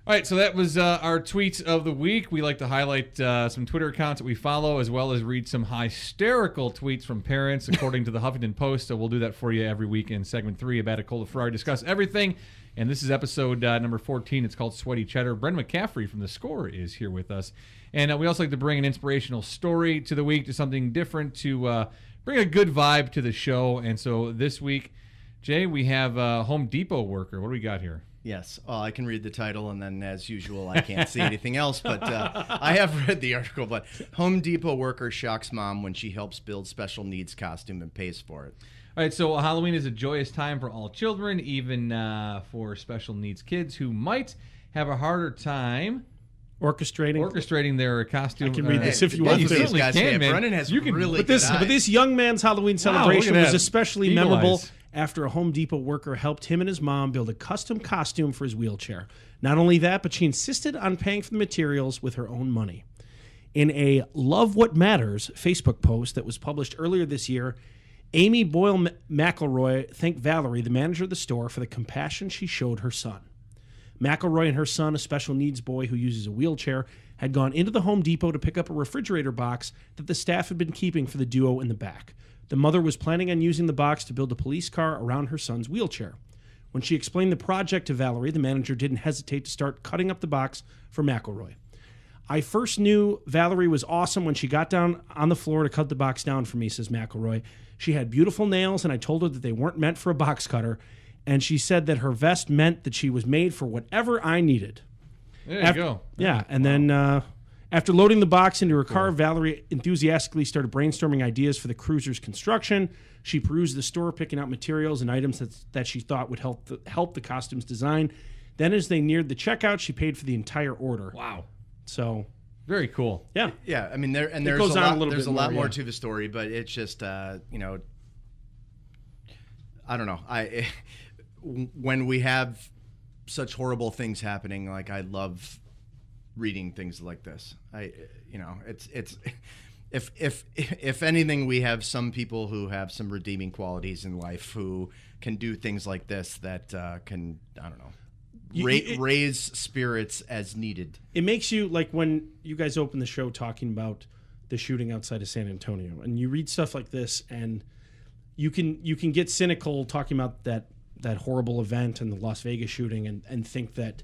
All right, so that was our tweets of the week. We like to highlight some Twitter accounts that we follow, as well as read some hysterical tweets from parents, according to the Huffington Post. So we'll do that for you every week in segment 3 of Adicola Ferrari. Discuss everything. And this is episode number 14. It's called Sweaty Cheddar. Brendan McCaffrey from The Score is here with us. And we also like to bring an inspirational story to the week, to something different, to bring a good vibe to the show. And so this week, Jay, we have a Home Depot worker. What do we got here? Yes, I can read the title, and then, as usual, I can't see anything else. But I have read the article. But Home Depot worker shocks mom when she helps build special needs costume and pays for it. All right, so Halloween is a joyous time for all children, even for special needs kids who might have a harder time orchestrating their costume. I can read this if you want you to. certainly can, man. Brennan has really but this young man's Halloween celebration was especially Eagle memorable eyes. after a Home Depot worker helped him and his mom build a custom costume for his wheelchair. Not only that, but she insisted on paying for the materials with her own money. In a Love What Matters Facebook post that was published earlier this year, Amy Boyle McElroy thanked Valerie, the manager of the store, for the compassion she showed her son. McElroy and her son, a special needs boy who uses a wheelchair, had gone into the Home Depot to pick up a refrigerator box that the staff had been keeping for the duo in the back. The mother was planning on using the box to build a police car around her son's wheelchair. When she explained the project to Valerie, the manager didn't hesitate to start cutting up the box for McElroy. I first knew Valerie was awesome when she got down on the floor to cut the box down for me, says McElroy. She had beautiful nails, and I told her that they weren't meant for a box cutter, and she said that her vest meant that she was made for whatever I needed. There you go. Yeah, and then after loading the box into her car, Valerie enthusiastically started brainstorming ideas for the cruiser's construction. She perused the store, picking out materials and items that she thought would help the costume's design. Then as they neared the checkout, she paid for the entire order. Wow. So... very cool. Yeah. Yeah, I mean, there's goes on a little bit lot more, more to the story, but it's just, I don't know. When we have such horrible things happening, like, I love reading things like this. It's if anything, we have some people who have some redeeming qualities in life who can do things like this that can, I don't know, raise spirits as needed. It makes you, like, when you guys open the show talking about the shooting outside of San Antonio, and you read stuff like this, and you can get cynical talking about that horrible event and the Las Vegas shooting, and think that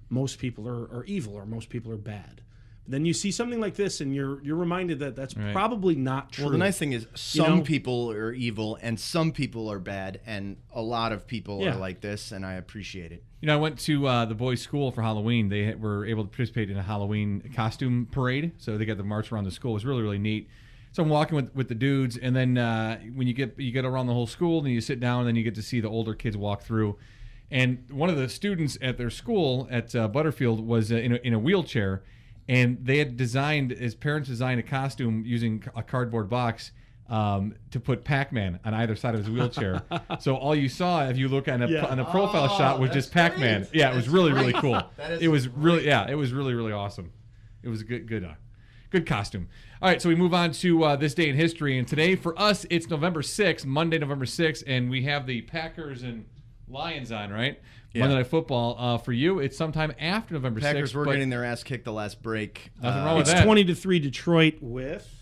most people are evil or most people are bad. But then you see something like this, and you're reminded that that's probably not true. Well, the nice thing is some people are evil and some people are bad, and a lot of people are like this, and I appreciate it. I went to the boys' school for Halloween. They were able to participate in a Halloween costume parade, so they got to march around the school. It was really, really neat. So I'm walking with the dudes, and then when you get around the whole school, then you sit down, and then you get to see the older kids walk through. And one of the students at their school at Butterfield was in a wheelchair, and they had his parents designed a costume using a cardboard box to put Pac-Man on either side of his wheelchair. So all you saw, if you look on a profile shot, was just Pac-Man. Great. Yeah, it was really, really cool. It was really really awesome. It was a good costume. All right, so we move on to this day in history, and today for us it's November 6th, Monday, November 6th, and we have the Packers and Lions on, right? Yeah. Monday Night Football. For you, it's sometime after November 6th. Packers were getting their ass kicked the last break. Nothing wrong with that. It's 20-3 Detroit with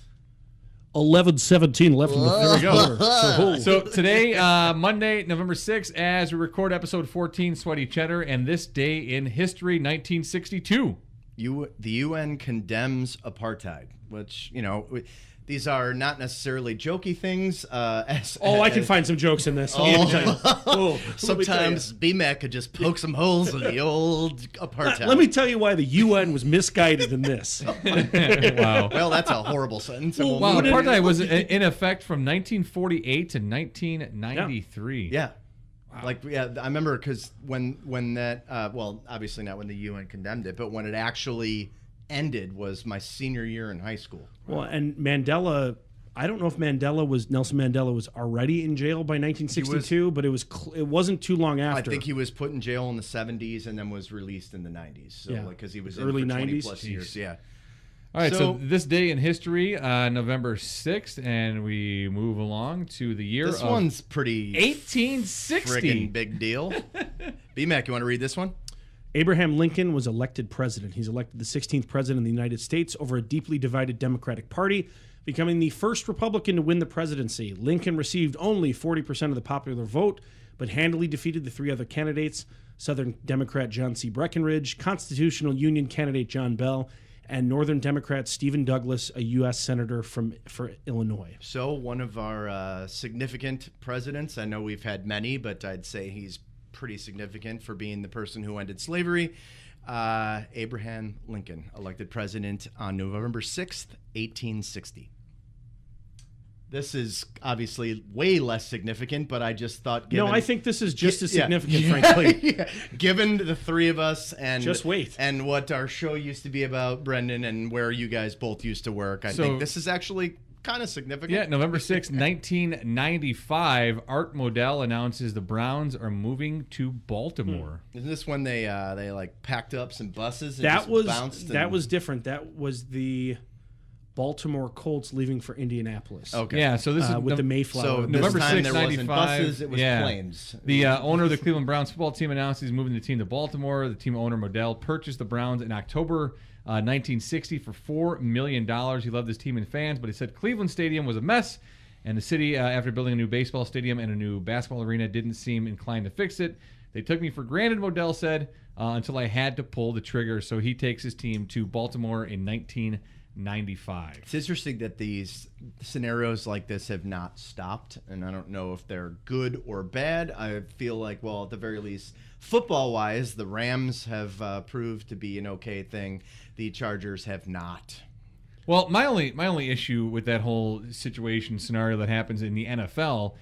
11:17 left in the There we go. quarter. So today, Monday, November 6th, as we record episode 14, Sweaty Cheddar, and this day in history, 1962. The UN condemns apartheid, which, these are not necessarily jokey things. I can find some jokes in this. Sometimes BMac could just poke some holes in the old apartheid. Let me tell you why the UN was misguided in this. Wow. Well, that's a horrible sentence. Wow, apartheid was in effect from 1948 to 1993. Yeah. Wow. I remember because when that, obviously not when the UN condemned it, but when it actually ended was my senior year in high school. Well, and Mandela, I don't know if Nelson Mandela was already in jail by 1962, but it wasn't too long after. I think he was put in jail in the 70s and then was released in the 90s. So because he was early in for 20 90s plus years. Yeah. All right, so this day in history, November 6th, and we move along to the year This one's pretty 1860. Friggin' big deal. BMac, you want to read this one? Abraham Lincoln was elected president. He's elected the 16th president of the United States over a deeply divided Democratic Party, becoming the first Republican to win the presidency. Lincoln received only 40% of the popular vote, but handily defeated the three other candidates, Southern Democrat John C. Breckinridge, Constitutional Union candidate John Bell, and Northern Democrat Stephen Douglas, a U.S. Senator for Illinois. So one of our significant presidents. I know we've had many, but I'd say he's pretty significant for being the person who ended slavery. Abraham Lincoln, elected president on November 6th, 1860. This is obviously way less significant, but I just thought... I think this is just as significant, frankly. Yeah. Given the three of us and... Just wait. And what our show used to be about, Brendan, and where you guys both used to work, I think this is actually kind of significant. Yeah, November 6th, 1995, Art Modell announces the Browns are moving to Baltimore. Isn't this when they packed up some buses and that was bounced? That was different. That was the Baltimore Colts leaving for Indianapolis. Okay. Yeah, so this is with the Mayflower. So November this time 6th, there 95. wasn't buses, it was planes. The owner of the Cleveland Browns football team announced he's moving the team to Baltimore. The team owner, Modell, purchased the Browns in October 1960 for $4 million. He loved his team and fans, but he said Cleveland Stadium was a mess, and the city, after building a new baseball stadium and a new basketball arena, didn't seem inclined to fix it. They took me for granted, Modell said, until I had to pull the trigger. So he takes his team to Baltimore in 1995. It's interesting that these scenarios like this have not stopped, and I don't know if they're good or bad. I feel like, well, at the very least, football-wise, the Rams have proved to be an okay thing. The Chargers have not. Well, my only issue with that whole situation scenario that happens in the NFL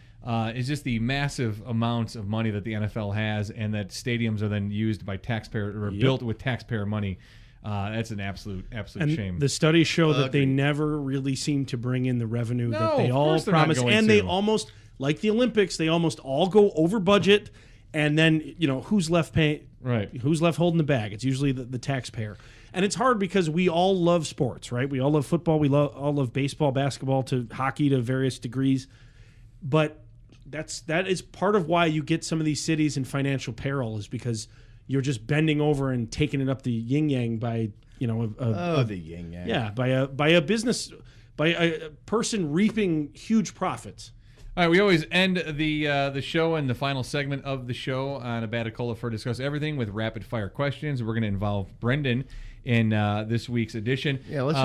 is just the massive amounts of money that the NFL has, and that stadiums are then used by taxpayer or built with taxpayer money. That's an absolute shame. The studies show that they never really seem to bring in the revenue that they all promise, and they almost, like the Olympics, they almost all go over budget. And then who's left paying? Right. Who's left holding the bag? It's usually the taxpayer. And it's hard because we all love sports, right? We all love football. We all love baseball, basketball, to hockey to various degrees. But that is part of why you get some of these cities in financial peril, is because you're just bending over and taking it up the yin yang by the yin yang. Yeah, by a business, by a person reaping huge profits. All right, we always end the show and the final segment of the show on a Batacola for Discuss Everything with rapid fire questions. We're going to involve Brendan in this week's edition. Yeah, let's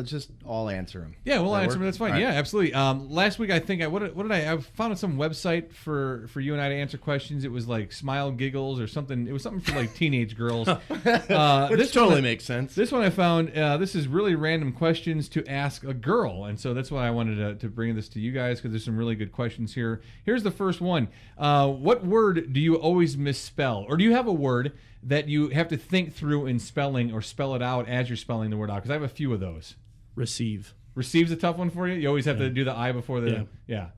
just all answer them. Yeah, we'll answer them. That's fine. Right. Yeah, absolutely. Last week, I think I found some website for you and I to answer questions. It was like Smile Giggles or something. It was something for like teenage girls. Which totally makes sense. This one I found. This is really random questions to ask a girl, and so that's why I wanted to bring this to you guys, because there's some really good questions here. Here's the first one. What word do you always misspell, or do you have a word that you have to think through in spelling or spell it out as you're spelling the word out? Because I have a few of those. Receive. Receive's a tough one for you? You always have to do the I before the... Yeah.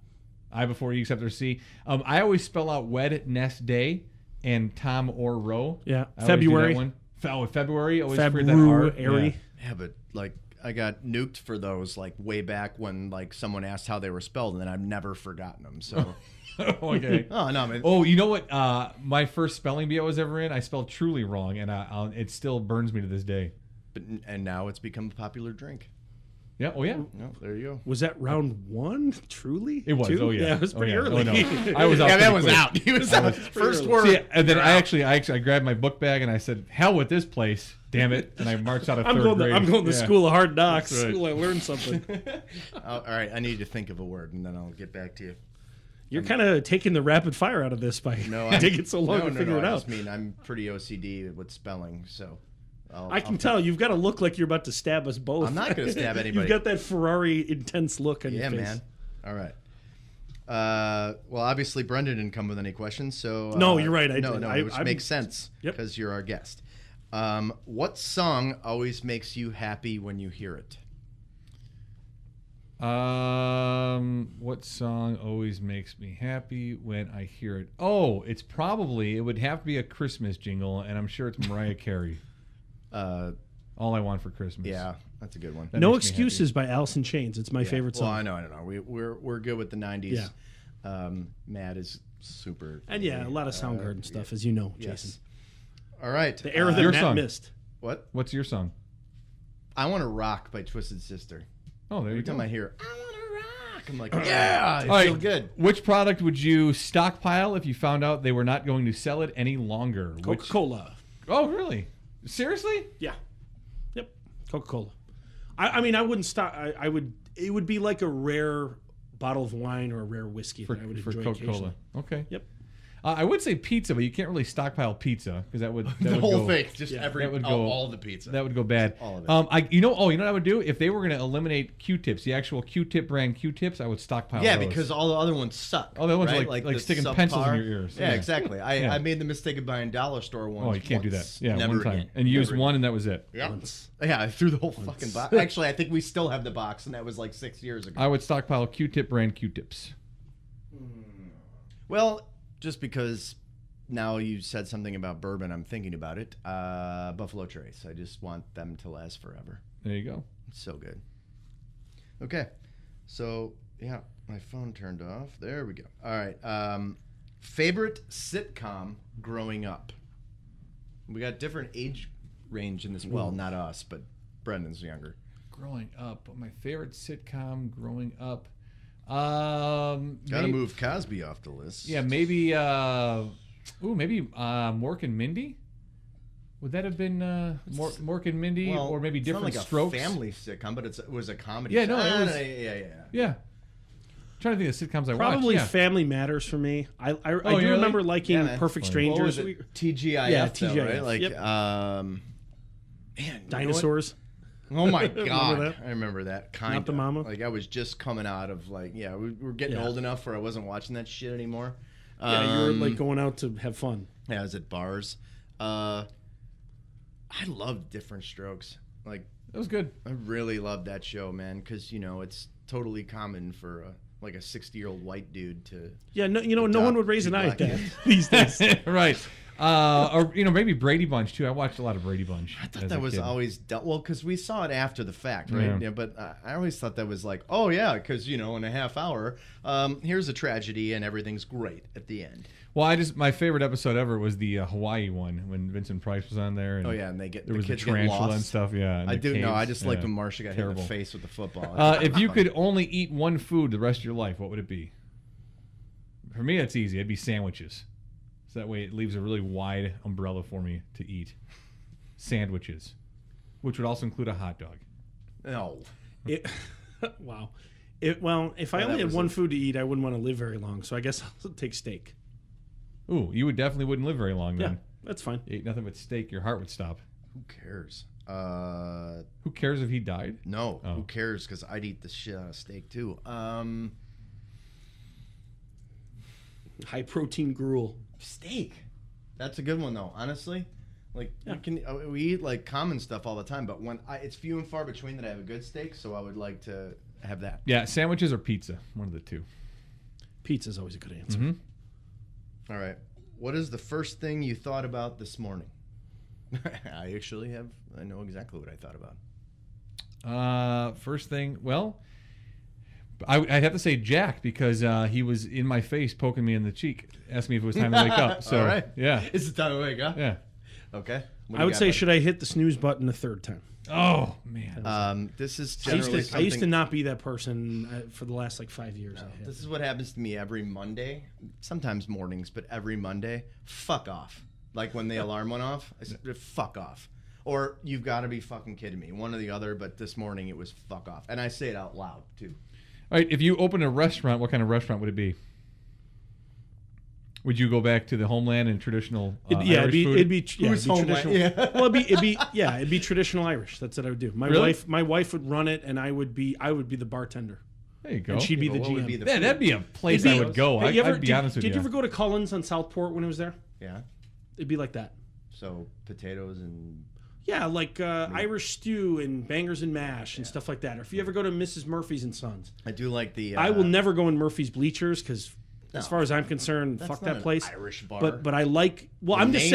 I before E except for C. I always spell out Wednesday and Tom or Row. Yeah. February. February. Always forget that R. Yeah, but like I got nuked for those like way back when like someone asked how they were spelled, and then I've never forgotten them. So... Okay. Oh no, man. Oh, you know what? My first spelling bee I was ever in, I spelled truly wrong, and it still burns me to this day. And now it's become a popular drink. Yeah. Oh, yeah. No, there you go. Was that round 1? Truly? It was. 2? Oh, yeah. Yeah, it was pretty early. Oh, no. I was out. Yeah, that pretty was quick. out. He was out. First word. See, and then I grabbed my book bag and I said, "Hell with this place, damn it!" And I marched out of third grade. I'm going to School of Hard Knocks. That's right. School, I learned something. All right, I need to think of a word, and then I'll get back to you. You're kind of taking the rapid fire out of this by taking so long to figure it out. I just mean I'm pretty OCD with spelling, so. I can tell you've got to look like you're about to stab us both. I'm not going to stab anybody. You've got that Ferrari intense look on your face. Yeah, man. All right. Well, obviously, Brendan didn't come with any questions, so... no, you're right. Which makes sense because you're our guest. What song always makes you happy when you hear it? What song always makes me happy when I hear it? Oh, it would have to be a Christmas jingle, and I'm sure it's Mariah Carey. All I Want for Christmas. Yeah, that's a good one. No Excuses by Alice in Chains. It's my favorite song. Well, I know. We're good with the 90s. Yeah. Matt is super. And a lot of Soundgarden stuff, as you know, Jason. Yes. All right. The era that Matt missed. What? What's your song? I Want to Rock by Twisted Sister. Oh, there you go. Every time I hear I Want to Rock, I'm like, yeah, I feel good. Which product would you stockpile if you found out they were not going to sell it any longer? Coca-Cola. Oh, really? Seriously? Yeah. Yep. Coca-Cola. I mean, I wouldn't stop. It would be like a rare bottle of wine or a rare whiskey that I would enjoy Coca-Cola. Okay. Yep. I would say pizza, but you can't really stockpile pizza because that would the whole thing, just all the pizza. That would go bad. All of it. You know what I would do if they were going to eliminate Q-tips, the actual Q-tip brand Q-tips, I would stockpile. Yeah, those. Because all the other ones suck. All the other ones right? are like sticking pencils in your ears. Yeah, exactly. I made the mistake of buying dollar store ones. Oh, you can't do that. Yeah, Never one time, again. and you used one, and that was it. Yeah. Yeah, I threw the whole fucking box. Actually, I think we still have the box, and that was like 6 years ago. I would stockpile Q-tip brand Q-tips. Well, just because now you said something about bourbon, I'm thinking about it. Buffalo Trace. I just want them to last forever. There you go. It's so good. Okay. So, yeah, my phone turned off. There we go. All right. Favorite sitcom growing up? We got different age range in this. Well, not us, but Brendan's younger. Growing up. My favorite sitcom growing up. Gotta move Cosby off the list. Yeah, maybe Mork and Mindy. Would that have been Mork and Mindy, or maybe Different it's not like Strokes? A family sitcom, but it was a comedy. Yeah, no, it was. Yeah. I'm trying to think of sitcoms I Probably watched. Family Matters for me. I do remember liking Perfect Strangers. What was it? TGIF. Yeah, TGIF. TGIF. Right? Like, yep. Man, Dinosaurs. Oh my God! I remember that. Not the mama. Like I was just coming out of we're getting old enough where I wasn't watching that shit anymore. Yeah, you were like going out to have fun. Yeah, I was at bars. I loved Different Strokes. Like that was good. I really loved that show, man, because it's totally common for a 60-year-old white dude to. Yeah, no one would raise an eye at that these days. Right. Or maybe Brady Bunch too. I watched a lot of Brady Bunch. I thought that was always because we saw it after the fact, right? Yeah, but I always thought that was like, oh yeah, because in a half hour, here's a tragedy and everything's great at the end. Well, my favorite episode ever was the Hawaii one when Vincent Price was on there. And and there the was kids the tarantula get lost and stuff. Yeah, I do know. I just liked when Marsha got hit in the face with the football. If you could only eat one food the rest of your life, what would it be? For me, that's easy. It'd be sandwiches. So that way it leaves a really wide umbrella for me to eat. Sandwiches. Which would also include a hot dog. No. Wow. If I only had one food to eat, I wouldn't want to live very long. So I guess I'll take steak. Ooh, you definitely wouldn't live very long then. Yeah, that's fine. You ate nothing but steak, your heart would stop. Who cares? Who cares if he died? No. Oh. Who cares? Because I'd eat the shit out of steak too. High protein gruel. Steak. That's a good one though. Honestly, we eat like common stuff all the time, but it's few and far between that I have a good steak. So I would like to have that. Yeah, sandwiches or pizza, one of the two. Pizza's always a good answer. Mm-hmm. All right. What is the first thing you thought about this morning? I know exactly what I thought about. First thing, I'd have to say Jack because he was in my face poking me in the cheek, asking me if it was time to wake up. So, all right. yeah. Is it time to wake up? Yeah. Okay. I would say, should I hit the snooze button a third time? Oh man. This is I generally used to not be that person for the last like 5 years. This is what happens to me every Monday, sometimes mornings, but every Monday. Fuck off. Like when the alarm went off, I said, fuck off. Or you've got to be fucking kidding me. One or the other, but this morning it was fuck off. And I say it out loud, too. All right, if you open a restaurant, what kind of restaurant would it be? Would you go back to the homeland and traditional Irish food? It'd be traditional. Yeah. Well, it'd be traditional Irish. That's what I would do. My wife would run it, and I would be the bartender. There you go. And she'd be the GM. That'd be a place I would go. I'd be honest with you. Did you ever go to Cullen's on Southport when it was there? Yeah. It'd be like that. So potatoes and... Yeah, like Irish stew and bangers and mash and stuff like that. Or if you ever go to Mrs. Murphy's and Sons. I do like the... I will never go in Murphy's Bleachers because... As far as I'm concerned, fuck that place. Irish bar. But I like. Well, I'm just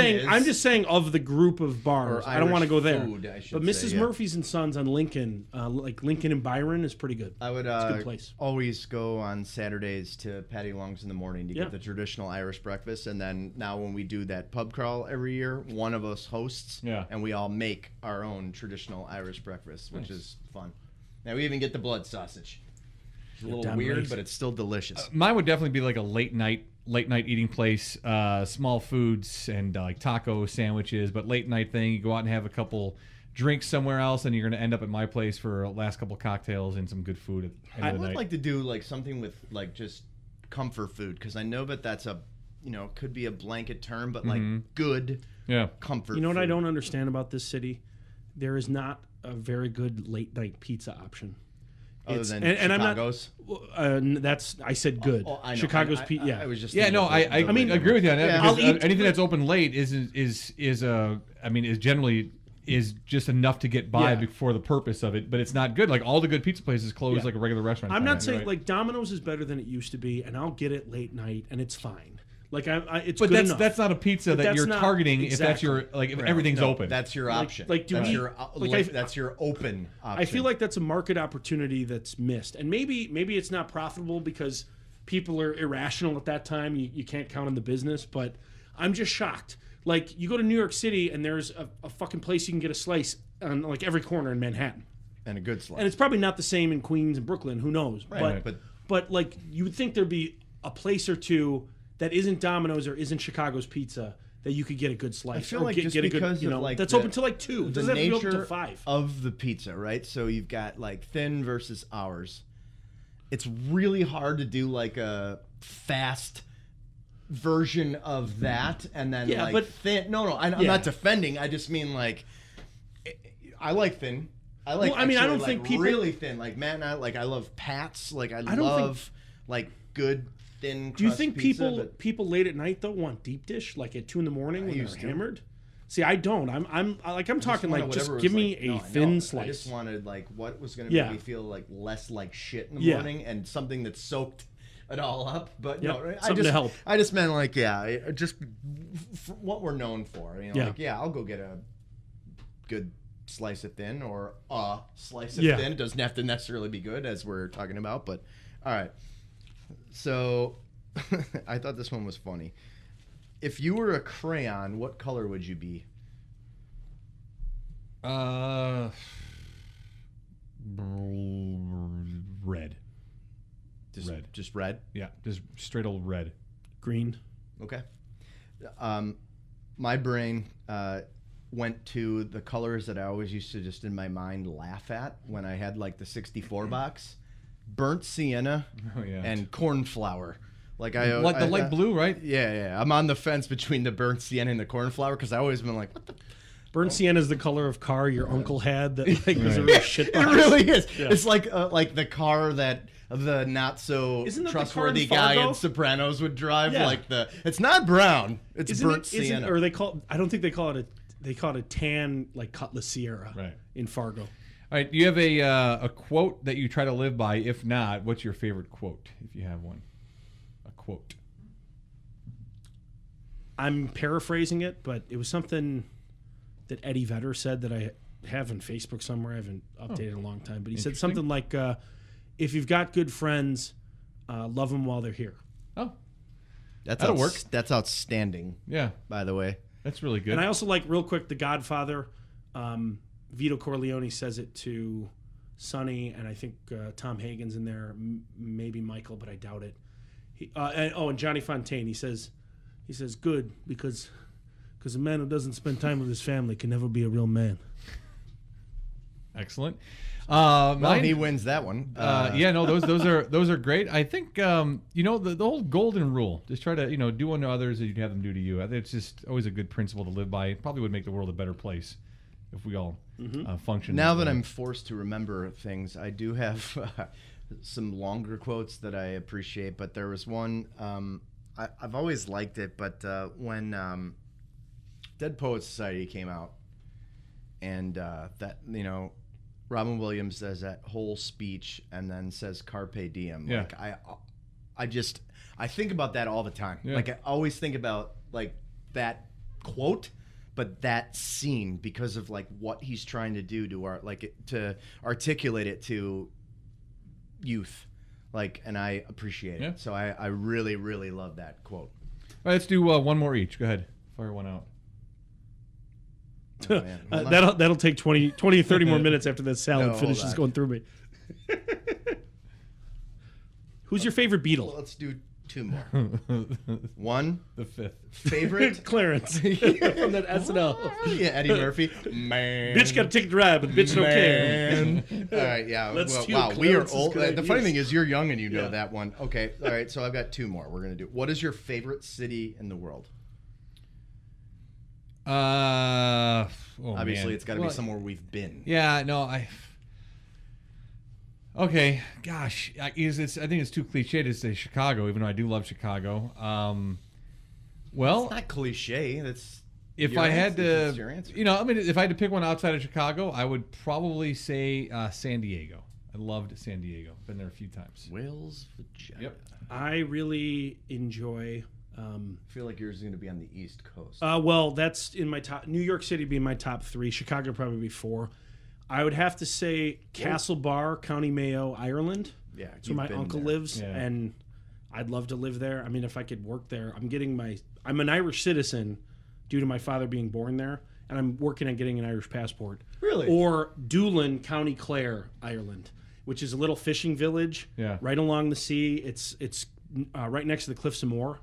saying of the group of bars. I don't want to go there. But Mrs. Murphy's and Sons on Lincoln, like Lincoln and Byron, is pretty good. I would it's a good place. Always go on Saturdays to Patty Long's in the morning to get the traditional Irish breakfast, and then now when we do that pub crawl every year, one of us hosts, and we all make our own traditional Irish breakfast, which is fun. Now we even get the blood sausage. It's a little weird, but it's still delicious. Mine would definitely be like a late night eating place, small foods and like taco sandwiches, but late night thing. You go out and have a couple drinks somewhere else, and you're going to end up at my place for a last couple cocktails and some good food at the end of the night. I would like to do like something with like just comfort food, because I know that that's a, could be a blanket term, but like good comfort. You know what food. I don't understand about this city? There is not a very good late night pizza option. Other than Chicago's? I said good. I know. Chicago's pizza. Yeah, I was just. Yeah, no, I agree with you on that. Because anything that's open late is generally just enough to get by before the purpose of it, but it's not good. Like all the good pizza places close like a regular restaurant. I'm not saying like Domino's is better than it used to be, and I'll get it late night, and it's fine. Like it's but good enough. That's not a pizza that you're targeting. If that's your if everything's open, that's your option. That's your open option. I feel like that's a market opportunity that's missed, and maybe it's not profitable because people are irrational at that time. You can't count on the business, but I'm just shocked. Like you go to New York City and there's a fucking place you can get a slice on like every corner in Manhattan, and a good slice. And it's probably not the same in Queens and Brooklyn. Who knows? Right. But like you would think there'd be a place or two that isn't Domino's or isn't Chicago's Pizza that you could get a good slice. I feel like just because of like that's open till like 2. It doesn't have to be open till 5. Of the pizza, right? So you've got like thin versus ours. It's really hard to do like a fast version of that, and then but thin. No, I'm not defending. I just mean like I like thin. I like. Well, I mean, I don't think people really thin. Like Matt and I love Pat's. Like I love like good. Do you think people late at night though want deep dish like at 2 a.m. when they're hammered? See, I don't. I'm talking like just give me a thin slice. I just wanted like what was going to make me feel like less like shit in the morning and something that soaked it all up. But no, I just meant like just what we're known for. I'll go get a good slice of thin or a slice of thin. It doesn't have to necessarily be good as we're talking about, but all right. So, I thought this one was funny. If you were a crayon, what color would you be? Red. Just red? Yeah, just straight old red. Green. Okay. My brain went to the colors that I always used to just in my mind laugh at when I had like the 64 box. Burnt sienna and cornflower. Like the light blue, right? Yeah. I'm on the fence between the burnt sienna and the cornflower because I always been like, what the. Burnt sienna is the color of car your uncle had that like was a real shit box. It really is. Yeah. It's like the car that the not so trustworthy guy in Sopranos would drive. Yeah. It's not brown. It's burnt sienna. Or I don't think they call it a tan like Cutlass Sierra in Fargo. All right, do you have a quote that you try to live by? If not, what's your favorite quote, if you have one? A quote. I'm paraphrasing it, but it was something that Eddie Vedder said that I have on Facebook somewhere. I haven't updated in a long time. But he said something like, if you've got good friends, love them while they're here. Oh. That'll work. That's outstanding. Yeah. By the way. That's really good. And I also like, real quick, The Godfather. Vito Corleone says it to Sonny, and I think Tom Hagen's in there, maybe Michael, but I doubt it. And Johnny Fontaine, he says, good, because a man who doesn't spend time with his family can never be a real man. Excellent. He wins that one. Those are great. I think the whole golden rule. Just try to do unto others as you'd have them do to you. I think it's just always a good principle to live by. It probably would make the world a better place if we all function. Now that I'm forced to remember things, I do have some longer quotes that I appreciate. But there was one I've always liked it. But when Dead Poets Society came out, and Robin Williams does that whole speech and then says "Carpe diem." Yeah. Like I think about that all the time. Yeah. Like I always think about like that quote, but that scene because of like what he's trying to do to articulate it to youth. Like, and I appreciate it. So I really, really love that quote. All right, let's do one more each. Go ahead, fire one out. Oh, that'll take 20 to 30 more minutes after that salad finishes going through me. Who's your favorite Beatle? Let's do two more. One, the fifth favorite, Clarence from that SNL. Yeah, Eddie Murphy. Man, bitch got a ticket to ride, but the bitch don't care. All right, yeah. Wow, we are old. The funny thing is, you're young and you know that one. Okay, all right. So I've got two more. We're gonna do. What is your favorite city in the world? Obviously, man. It's got to be somewhere we've been. Yeah, no, Okay, gosh, I think it's too cliche to say Chicago, even though I do love Chicago. It's not cliche. That's if I had to, if I had to pick one outside of Chicago, I would probably say San Diego. I loved San Diego. Been there a few times. Wales, Virginia. Yep. I really enjoy. I feel like yours is going to be on the East Coast. Well, that's in my top. New York City being my top 3. Chicago probably be 4. I would have to say Castlebar, County Mayo, Ireland. Yeah, that's where my uncle lives, and I'd love to live there. I mean, if I could work there, I'm an Irish citizen due to my father being born there, and I'm working on getting an Irish passport. Really? Or Doolin, County Clare, Ireland, which is a little fishing village right along the sea. It's right next to the Cliffs of Moher.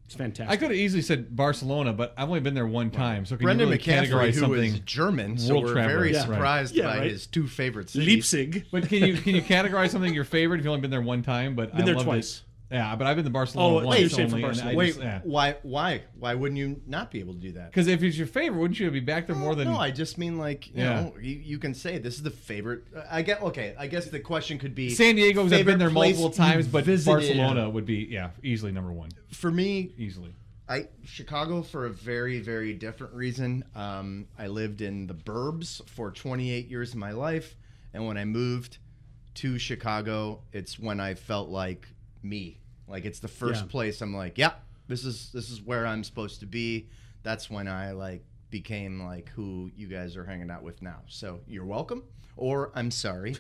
It's fantastic. I could have easily said Barcelona, but I've only been there one time. So can Brendan you really McCaffrey, categorize who something? is German, so we're very surprised by his 2 favorite cities. Leipzig. But can you categorize something your favorite if you've only been there one time? But been there twice. Yeah, but I've been to Barcelona once only. Why wouldn't you not be able to do that? Because if it's your favorite, wouldn't you be back there more than? No, I just mean like you can say this is the favorite. I guess the question could be San Diego's. I've been there multiple times, but Barcelona would be easily number one for me. Easily. Chicago for a very, very different reason. I lived in the burbs for 28 years of my life, and when I moved to Chicago, it's when I felt like me. Like it's the first place I'm like, this is where I'm supposed to be. That's when I became who you guys are hanging out with now. So you're welcome, or I'm sorry.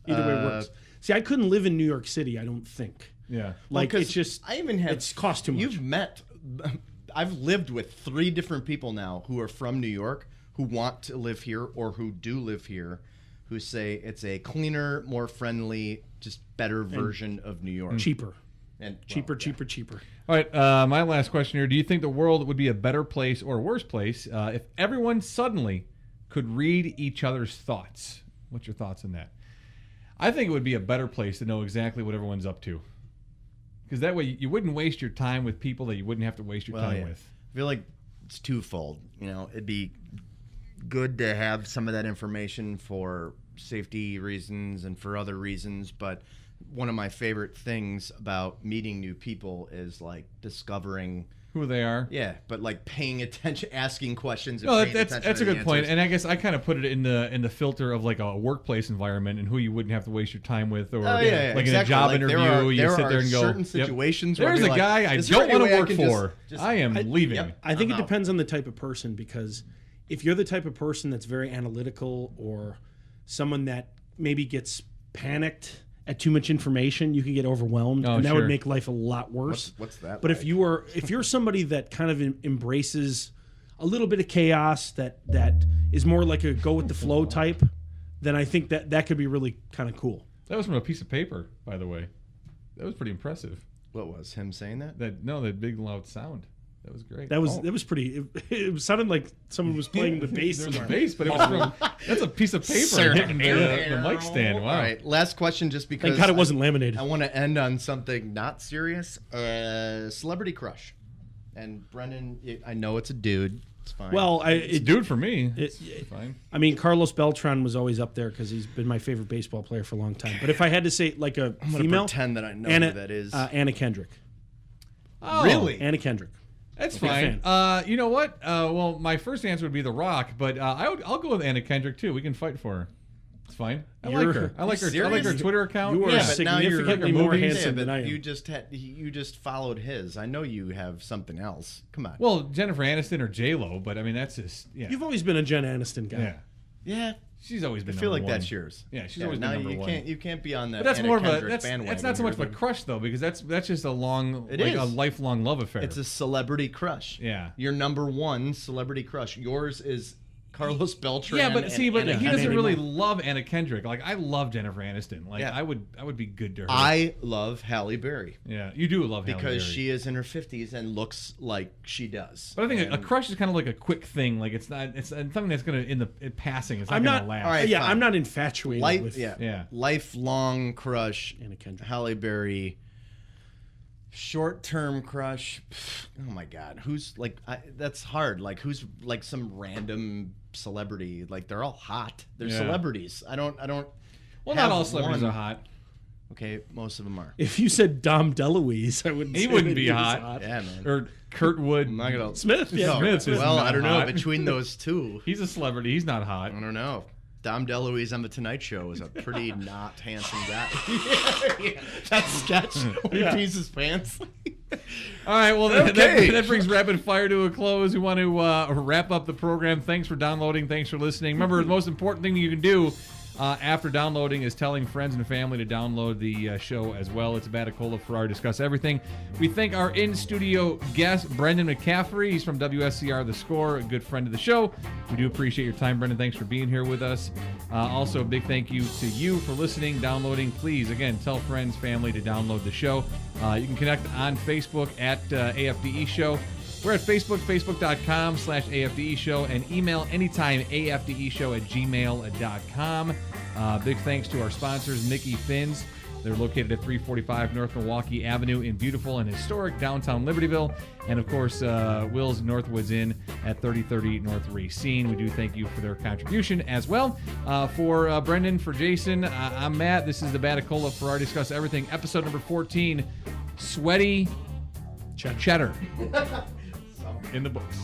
Either way works. See, I couldn't live in New York City. I don't think. Yeah, it's just it's cost too much. I've lived with 3 different people now who are from New York who want to live here or who do live here, who say it's a cleaner, more friendly, just better version of New York. Cheaper. And cheaper. All right, my last question here. Do you think the world would be a better place or a worse place if everyone suddenly could read each other's thoughts? What's your thoughts on that? I think it would be a better place to know exactly what everyone's up to. Because that way you wouldn't waste your time with people that you wouldn't have to waste your time with. I feel like it's twofold. It'd be good to have some of that information for safety reasons and for other reasons, but one of my favorite things about meeting new people is discovering who they are. Yeah, but paying attention, asking questions. No, that's a good point. And I guess I kind of put it in the filter of a workplace environment and who you wouldn't have to waste your time with, or exactly. in a job interview, you sit there and go. Certain situations where there's a guy I don't want to work for. I am leaving. Yep, I think it depends on the type of person, because if you're the type of person that's very analytical, or someone that maybe gets panicked at too much information, you can get overwhelmed, and that would make life a lot worse. What's that? But if you're somebody that kind of embraces a little bit of chaos that is more like a go with the flow type, then I think that could be really kind of cool. That was from a piece of paper, by the way. That was pretty impressive. What was him saying that? That big loud sound. That was great. That was pretty. It sounded like someone was playing the bass. There was a bass, but it was from. That's a piece of paper hitting the mic stand. Wow. All right, last question, just because. Thank God it wasn't laminated. I want to end on something not serious. Celebrity crush, and Brendan, I know it's a dude. It's fine. Well, it's a dude for me. It's fine. I mean, Carlos Beltran was always up there because he's been my favorite baseball player for a long time. But if I had to say like a I'm female, pretend that I know who that is. Anna Kendrick. Oh, really? Anna Kendrick. That's fine. You know what? Well, my first answer would be The Rock, but I'll go with Anna Kendrick too. We can fight for her. It's fine. I like her. I like her Twitter account. You are significantly more handsome than I am. You just followed his. I know you have something else. Come on. Well, Jennifer Aniston or J-Lo, but I mean that's just You've always been a Jen Aniston guy. Yeah. She's always been. I feel like number that's one. yours. Yeah, she's always been number one. You can't be on that. But that's Anna more of Kendrick a bandwagon. that's not so much of a crush though, because that's just a a lifelong love affair. It's a celebrity crush. Yeah. Your number one celebrity crush. Yours is Carlos Beltran. Yeah, but he Anna doesn't Kendrick. really love Anna Kendrick. Like I love Jennifer Aniston. Like I would be good to her. I love Halle Berry. Yeah, you do love Halle Berry because she is in her 50s and looks like she does. But I think a crush is kind of like a quick thing. Like it's something that's gonna in passing. It's not gonna last. All right, I'm not infatuated with lifelong crush. Anna Kendrick. Halle Berry. Short-term crush. Oh my God, who's like? That's hard. Like who's like some random celebrity? Like they're all hot. They're celebrities. I don't. Well, not all celebrities are hot. Okay, most of them are. If you said Dom DeLuise, I wouldn't. He wouldn't be hot. Yeah, man. Or Kurt Wood. I'm not gonna. Smith. Yeah, Smith. Well, I don't hot. know. Between those two, he's a celebrity. He's not hot. I don't know. Dom DeLuise on The Tonight Show is a pretty not handsome guy. That sketch where he pees his pants. All right, well, that brings Rapid Fire to a close. We want to wrap up the program. Thanks for downloading. Thanks for listening. Remember, the most important thing you can do after downloading is telling friends and family to download the show as well. It's Batacola Ferrari Discuss Everything. We thank our in-studio guest, Brendan McCaffrey. He's from WSCR The Score, a good friend of the show. We do appreciate your time, Brendan. Thanks for being here with us. Also, a big thank you to you for listening, downloading. Please, again, tell friends, family to download the show. You can connect on Facebook at AFDE Show. We're at Facebook, facebook.com/AFDE Show, and email anytime, afdeshow@gmail.com. Big thanks to our sponsors, Mickey Fins. They're located at 345 North Milwaukee Avenue in beautiful and historic downtown Libertyville. And, of course, Will's Northwoods Inn at 3030 North Racine. We do thank you for their contribution as well. For Brendan, for Jason, I'm Matt. This is the Batacola Ferrari Discuss Everything, episode number 14, Sweaty Cheddar. In the books.